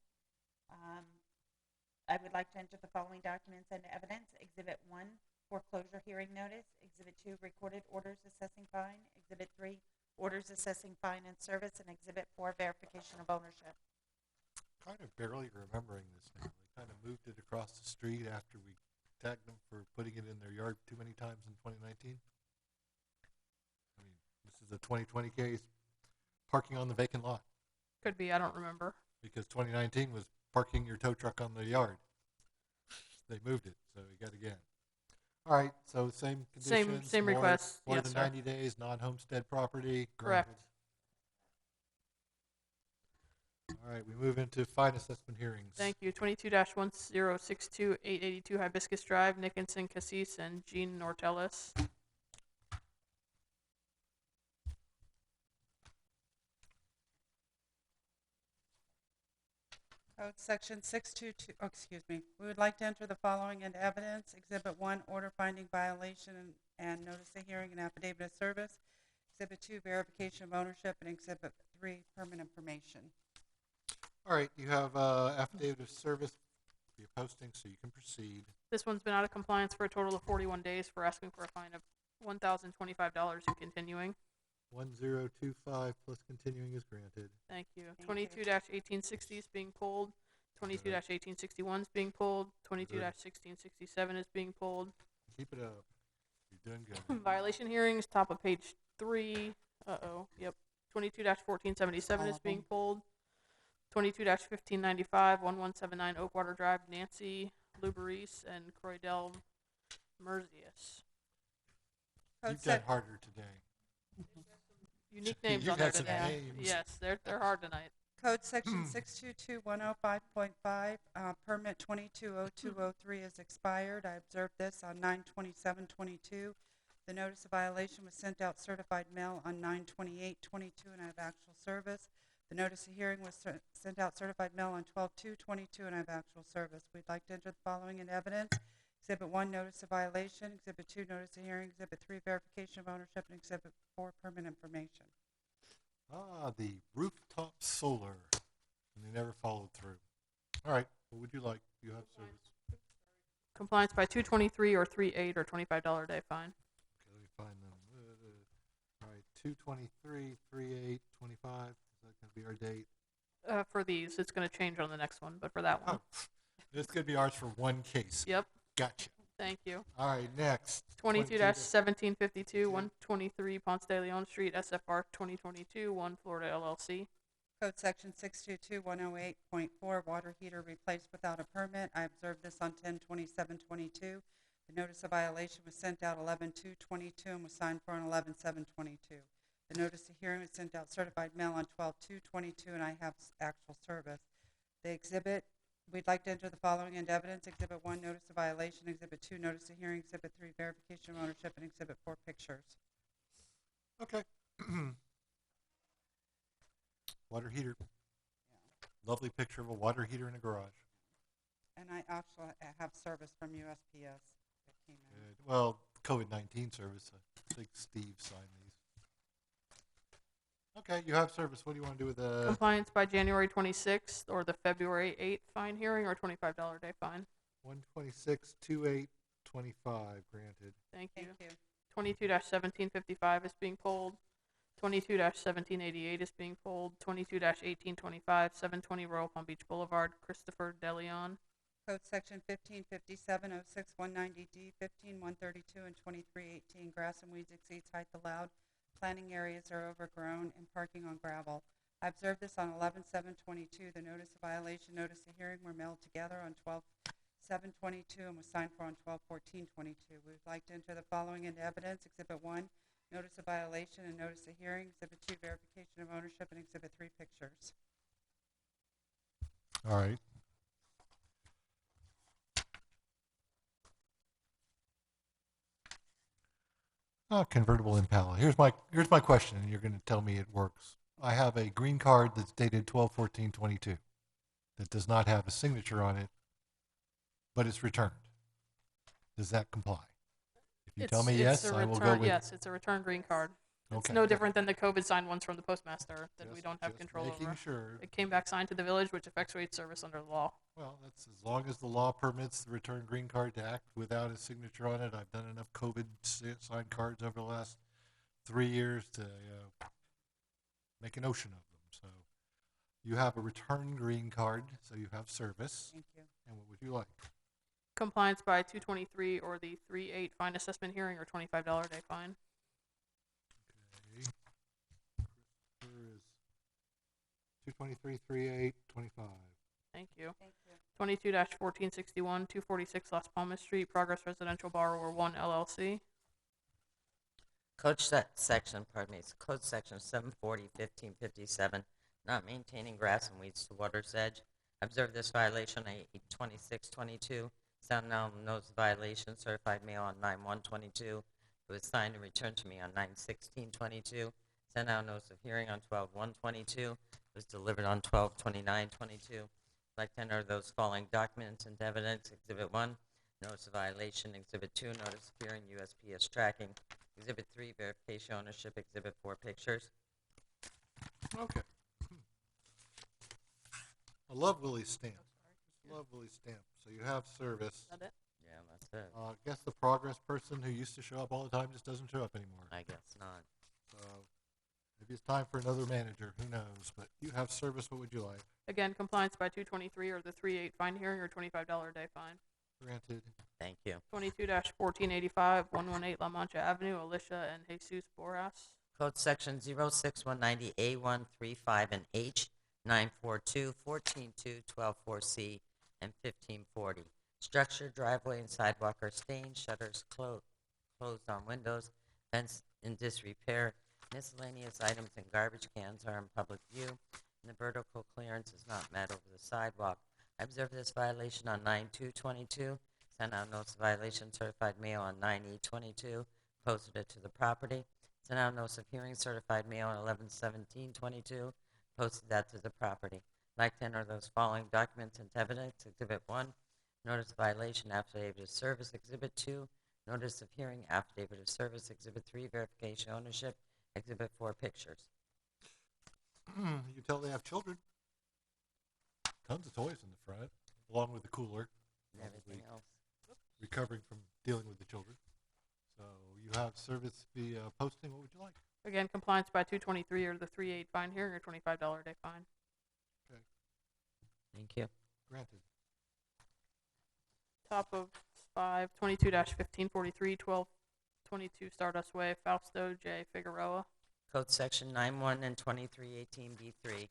I would like to enter the following documents into evidence. Exhibit 1, foreclosure hearing notice. Exhibit 2, recorded orders assessing fine. Exhibit 3, orders assessing fine and service. And Exhibit 4, verification of ownership. Kind of barely remembering this now. They kind of moved it across the street after we tagged them for putting it in their yard too many times in 2019. I mean, this is a 2020 case, parking on the vacant lot. Could be, I don't remember. Because 2019 was parking your tow truck on the yard. They moved it, so we got again. All right, so same conditions. Same request. More Yes, than sir. 90 days, non-homestead property. Correct. Granted. All right, we move into fine assessment hearings. Thank you. 22-1062, 882 Hibiscus Drive, Nickinson, Cassis, and Jean Nortellis. Code section 622, oh, excuse me. We would like to enter the following into evidence. Exhibit 1, order finding violation and notice of hearing and affidavit of service. Exhibit 2, verification of ownership. And Exhibit 3, permit information. All right, you have affidavit of service for your posting, so you can proceed. This one's been out of compliance for a total of 41 days for asking for a fine of $1,025 and continuing. 1025 plus continuing is granted. Thank you. Thank you. 22-1860 is being pulled. 22-1861 is being pulled. 22-1667 is being pulled. Keep it up. You're doing good. Violation hearings, top of page 3. Yep. 22-1477 is being pulled. 22-1595, 1179 Oakwater Drive, Nancy Luberis and Croydell Merzius. You've done harder today. Unique names You've on there had some today. names. Yes, they're hard tonight. Code section 622105.5, permit 220203 is expired. I observed this on 9/27/22. The notice of violation was sent out certified mail on 9/28/22, and I have actual service. The notice of hearing was sent out certified mail on 12/2/22, and I have actual service. We'd like to enter the following in evidence. Exhibit 1, notice of violation. Exhibit 2, notice of hearing. Exhibit 3, verification of ownership. And Exhibit 4, permit information. The rooftop solar. And they never followed through. All right. What would you like? You have service. Compliance by 223 or 38 or $25 a day fine. Okay, let me find them. All right. 223, 38, 25. Is that going to be our date? For these, it's going to change on the next one, but for that one. It's going to be ours for one case. Yep. Gotcha. Thank you. All right. Next. 22-1752, 123 Ponce de Leon Street, SFR 2022, 1 Florida LLC. Code section 622108.4, water heater replaced without a permit. I observed this on 10/27/22. The notice of violation was sent out 11/2/22 and was signed for on 11/7/22. The notice of hearing was sent out certified mail on 12/2/22, and I have actual service. The exhibit, we'd like to enter the following into evidence. Exhibit 1, notice of violation. Exhibit 2, notice of hearing. Exhibit 3, verification of ownership. And Exhibit 4, pictures. Okay. Water heater. Lovely picture of a water heater in a garage. And I actually have service from USPS that came in. Good. Well, COVID-19 service. I think Steve signed these. Okay, you have service. What do you want to do with the... Compliance by January 26th or the February 8th fine hearing or $25 a day fine. 126/28/25 granted. Thank you. Thank you. 22-1755 is being pulled. 22-1788 is being pulled. 22-1825, 720 Royal Palm Beach Boulevard, Christopher DeLeon. Code section 155706-190D, 15132, and 2318. Grass and weeds exceeds height allowed. Planting areas are overgrown and parking on gravel. I observed this on 11/7/22. The notice of violation, notice of hearing were mailed together on 12/7/22 and was signed for on 12/14/22. We would like to enter the following into evidence. Exhibit 1, notice of violation and notice of hearing. Exhibit 2, verification of ownership. And Exhibit 3, pictures. All right. Convertible Impala. Here's my question, and you're going to tell me it works. I have a green card that's dated 12/14/22 that does not have a signature on it, but it's returned. Does that comply? If you tell me yes, I will go with Yes, it's a return green card. It's Okay. no different than the COVID signed ones from the postmaster that we don't have just control making over. sure. It came back signed to the village, which effectuates service under the law. Well, that's as long as the law permits the return green card to act without a signature on it. I've done enough COVID signed cards over the last 3 years to make an ocean of them. So you have a return green card, so you have service. Thank you. And what would you like? Compliance by 223 or the 3/8 fine assessment hearing or $25 a day fine. Okay. Christopher is 223/38/25. Thank you. Thank you. 22-1461, 246 Las Palmas Street, Progress Residential Borrower 1 LLC. Code section 740-1557, not maintaining grass and weeds to water's edge. Observe this violation on 8/26/22. Sound now notice of violation, certified mail on 9/1/22. It was signed and returned to me on 9/16/22. Sent out notice of hearing on 12/1/22. It was delivered on 12/29/22. I'd like to enter those following documents into evidence. Exhibit 1, notice of violation. Exhibit 2, notice of hearing, USPS tracking. Exhibit 3, verification ownership. Exhibit 4, pictures. Okay. I love Willie's stamp. Love Willie's stamp. So you have service. Is that it? Yeah, that's it. I guess the progress person who used to show up all the time just doesn't show up anymore. I guess not. So Maybe it's time for another manager, who knows? But you have service, what would you like? Again, compliance by 223 or the 3-8 fine hearing or $25 a day fine. Granted. Thank you. 22-1485, 118 La Mancha Avenue, Alicia and Jesus Boras. Code Section 06190A135 and H, 942, 142, 124C, and 1540. Structure, driveway, and sidewalk are stained, shutters closed on windows, fence in disrepair, miscellaneous items and garbage cans are in public view, and the vertical clearance is not met over the sidewalk. I observed this violation on 9/2/22, sent out notice of violation, certified mail on 9/8/22, posted it to the property. Sent out notice of hearing, certified mail on 11/17/22, posted that to the property. Like to enter those following documents into evidence. Exhibit 1, notice of violation, affidavit of service. Exhibit 2, notice of hearing, affidavit of service. Exhibit 3, verification of ownership. Exhibit 4, pictures. You can tell they have children. Tons of toys in the front, along with the cooler. And everything else. Recovering from dealing with the children. So you have service via posting. What would you like? Again, compliance by 223 or the 3-8 fine hearing or $25 a day fine. Okay. Thank you. Granted. Top of 5, 22-1543, 1222 Stardust Way, Fausto J. Figueroa. Code Section 91 and 2318B3.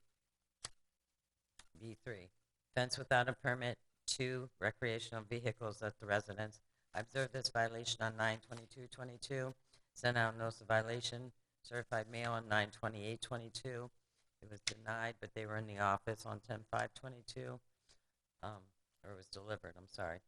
B3. Fence without a permit, 2 recreational vehicles at the residence. I observed this violation on 9/22/22. Sent out notice of violation, certified mail on 9/28/22. It was denied, but they were in the office on 10/5/22. Or it was delivered, I'm sorry.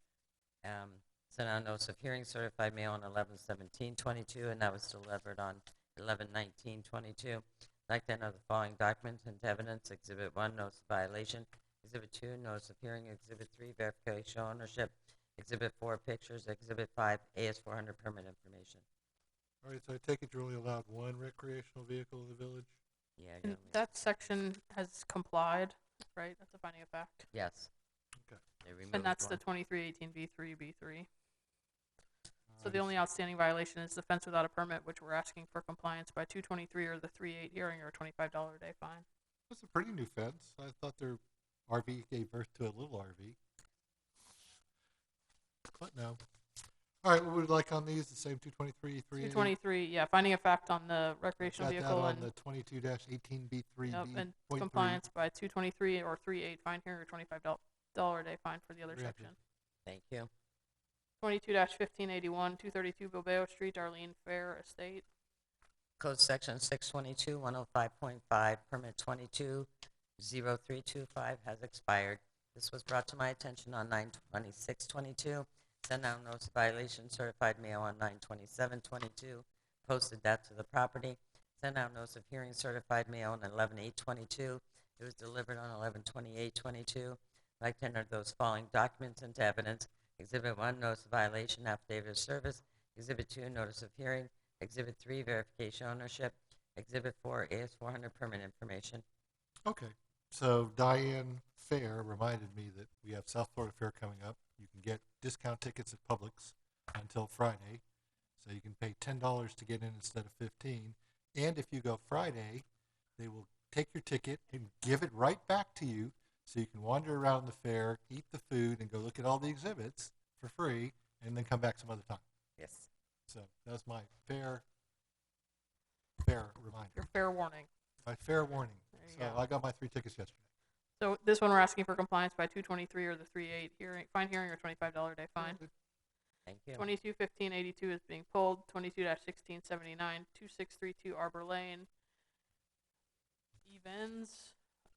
Sent out notice of hearing, certified mail on 11/17/22, and that was delivered on 11/19/22. I'd like to enter the following documents into evidence. Exhibit 1, notice of violation. Exhibit 2, notice of hearing. Exhibit 3, verification of ownership. Exhibit 4, pictures. Exhibit 5, AS400 permit information. All right, so I take it you're only allowed one recreational vehicle in the village? Yeah. And that section has complied, right? That's a finding of fact. Yes. Okay. They removed And that's one. the 2318B3, B3. So the only outstanding violation is the fence without a permit, which we're asking for compliance by 223 or the 3-8 hearing or a $25 a day fine. That's a pretty new fence. I thought their RV gave birth to a little RV. But no. All right, what would you like on these? The same 223, 380? 223, yeah, finding of fact on the recreational Got that vehicle on and, the 22-18B3B. yep, and point compliance by 223 or 3-8 fine hearing or $25 a day fine for the other Granted. section. Thank you. 22-1581, 232 Bilbao Street, Darlene Fair Estate. Code Section 622, 105.5, permit 220325 has expired. This was brought to my attention on 9/26/22. Sent out notice of violation, certified mail on 9/27/22. Posted that to the property. Sent out notice of hearing, certified mail on 11/8/22. It was delivered on 11/28/22. I'd like to enter those following documents into evidence. Exhibit 1, notice of violation, affidavit of service. Exhibit 2, notice of hearing. Exhibit 3, verification ownership. Exhibit 4, AS400 permit information. Okay. So Diane Fair reminded me that we have South Florida Fair coming up. You can get discount tickets at Publix until Friday. So you can pay $10 to get in instead of $15. And if you go Friday, they will take your ticket and give it right back to you so you can wander around the fair, eat the food, and go look at all the exhibits for free, and then come back some other time. Yes. So that's my fair reminder. Your fair warning. My fair warning. There you So go. I got my 3 tickets yesterday. So this one we're asking for compliance by 223 or the 3-8 hearing, fine hearing or $25 a day fine. Thank you. 22-1582 is being pulled. 22-1679, 2632 Arbor Lane. Evans,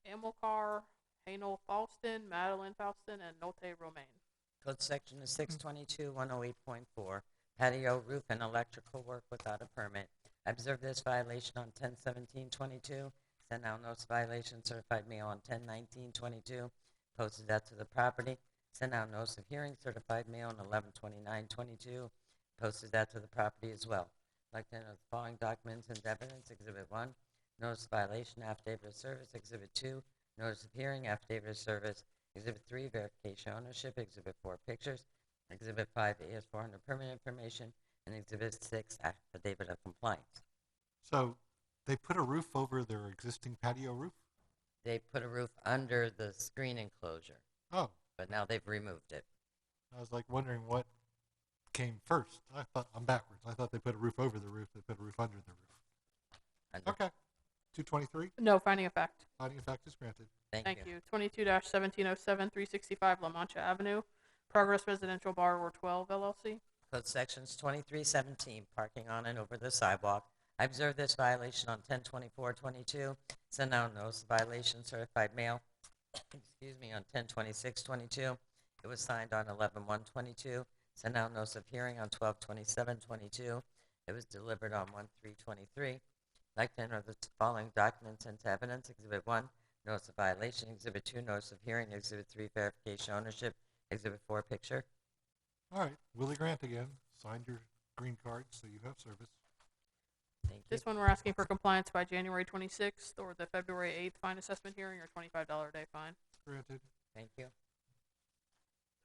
Amilcar, Hanel Falston, Madeline Falston, and Nolte Romaine. Code Section is 622, 108.4, patio roof and electrical work without a permit. I observed this violation on 10/17/22. Sent out notice of violation, certified mail on 10/19/22. Posted that to the property. Sent out notice of hearing, certified mail on 11/29/22. Posted that to the property as well. I'd like to enter the following documents and evidence. Exhibit 1, notice of violation, affidavit of service. Exhibit 2, notice of hearing, affidavit of service. Exhibit 3, verification of ownership. Exhibit 4, pictures. Exhibit 5, AS400 permit information. And Exhibit 6, affidavit of compliance. So They put a roof over their existing patio roof? They put a roof under the screen enclosure, Oh, but now they've removed it. I was like wondering what came first. I thought, I'm backwards. I thought they put a roof over the roof. They put a roof under the roof. Under. Okay. 223, No, finding of fact. finding of fact is granted. Thank you. 22-1707, 365 La Mancha Avenue, Progress Residential Borrower 12 LLC. Code Sections 2317, parking on and over the sidewalk. I observed this violation on 10/24/22. Sent out notice of violation, certified mail. Excuse me, on 10/26/22. It was signed on 11/1/22. Sent out notice of hearing on 12/27/22. It was delivered on 1/3/23. Like to enter the following documents into evidence. Exhibit 1, notice of violation. Exhibit 2, notice of hearing. Exhibit 3, verification ownership. Exhibit 4, picture. All right, Willie Grant again. Signed your green card, so you have service. Thank you. This one we're asking for compliance by January 26th or the February 8th fine assessment hearing or $25 a day fine. Granted. Thank you.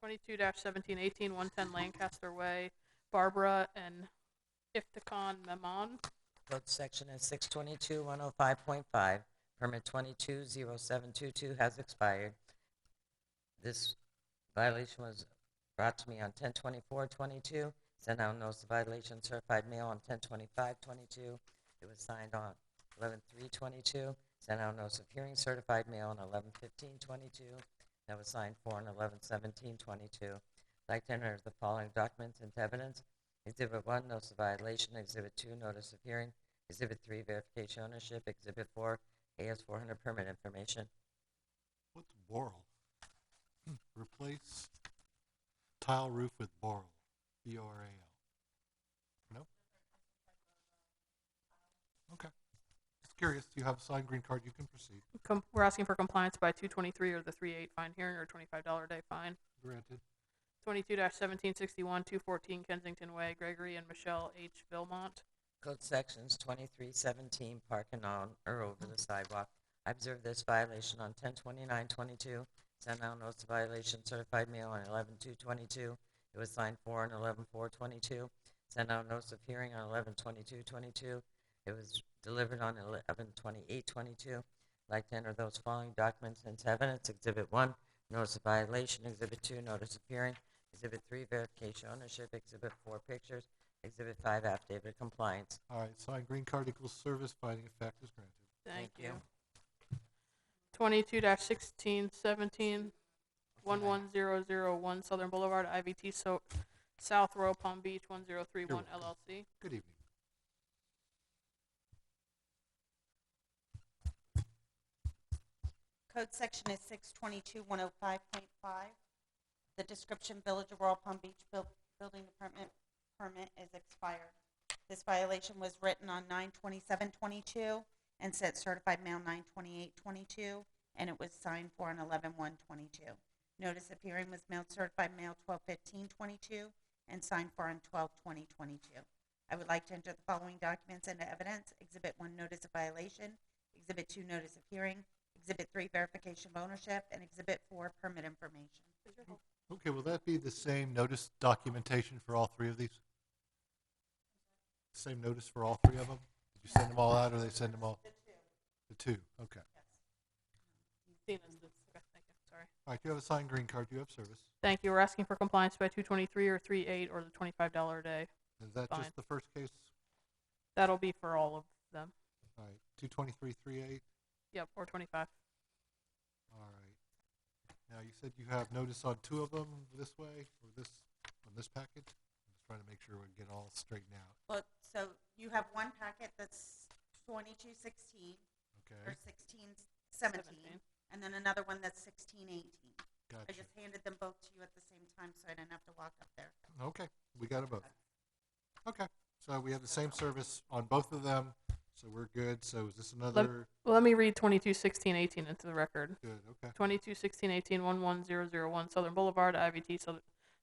22-1718, 110 Lancaster Way, Barbara and Iftikhar Memon. Code section is 622-105.5. Permit 220722 has expired. This violation was brought to me on 10/24/22. Sent out notice of violation, certified mail on 10/25/22. It was signed on 11/3/22. Sent out notice of hearing, certified mail on 11/15/22. That was signed for on 11/17/22. I'd like to enter the following documents into evidence. Exhibit 1, notice of violation. Exhibit 2, notice of hearing. Exhibit 3, verification ownership. Exhibit 4, AS400 permit information. What's boral? Replace tile roof with boral. B-O-R-A-L. No? Okay. Just curious. You have a signed green card. You can proceed. We're asking for compliance by 223 or the 3/8 fine hearing or $25 a day fine. Granted. 22-1761, 214 Kensington Way, Gregory and Michelle H. Vilmont. Code sections 2317, parking on or over the sidewalk. I observed this violation on 10/29/22. Sent out notice of violation, certified mail on 11/2/22. It was signed for on 11/4/22. Sent out notice of hearing on 11/22/22. It was delivered on 11/28/22. I'd like to enter those following documents into evidence. Exhibit 1, notice of violation. Exhibit 2, notice of hearing. Exhibit 3, verification ownership. Exhibit 4, pictures. Exhibit 5, affidavit of compliance. All right. Signed green card equals service. Finding of fact is granted. Thank you. 22-1617, 11001 Southern Boulevard, IVT South Row, Palm Beach, 1031 LLC. Good evening. Code section is 622-105.5. The description Village of Royal Palm Beach Building Department permit is expired. This violation was written on 9/27/22 and sent certified mail 9/28/22, and it was signed for on 11/1/22. Notice of hearing was mailed certified mail 12/15/22 and signed for on 12/20/22. I would like to enter the following documents into evidence. Exhibit 1, notice of violation. Exhibit 2, notice of hearing. Exhibit 3, verification of ownership. And Exhibit 4, permit information. Okay, will that be the same notice documentation for all three of these? Same notice for all three of them? Did you send them all out or they send them all? The two, okay. Thank you. Sorry. All right, you have a signed green card. You have service. Thank you. We're asking for compliance by 223 or 3/8 or the $25 a day. Is that fine. just the first case? That'll be for all of them. All right, 223-38. Yep, or 25. All right. Now, you said you have notice on two of them this way or this on this package? I'm just trying to make sure we get all straightened out. Well, so you have one packet that's 2216 Okay. or 1617, and then another one that's 1618. I Gotcha. just handed them both to you at the same time, so I didn't have to walk up there. Okay, we got them both. Okay, so we have the same service on both of them, so we're good. So is this another? Let me read 221618 into the record. Good, okay. 221618 11001 Southern Boulevard, IVT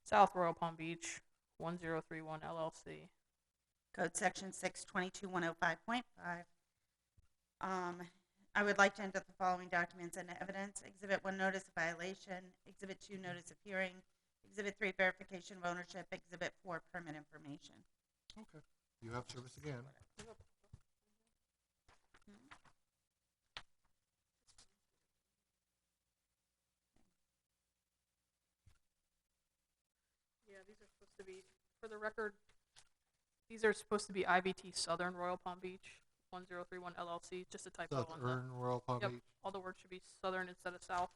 South Royal Palm Beach, 1031 LLC. Code section 622-105.5. I would like to enter the following documents into evidence. Exhibit 1, notice of violation. Exhibit 2, notice of hearing. Exhibit 3, verification of ownership. Exhibit 4, permit information. Okay, you have service again. For the record, these are supposed to be IVT Southern Royal Palm Beach, 1031 LLC, just a typo on the. Southern Royal Palm Yep, Beach. all the words should be Southern instead of South.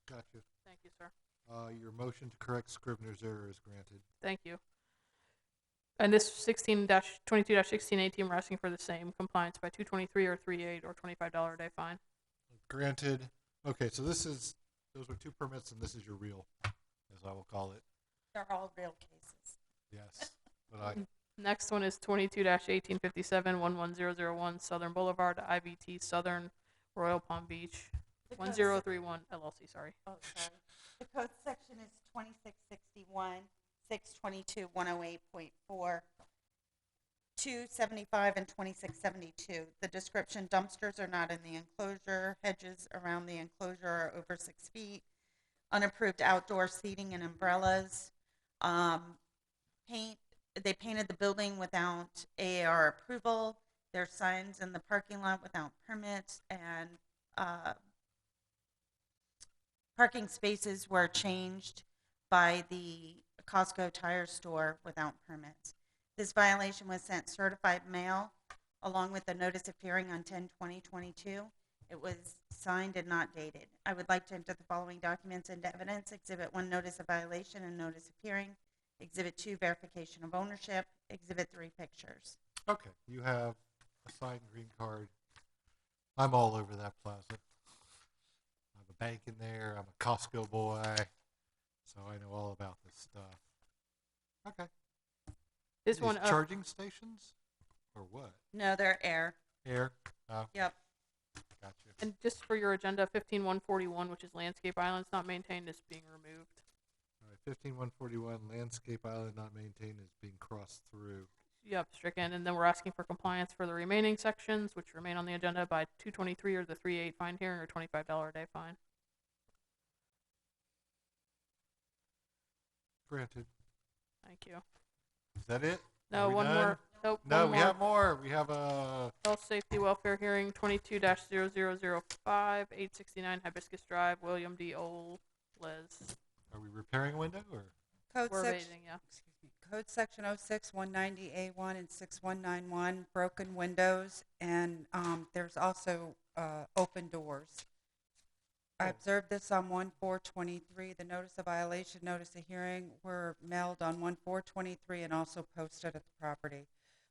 Gotcha. Thank you, sir. Your motion to correct Scrivener's error is granted. Thank you. And this 22-1618, we're asking for the same compliance by 223 or 38 or $25 a day fine. Granted. Okay, so those are two permits, and this is your real, as I will call it. They're all real cases. Yes. But Next one is 22-1857 11001 Southern Boulevard, IVT Southern Royal Palm Beach, The code 1031 LLC. Sorry. Oh, sorry. The code section is 2661, 622, 108.4, 275, and 2672. The description: dumpsters are not in the enclosure. Hedges around the enclosure are over 6 feet. Unapproved outdoor seating and umbrellas. They painted the building without AAR approval. There's signs in the parking lot without permits, and parking spaces were changed by the Costco tire store without permits. This violation was sent certified mail along with the notice of hearing on 10/20/22. It was signed and not dated. I would like to enter the following documents into evidence: Exhibit 1, notice of violation and notice of hearing. Exhibit 2, verification of ownership. Exhibit 3, pictures. okay, you have a signed green card. I'm all over that plaza. I have a bank in there. I'm a Costco boy, so I know all about this stuff. Okay. This These one. charging stations, or what? No, they're air. Air. Oh, Yep. gotcha. And just for your agenda, 15141, which is landscape islands not maintained, is being removed. All right, 15141 landscape island not maintained is being crossed through. Yep, stricken. And then we're asking for compliance for the remaining sections, which remain on the agenda, by 223 or the 38 fine hearing or $25 a day fine. Granted. Thank you. Is that it? No, Are we one done? more. Nope. No, one we more. have more. We have a. Health Safety Welfare Hearing 22-0005 869 Hibiscus Drive, William D. Ole, Les. Are we repairing a window or? Code We're section, evading, yeah. Code section 06-190A1 and 6191, broken windows, and there's also open doors. I observed this on 1/4/23. The notice of violation, notice of hearing were mailed on 1/4/23 and also posted at the property.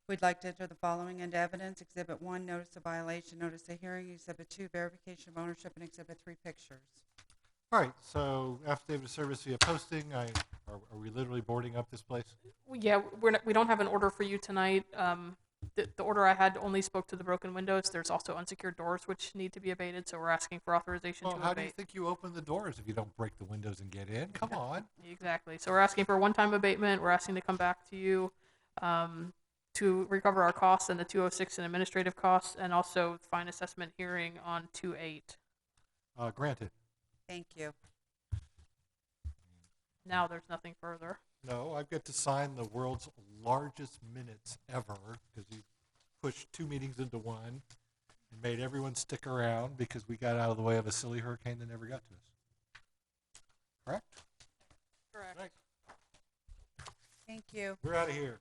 We'd like to enter the following into evidence: Exhibit 1, notice of violation, notice of hearing. Exhibit 2, verification of ownership, and Exhibit 3, pictures. All right, so affidavit of service via posting. Are we literally boarding up this place? Yeah, we don't have an order for you tonight. The order I had only spoke to the broken windows. There's also unsecured doors which need to be abated, so we're asking for authorization Well, to how abate. do you think you open the doors if you don't break the windows and get in? Come on. Exactly. So we're asking for a one-time abatement. We're asking to come back to you to recover our costs and the 206 in administrative costs, and also fine assessment hearing on 2/8. Granted. Thank you. Now there's nothing further. No, I've got to sign the world's largest minutes ever because you pushed 2 meetings into one and made everyone stick around because we got out of the way of a silly hurricane that never got to us. Correct? Correct. Right. Thank you. We're out of here.